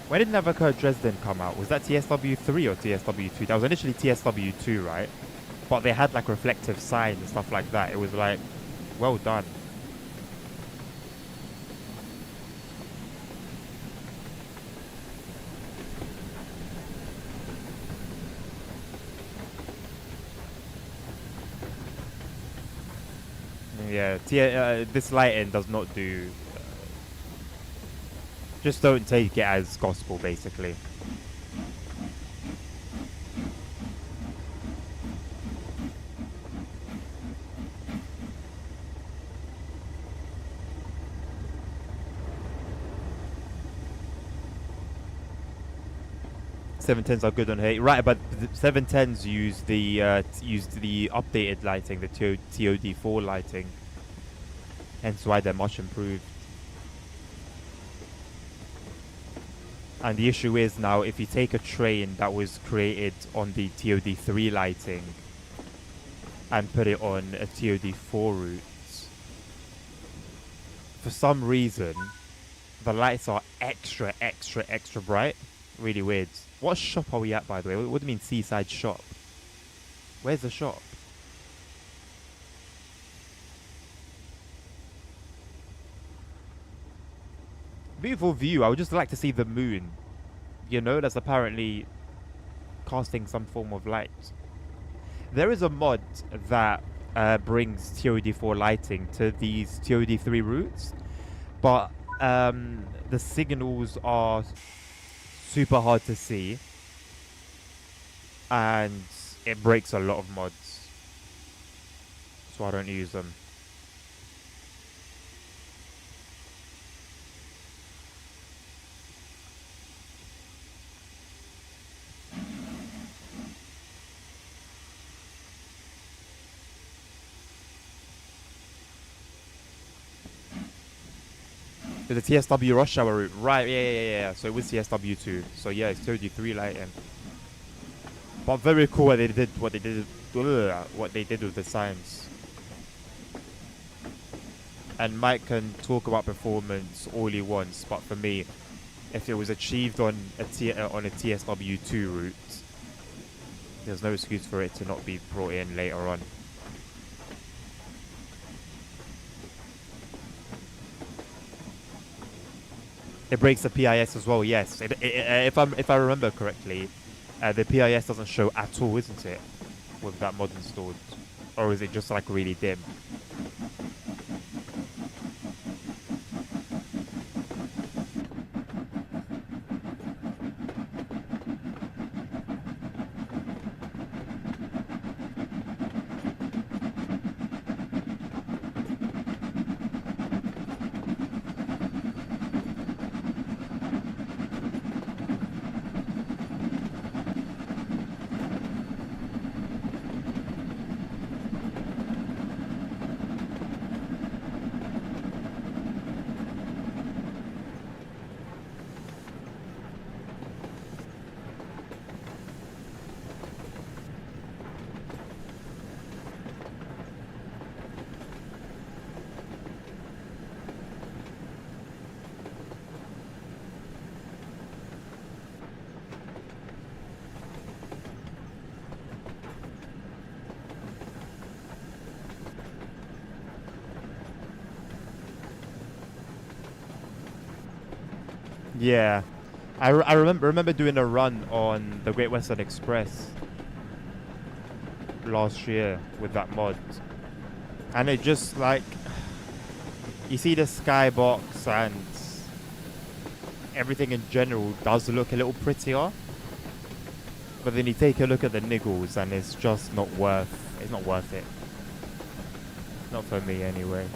When did Never Occur Dresden come out? Was that TSW3 or TSW2? That was initially TSW2, right? But they had like reflective signs and stuff like that. It was like, well done. Yeah, this lighting does not do... just don't take it as gospel, basically. .710s are good on here, right? But the 710s use the updated lighting, the TOD4 lighting, hence why they're much improved. And the issue is now, if you take a train that was created on the TOD3 lighting and put it on a TOD4 route, for some reason, the lights are extra bright. Really weird. What shop are we at, by the way? What do you mean seaside shop? Where's the shop? Beautiful view. I would just like to see the moon. You know, that's apparently casting some form of light. There is a mod that brings TOD4 lighting to these TOD3 routes, but the signals are super hard to see and it breaks a lot of mods, so I don't use them. The TSW rush hour route, right? Yeah. So it was TSW2. So yeah, it's TOD3 lighting. But very cool what they did with the signs. And Mike can talk about performance all he wants, but for me, if it was achieved on a TSW2 route, there's no excuse for it to not be brought in later on. It breaks the PIS as well, yes. If I remember correctly, the PIS doesn't show at all, isn't it? With that mod installed. Or is it just like really dim? Yeah. I remember doing a run on the Great Western Express last year with that mod. And it just like you see the skybox and everything in general does look a little prettier. But then you take a look at the niggles and it's just not worth it. Not for me anyway.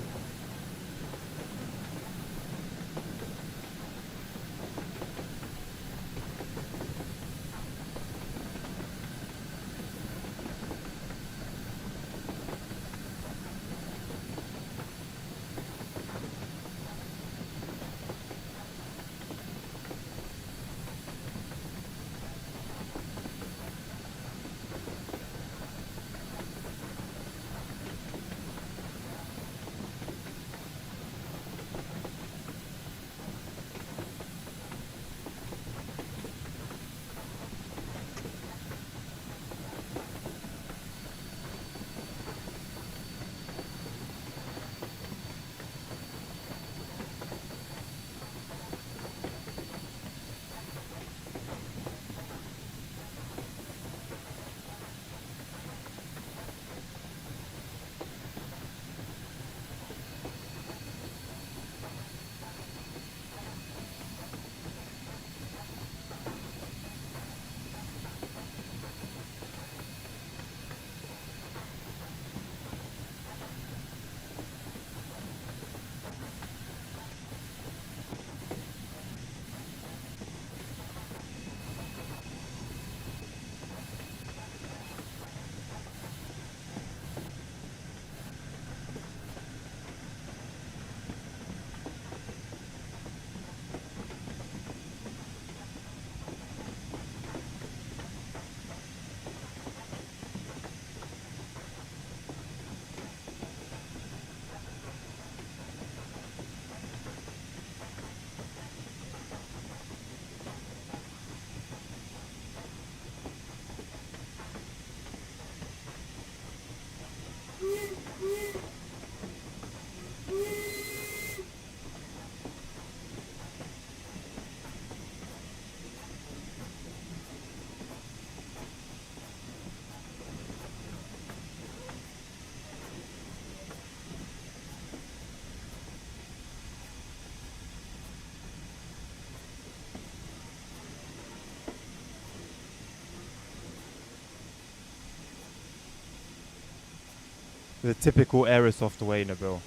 The typical Aerosoft way, Nabil.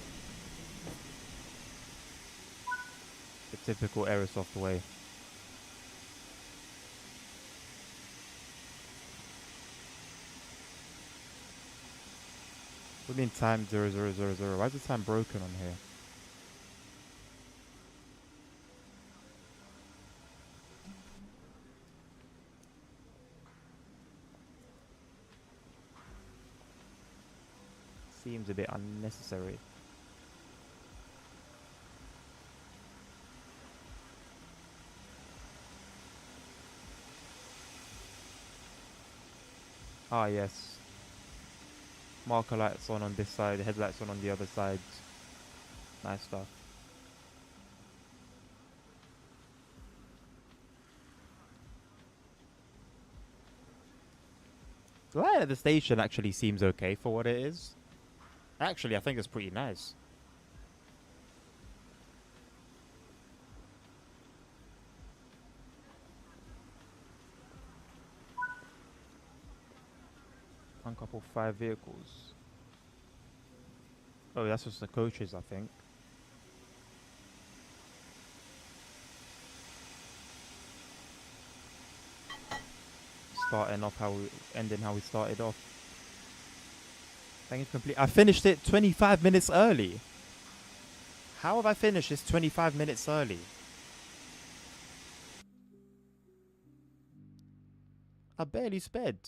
The typical Aerosoft way. What do you mean time 0000? Why is the time broken on here? Seems a bit unnecessary. Ah, yes. Marker lights on this side, headlights on the other side. Nice stuff. The light at the station actually seems okay for what it is. Actually, I think it's pretty nice. Uncouple 5 vehicles. Oh, that's just the coaches, I think. Starting off ending how we started off. Thank you complete. I finished it 25 minutes early. How have I finished this 25 minutes early? I barely sped.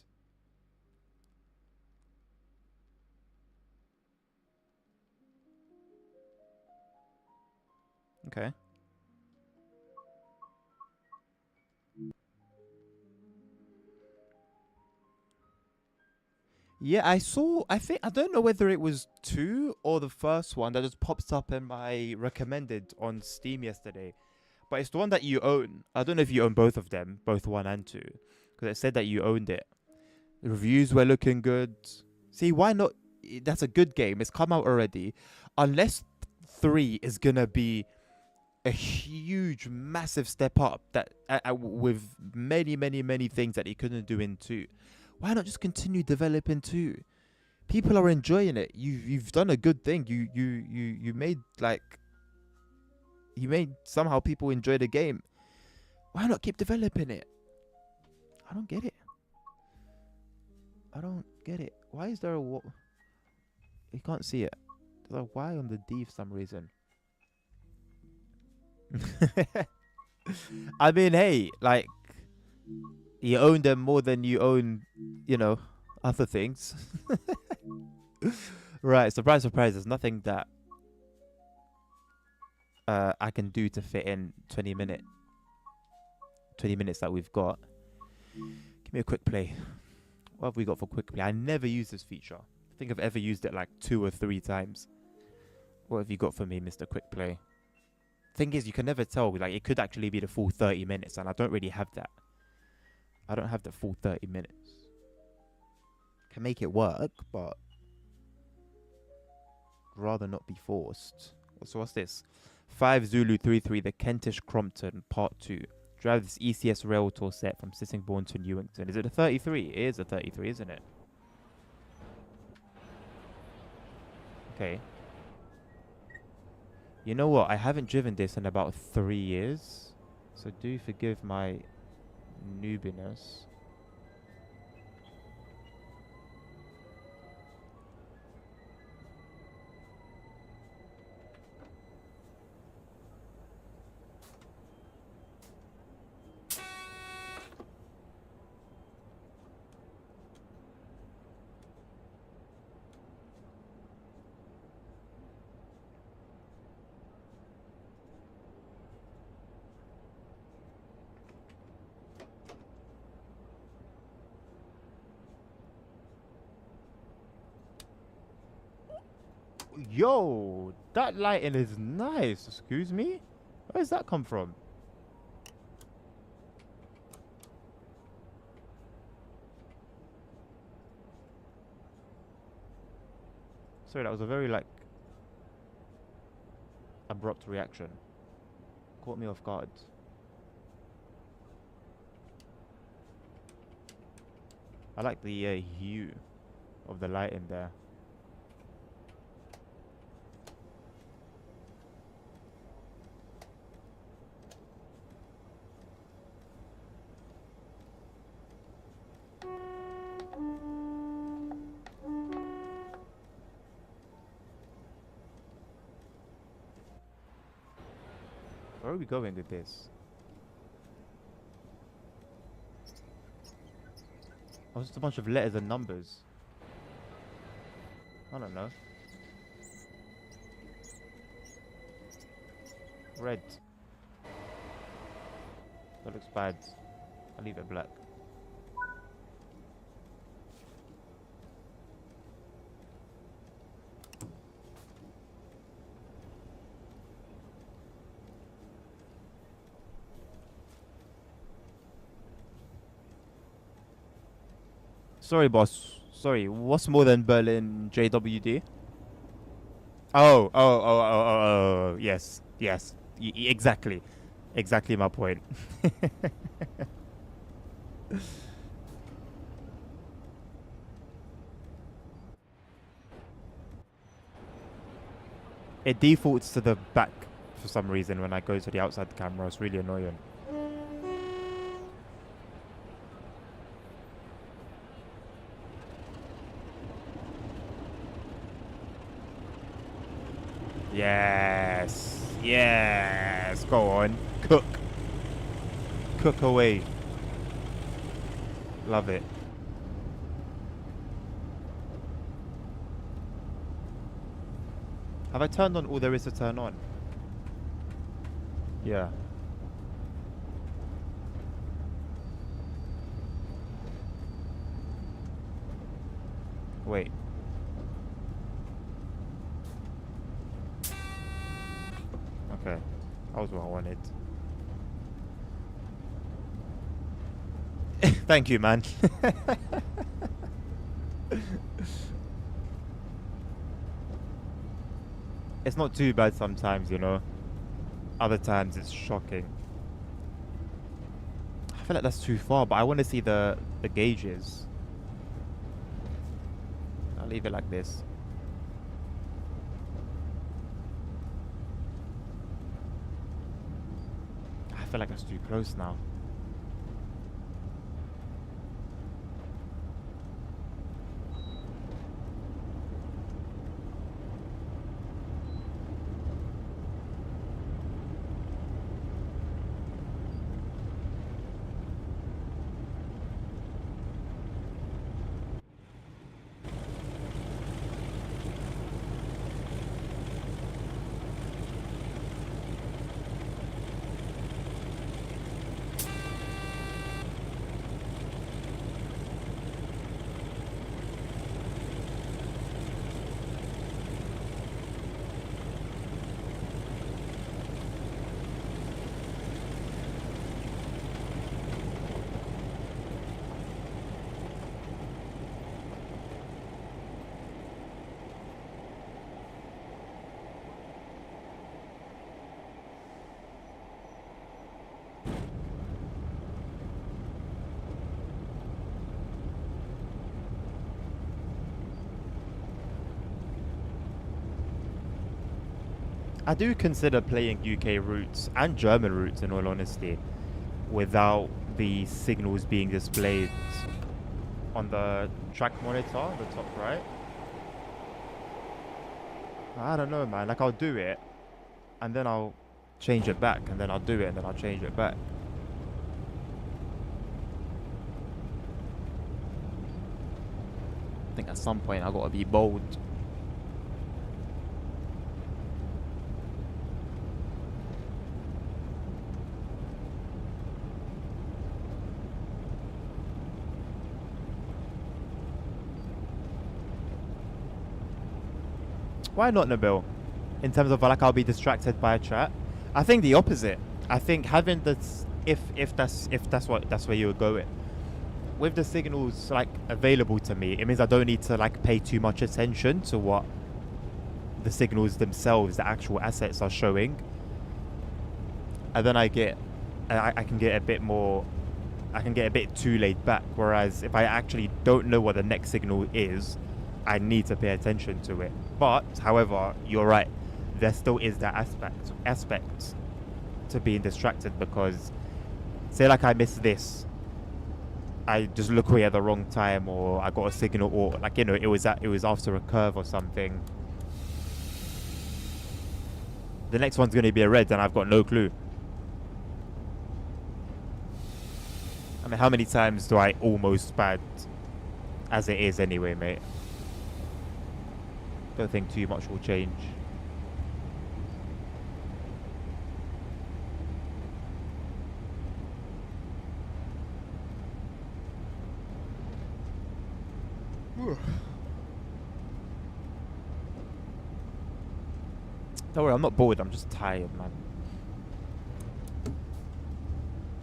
Okay. Yeah, I don't know whether it was 2 or the first one that just pops up in my recommended on Steam yesterday. But it's the one that you own. I don't know if you own both of them, both 1 and 2, because it said that you owned it. The reviews were looking good. See, why not? That's a good game. It's come out already. Unless 3 is gonna be a huge, massive step up that with many, many, many things that he couldn't do in 2. Why not just continue developing 2? People are enjoying it. You've done a good thing. You made you made somehow people enjoy the game. Why not keep developing it? I don't get it. I don't get it. Why is there a you can't see it. There's a Y on the D for some reason. I mean, hey, like, you own them more than you own, other things. Right, surprise, surprise. There's nothing that I can do to fit in 20 minutes that we've got. Give me a quick play. What have we got for quick play? I never use this feature. I think I've ever used it like 2 or 3 times. What have you got for me, Mr. Quick Play? Thing is, you can never tell. Like, it could actually be the full 30 minutes, and I don't really have that. I don't have the full 30 minutes. Can make it work, but rather not be forced. So what's this? 5 Zulu 33, the Kentish Crompton, Part 2. Drive this ECS rail tour set from Sittingbourne to Newington. Is it a 33? It is a 33, isn't it? Okay. You know what? I haven't driven this in about 3 years. So do forgive my noobiness. Yo, that lighting is nice. Excuse me? Where does that come from? Sorry, that was a very, abrupt reaction. Caught me off guard. I like the hue of the light in there. Where are we going with this? Oh, it's just a bunch of letters and numbers. I don't know. Red. That looks bad. I'll leave it black. Sorry, boss. Sorry. What's more than Berlin JWD? Oh. Yes. Exactly. Exactly my point. It defaults to the back for some reason when I go to the outside the camera. It's really annoying. Yes, go on, cook away. Love it. Have I turned on all there is to turn on? Yeah. Wait. Okay, that was what I wanted. Thank you, man. It's not too bad sometimes, you know. Other times it's shocking. I feel like that's too far, but I want to see the gauges. I'll leave it like this. I feel like that's too close now. I do consider playing UK routes and German routes, in all honesty, without the signals being displayed on the track monitor, the top right. I don't know, man. Like, I'll do it, and then I'll change it back, and then I'll do it, and then I'll change it back. I think at some point I gotta be bold. Why not, Nabil? In terms of like I'll be distracted by a chat. I think the opposite. I think having this, if that's where you would go with, with the signals like available to me, it means I don't need to like pay too much attention to what the signals themselves, the actual assets are showing. And then I can get a bit more, I can get a bit too laid back. Whereas if I actually don't know what the next signal is, I need to pay attention to it. But however, you're right, there still is that aspect to being distracted, because say like I miss this, I just look away at the wrong time, or I got a signal, or like, you know, it was after a curve or something. The next one's going to be a red and I've got no clue. I mean, how many times do I almost bad as it is anyway, mate? Don't think too much will change. Don't worry, I'm not bored, I'm just tired, man.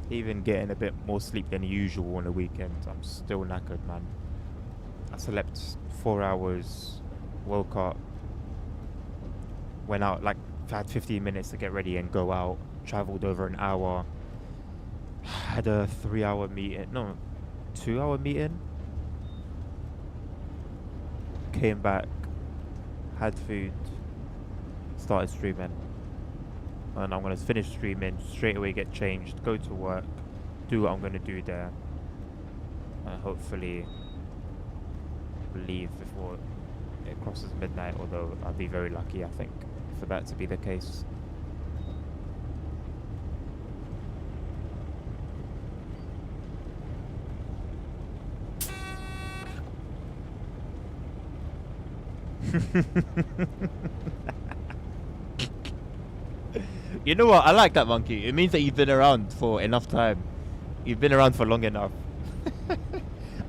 Even getting a bit more sleep than usual on the weekend, I'm still knackered, man. I slept 4 hours, woke up, went out, like, had 15 minutes to get ready and go out, travelled over an hour, had a 3-hour meeting, no, 2-hour meeting, came back, had food, started streaming, and I'm going to finish streaming, straight away get changed, go to work, do what I'm going to do there, and hopefully leave before it crosses midnight, although I'd be very lucky, I think, for that to be the case. You know what? I like that, Monkey. It means that you've been around for enough time. You've been around for long enough.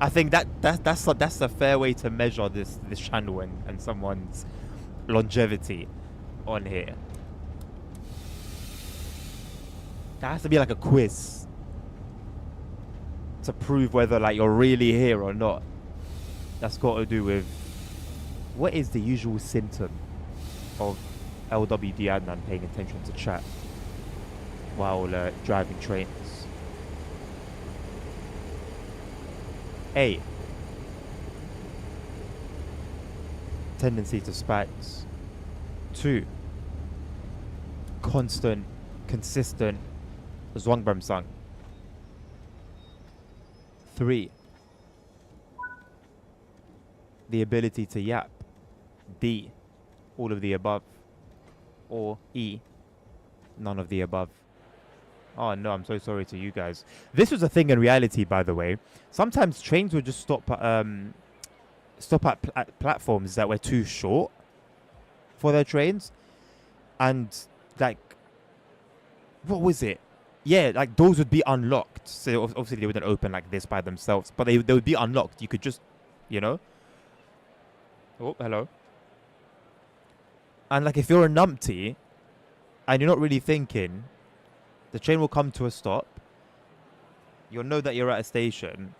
I think that's a fair way to measure this channel and someone's longevity on here. That has to be like a quiz. to prove whether like you're really here or not. That's got to do with what is the usual symptom of LWD Adnan paying attention to chat while driving trains. A, tendency to spikes. 2, constant, consistent Zwangbramsang. 3, the ability to yap. D, all of the above. Or E, none of the above. Oh no, I'm so sorry to you guys. This was a thing in reality, by the way. Sometimes trains would just stop at platforms that were too short for their trains. And like, what was it? Yeah, like doors would be unlocked. So obviously they wouldn't open like this by themselves, but they would be unlocked. You could just, you know. Oh, hello. And like if you're a numpty and you're not really thinking, the train will come to a stop. You'll know that you're at a station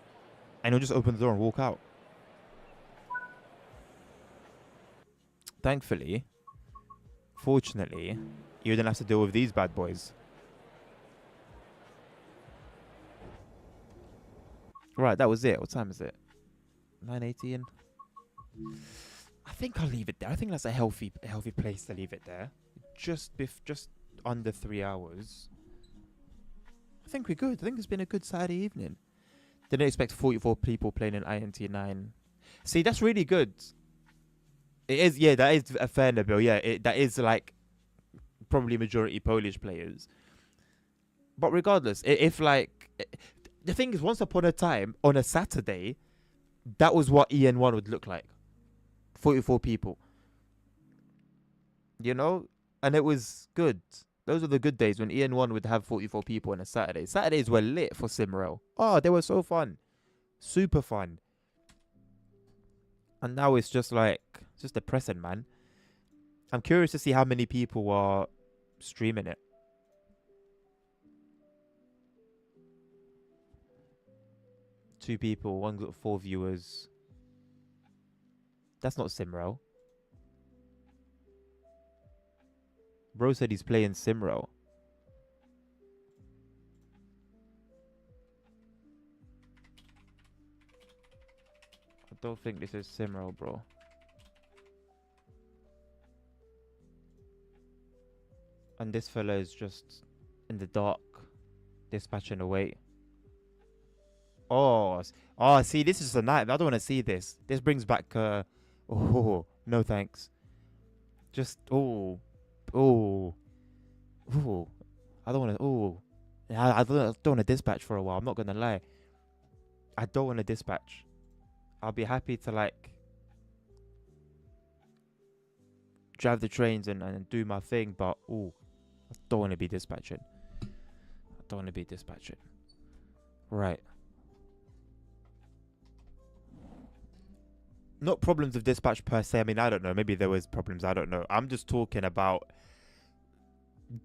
and you'll just open the door and walk out. Thankfully, fortunately, you didn't have to deal with these bad boys. Right, that was it. What time is it? 9:18. I think I'll leave it there. I think that's a healthy place to leave it there. Just under 3 hours. I think we're good. I think it's been a good Saturday evening. Didn't expect 44 people playing in INT9. See, that's really good. It is, yeah, that is a fair Nabil. Yeah, that is like probably majority Polish players. But regardless, if like the thing is, once upon a time on a Saturday, that was what EN1 would look like. 44 people. You know? And it was good. Those are the good days when EN1 would have 44 people on a Saturday. Saturdays were lit for Simrel. Oh, they were so fun. Super fun. And now it's just like, it's just depressing, man. I'm curious to see how many people are streaming it. Two people, one got 4 viewers. That's not Simrel. Bro said he's playing Simrel. I don't think this is Simrel, bro. And this fella is just in the dark, dispatching away. Oh, see, this is a night. I don't want to see this. This brings back, oh, no thanks. Just, oh. I don't want to, I don't want to dispatch for a while. I'm not going to lie. I don't want to dispatch. I'll be happy to, like, drive the trains and do my thing, but, I don't want to be dispatching. Right. Not problems of dispatch per se. I mean, I don't know. Maybe there was problems. I don't know. I'm just talking about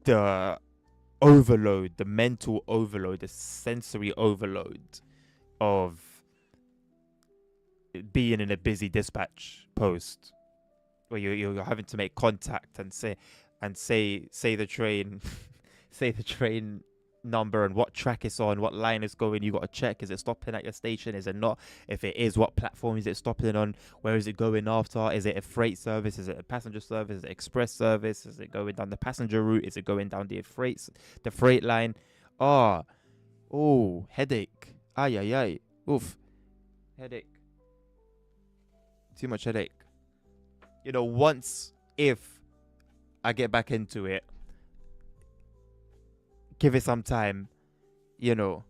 the overload, the mental overload, the sensory overload of being in a busy dispatch post where you're having to make contact and say the train say the train number and what track it's on, what line it's going. You got to check, is it stopping at your station, is it not? If it is, what platform is it stopping on? Where is it going after? Is it a freight service? Is it a passenger service? Is it express service? Is it going down the passenger route? Is it going down the freight line? Headache. Ay, oof, headache. Too much headache. You know, if I get back into it, give it some time, you know.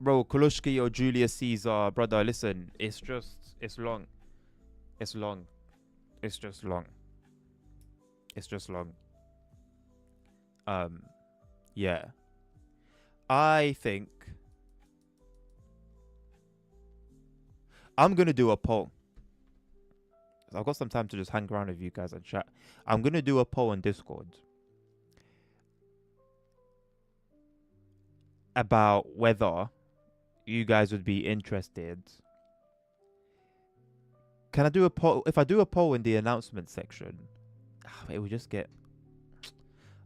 Bro, Kulushki or Julius Caesar, brother, listen, it's long. It's just long. Yeah. I think I'm going to do a poll. I've got some time to just hang around with you guys and chat. I'm going to do a poll on Discord. about whether you guys would be interested. Can I do a poll? If I do a poll in the announcement section, it will just get.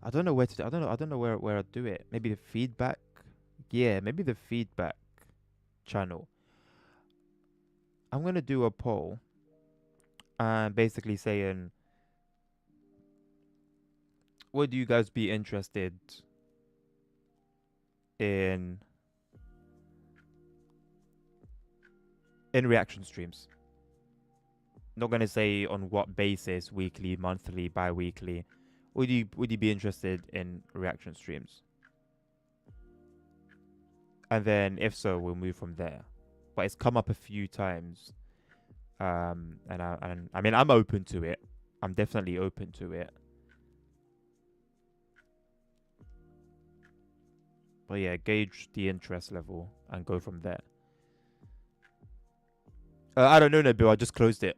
I don't know where to. I don't know where I'd do it. Maybe the feedback. Yeah, maybe the feedback channel. I'm gonna do a poll, and basically saying, would you guys be interested in reaction streams? Not gonna say on what basis, weekly, monthly, bi-weekly. Would you be interested in reaction streams? And then if so, we'll move from there. But it's come up a few times. And I mean I'm open to it. I'm definitely open to it. But yeah, gauge the interest level and go from there. I don't know, Nabil. I just closed it.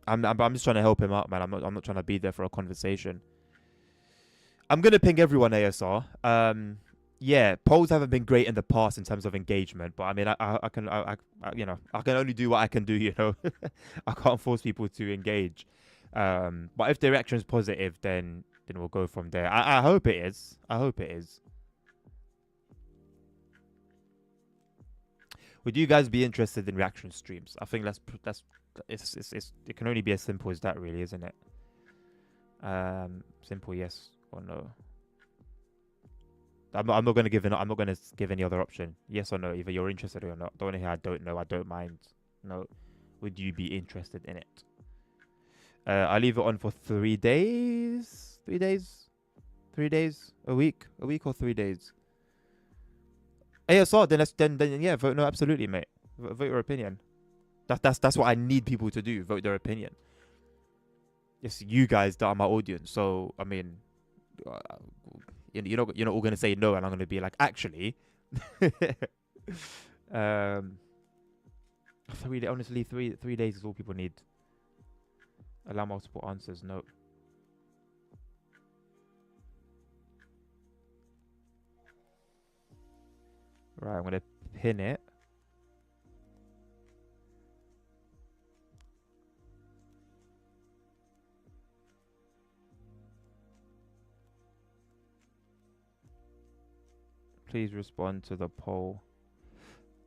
I'm just trying to help him out, man. I'm not trying to be there for a conversation. I'm gonna ping everyone ASR. Yeah, polls haven't been great in the past in terms of engagement, but I mean, I can you know, I can only do what I can do. You know, I can't force people to engage. But if the reaction is positive, then we'll go from there. I hope it is. I hope it is. Would you guys be interested in reaction streams? I think it can only be as simple as that, really, isn't it? Simple yes or no. I'm not gonna give any other option. Yes or no. Either you're interested or not. Don't want to hear I don't know. I don't mind. No. Would you be interested in it? I'll leave it on for 3 days. 3 days. 3 days. A week or 3 days. ASR. Then yeah. Vote no. Absolutely, mate. Vote your opinion. That's what I need people to do. Vote their opinion. It's you guys that are my audience. So I mean, you're not all gonna say no, and I'm gonna be like, actually, 3 days. Honestly, 3 days is all people need. Allow multiple answers. No. Right, I'm gonna pin it. Please respond to the poll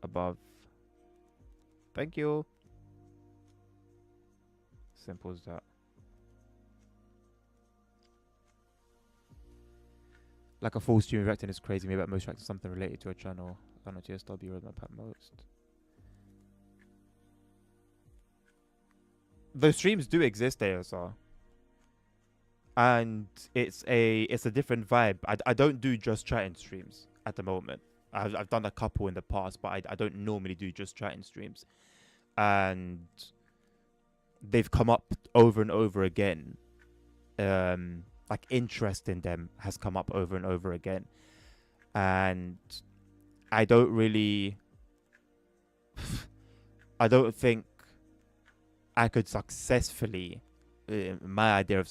above. Thank you. Simple as that. Like a full stream reacting is crazy. Maybe at most reacting something related to a channel. I don't know, TSW roadmap at most. Those streams do exist, ASR. And it's a different vibe. I don't do just chatting streams at the moment. I've done a couple in the past, but I don't normally do just chatting streams. And they've come up over and over again. Like interest in them has come up over and over again. And I don't think I could successfully, my idea of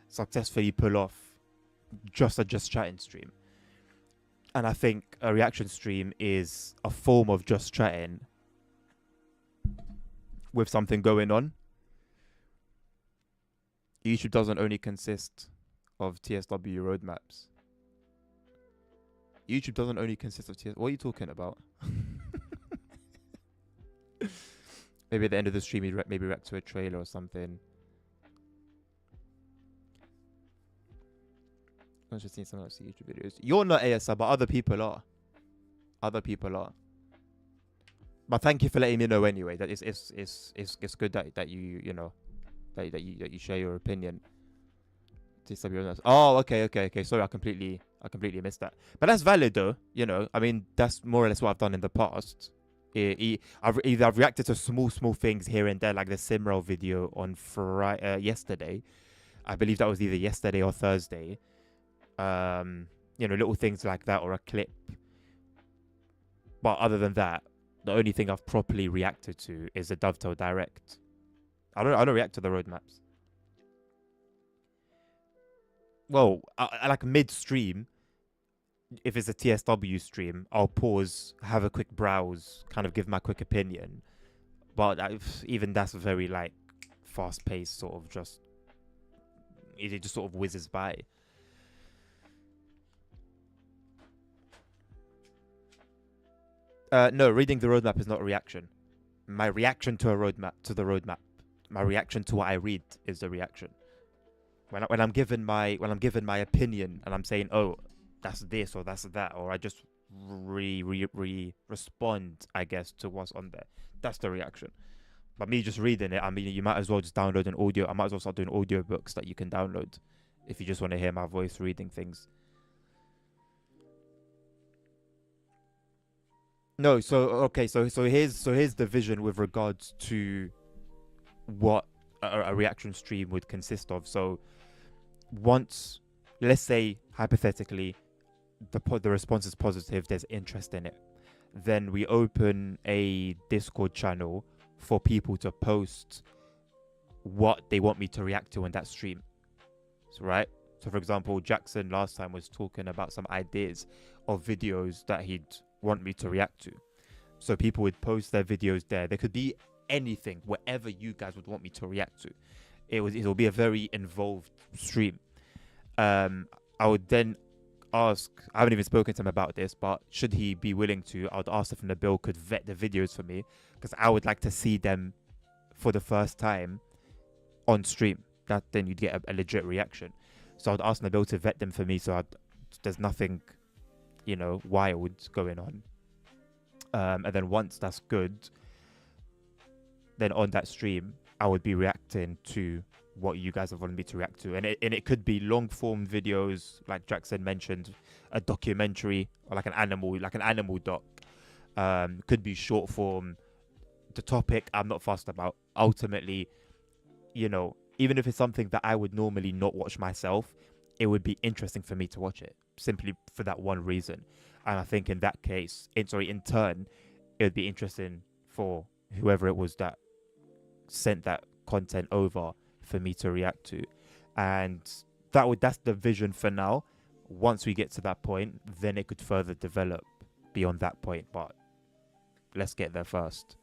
successfully pull off just a just chatting stream. And I think a reaction stream is a form of just chatting with something going on. YouTube doesn't only consist of TSW roadmaps. YouTube doesn't only consist of TSW. What are you talking about? Maybe at the end of the stream, you maybe react to a trailer or something. I'm just seeing some of the YouTube videos. You're not ASR, but other people are. Other people are. But thank you for letting me know anyway. That it's good that you know that you share your opinion. Oh, okay. Sorry, I completely missed that. But that's valid though. You know, I mean, that's more or less what I've done in the past. I've reacted to small things here and there, like the Simrel video on yesterday. I believe that was either yesterday or Thursday. You know, little things like that, or a clip. But other than that, the only thing I've properly reacted to is the Dovetail Direct. I don't react to the roadmaps. Well, I like midstream. if it's a TSW stream, I'll pause, have a quick browse, kind of give my quick opinion. But even that's very like fast paced, sort of just it just sort of whizzes by. No, reading the roadmap is not a reaction. My reaction to the roadmap, my reaction to what I read is the reaction. When I'm given my opinion and I'm saying, oh, that's this or that's that, or I just respond, I guess, to what's on there. That's the reaction. But me just reading it, I mean, you might as well just download an audio. I might as well start doing audio books that you can download if you just want to hear my voice reading things. No, so okay, so here's the vision with regards to what a reaction stream would consist of. So once, let's say hypothetically, the response is positive, there's interest in it, then we open a Discord channel for people to post what they want me to react to in that stream. So, right? So for example, Jackson last time was talking about some ideas of videos that he'd want me to react to. So people would post their videos there. There could be anything, whatever you guys would want me to react to. It'll be a very involved stream. I would then ask, I haven't even spoken to him about this, but should he be willing to, I would ask if Nabil could vet the videos for me, because I would like to see them for the first time on stream. That then you'd get a legit reaction. So I'd ask Nabil to vet them for me, so there's nothing, wild going on. And then once that's good, then on that stream, I would be reacting to what you guys have wanted me to react to. And it could be long form videos, like Jackson mentioned, a documentary, or like an animal doc. Could be short form. The topic I'm not fussed about. Ultimately, even if it's something that I would normally not watch myself, it would be interesting for me to watch it, simply for that one reason. And I think in that case, in turn, it would be interesting for whoever it was that sent that content over for me to react to. And that's the vision for now. Once we get to that point, then it could further develop beyond that point. But let's get there first.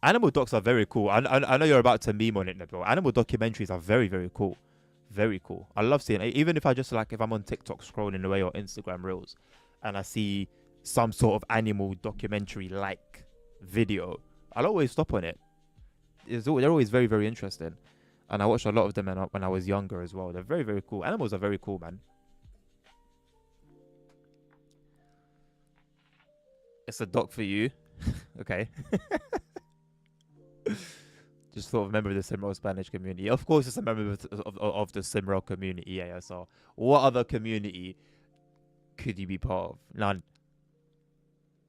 Animal docs are very cool. I know you're about to meme on it, Nabil. Animal documentaries are very, very cool. Very cool. I love seeing it. Even if if I'm on TikTok scrolling away or Instagram Reels and I see some sort of animal documentary like video, I'll always stop on it. They're always very, very interesting. And I watched a lot of them when I was younger as well. They're very, very cool. Animals are very cool, man. It's a doc for you. Okay. Just thought of a member of the Simrel Spanish community. Of course, it's a member of the Simrel community, ASR. What other community could you be part of? None.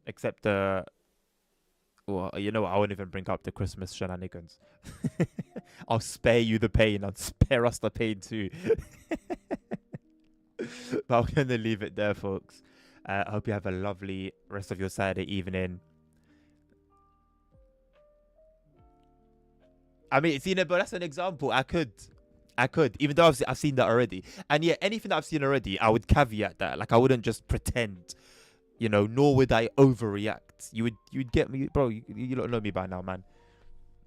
Except well, you know what? I won't even bring up the Christmas shenanigans. I'll spare you the pain. I'll spare us the pain too. But I'm going to leave it there, folks. I hope you have a lovely rest of your Saturday evening. I mean, but that's an example. I could, even though I've seen that already. And yeah, anything that I've seen already, I would caveat that. Like, I wouldn't just pretend, nor would I overreact. You'd get me, bro. You don't know me by now, man.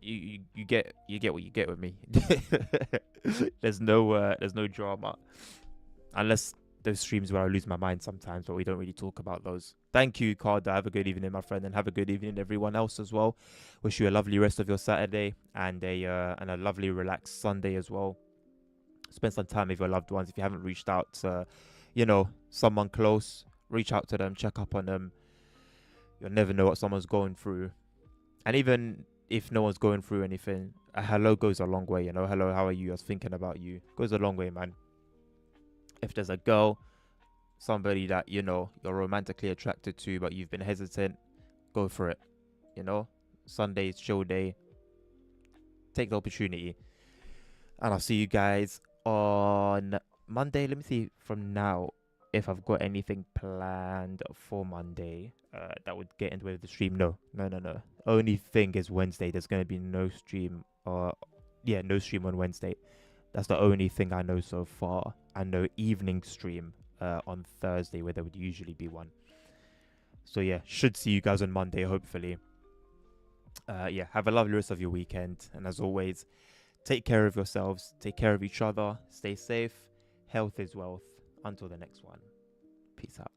You get what you get with me. There's no drama, unless those streams where I lose my mind sometimes, but we don't really talk about those. Thank you, Carda. Have a good evening, my friend, and have a good evening, everyone else as well. Wish you a lovely rest of your Saturday and a lovely relaxed Sunday as well. Spend some time with your loved ones. If you haven't reached out to, someone close, reach out to them, check up on them. You'll never know what someone's going through, and even if no one's going through anything, a hello goes a long way. Hello, how are you? I was thinking about you. Goes a long way, man. If there's a girl, somebody that, you're romantically attracted to, but you've been hesitant, go for it. Sunday's chill day. Take the opportunity. And I'll see you guys on Monday. Let me see from now if I've got anything planned for Monday that would get into the stream. No. Only thing is Wednesday. There's going to be no stream. No stream on Wednesday. That's the only thing I know so far. And no evening stream on Thursday, where there would usually be one. So yeah, should see you guys on Monday, hopefully. Yeah, have a lovely rest of your weekend. And as always, take care of yourselves, take care of each other, stay safe. Health is wealth. Until the next one. Peace out.